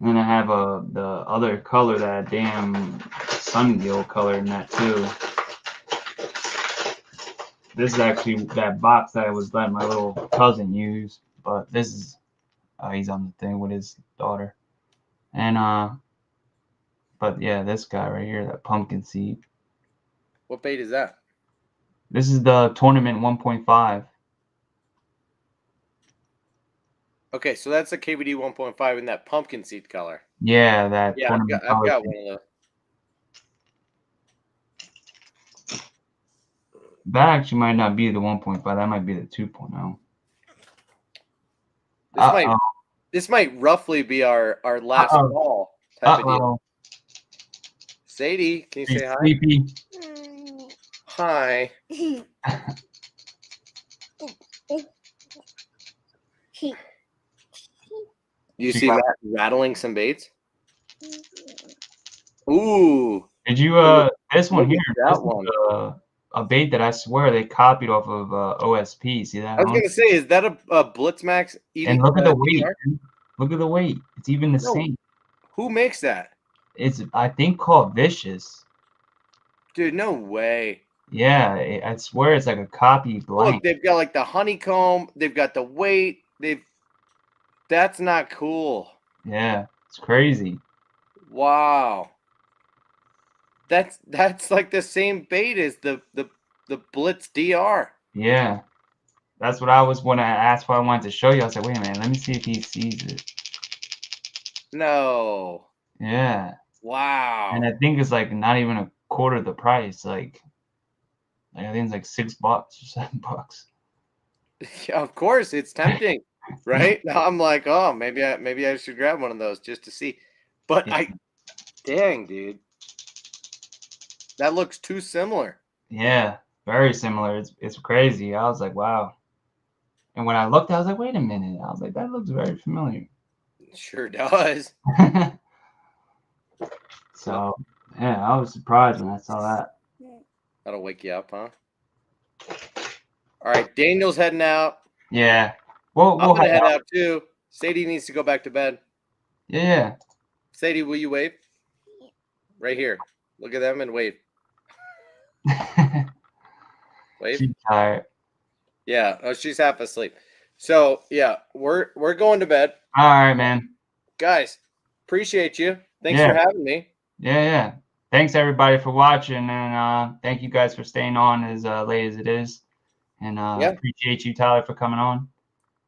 then I have the other color, that damn sun gill color in that too. This is actually that box that I was letting my little cousin use, but this is he's on the thing with his daughter. And but yeah, this guy right here, that pumpkin seed. What bait is that? This is the tournament 1.5. Okay, so that's a KVD 1.5 in that pumpkin seed color. Yeah, that. Yeah, I've got one of those. That actually might not be the 1.5. That might be the 2.0. This might roughly be our last call type of deal. Sadie, can you say hi? Sleepy. Hi. You see Matt rattling some baits? Ooh. Did you this one here? That one. A bait that I swear they copied off of OSP. See that? I was gonna say, is that a Blitzmax? And look at the weight. Look at the weight. It's even the same. Who makes that? It's I think called Vicious. Dude, no way. Yeah, I swear it's like a copy Look, blank. they've got like the honeycomb. They've got the weight. That's not cool. Yeah, it's crazy. Wow. That's like the same bait as the Blitz DR. Yeah, that's what I was when I asked why I wanted to show you. I was like, wait a minute, let me see if he sees it. No. Yeah, and Wow. I think it's like not even a quarter the price. Like I think it's like $6 or $7. Yeah, of course, it's tempting, right? Now I'm like, oh, maybe I should grab one of those just to see. But Yeah, dang, dude, that looks too similar. yeah, very similar. It's crazy. I was like, wow. And when I looked, I was like, wait a minute. I was like, that looks very familiar. Sure does. So yeah, I was surprised when I saw that. That'll wake you up, huh? All right, Daniel's heading out. Yeah, I'm we'll gonna head head out. out too. Sadie needs to go back to bed. Yeah, Sadie, will you wave? Right here. Look at them and wave. yeah. Wave. She's tired. Yeah. Oh, she's half asleep. So yeah, we're going to bed. All right, man. Guys, appreciate you. Thanks Yeah, for having me. yeah. Thanks everybody for watching, and thank you guys for staying on as late as it is. And Yeah, appreciate you, Tyler, for coming on.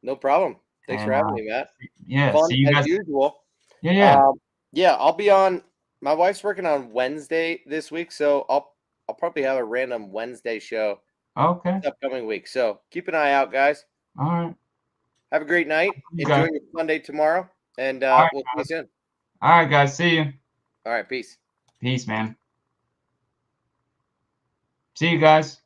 no problem. Thanks for And having me, Matt. yeah, Fun see you as guys. usual. Yeah. Um, yeah, I'll be on. My wife's working on Wednesday this week, so I'll probably have a random Wednesday show Okay. this upcoming week. So keep an eye out, guys. All right. Have a great night. You Enjoy guys. your Sunday tomorrow, and All right, we'll see you guys. soon. All right, guys. See you. All right, peace. Peace, man. See you guys.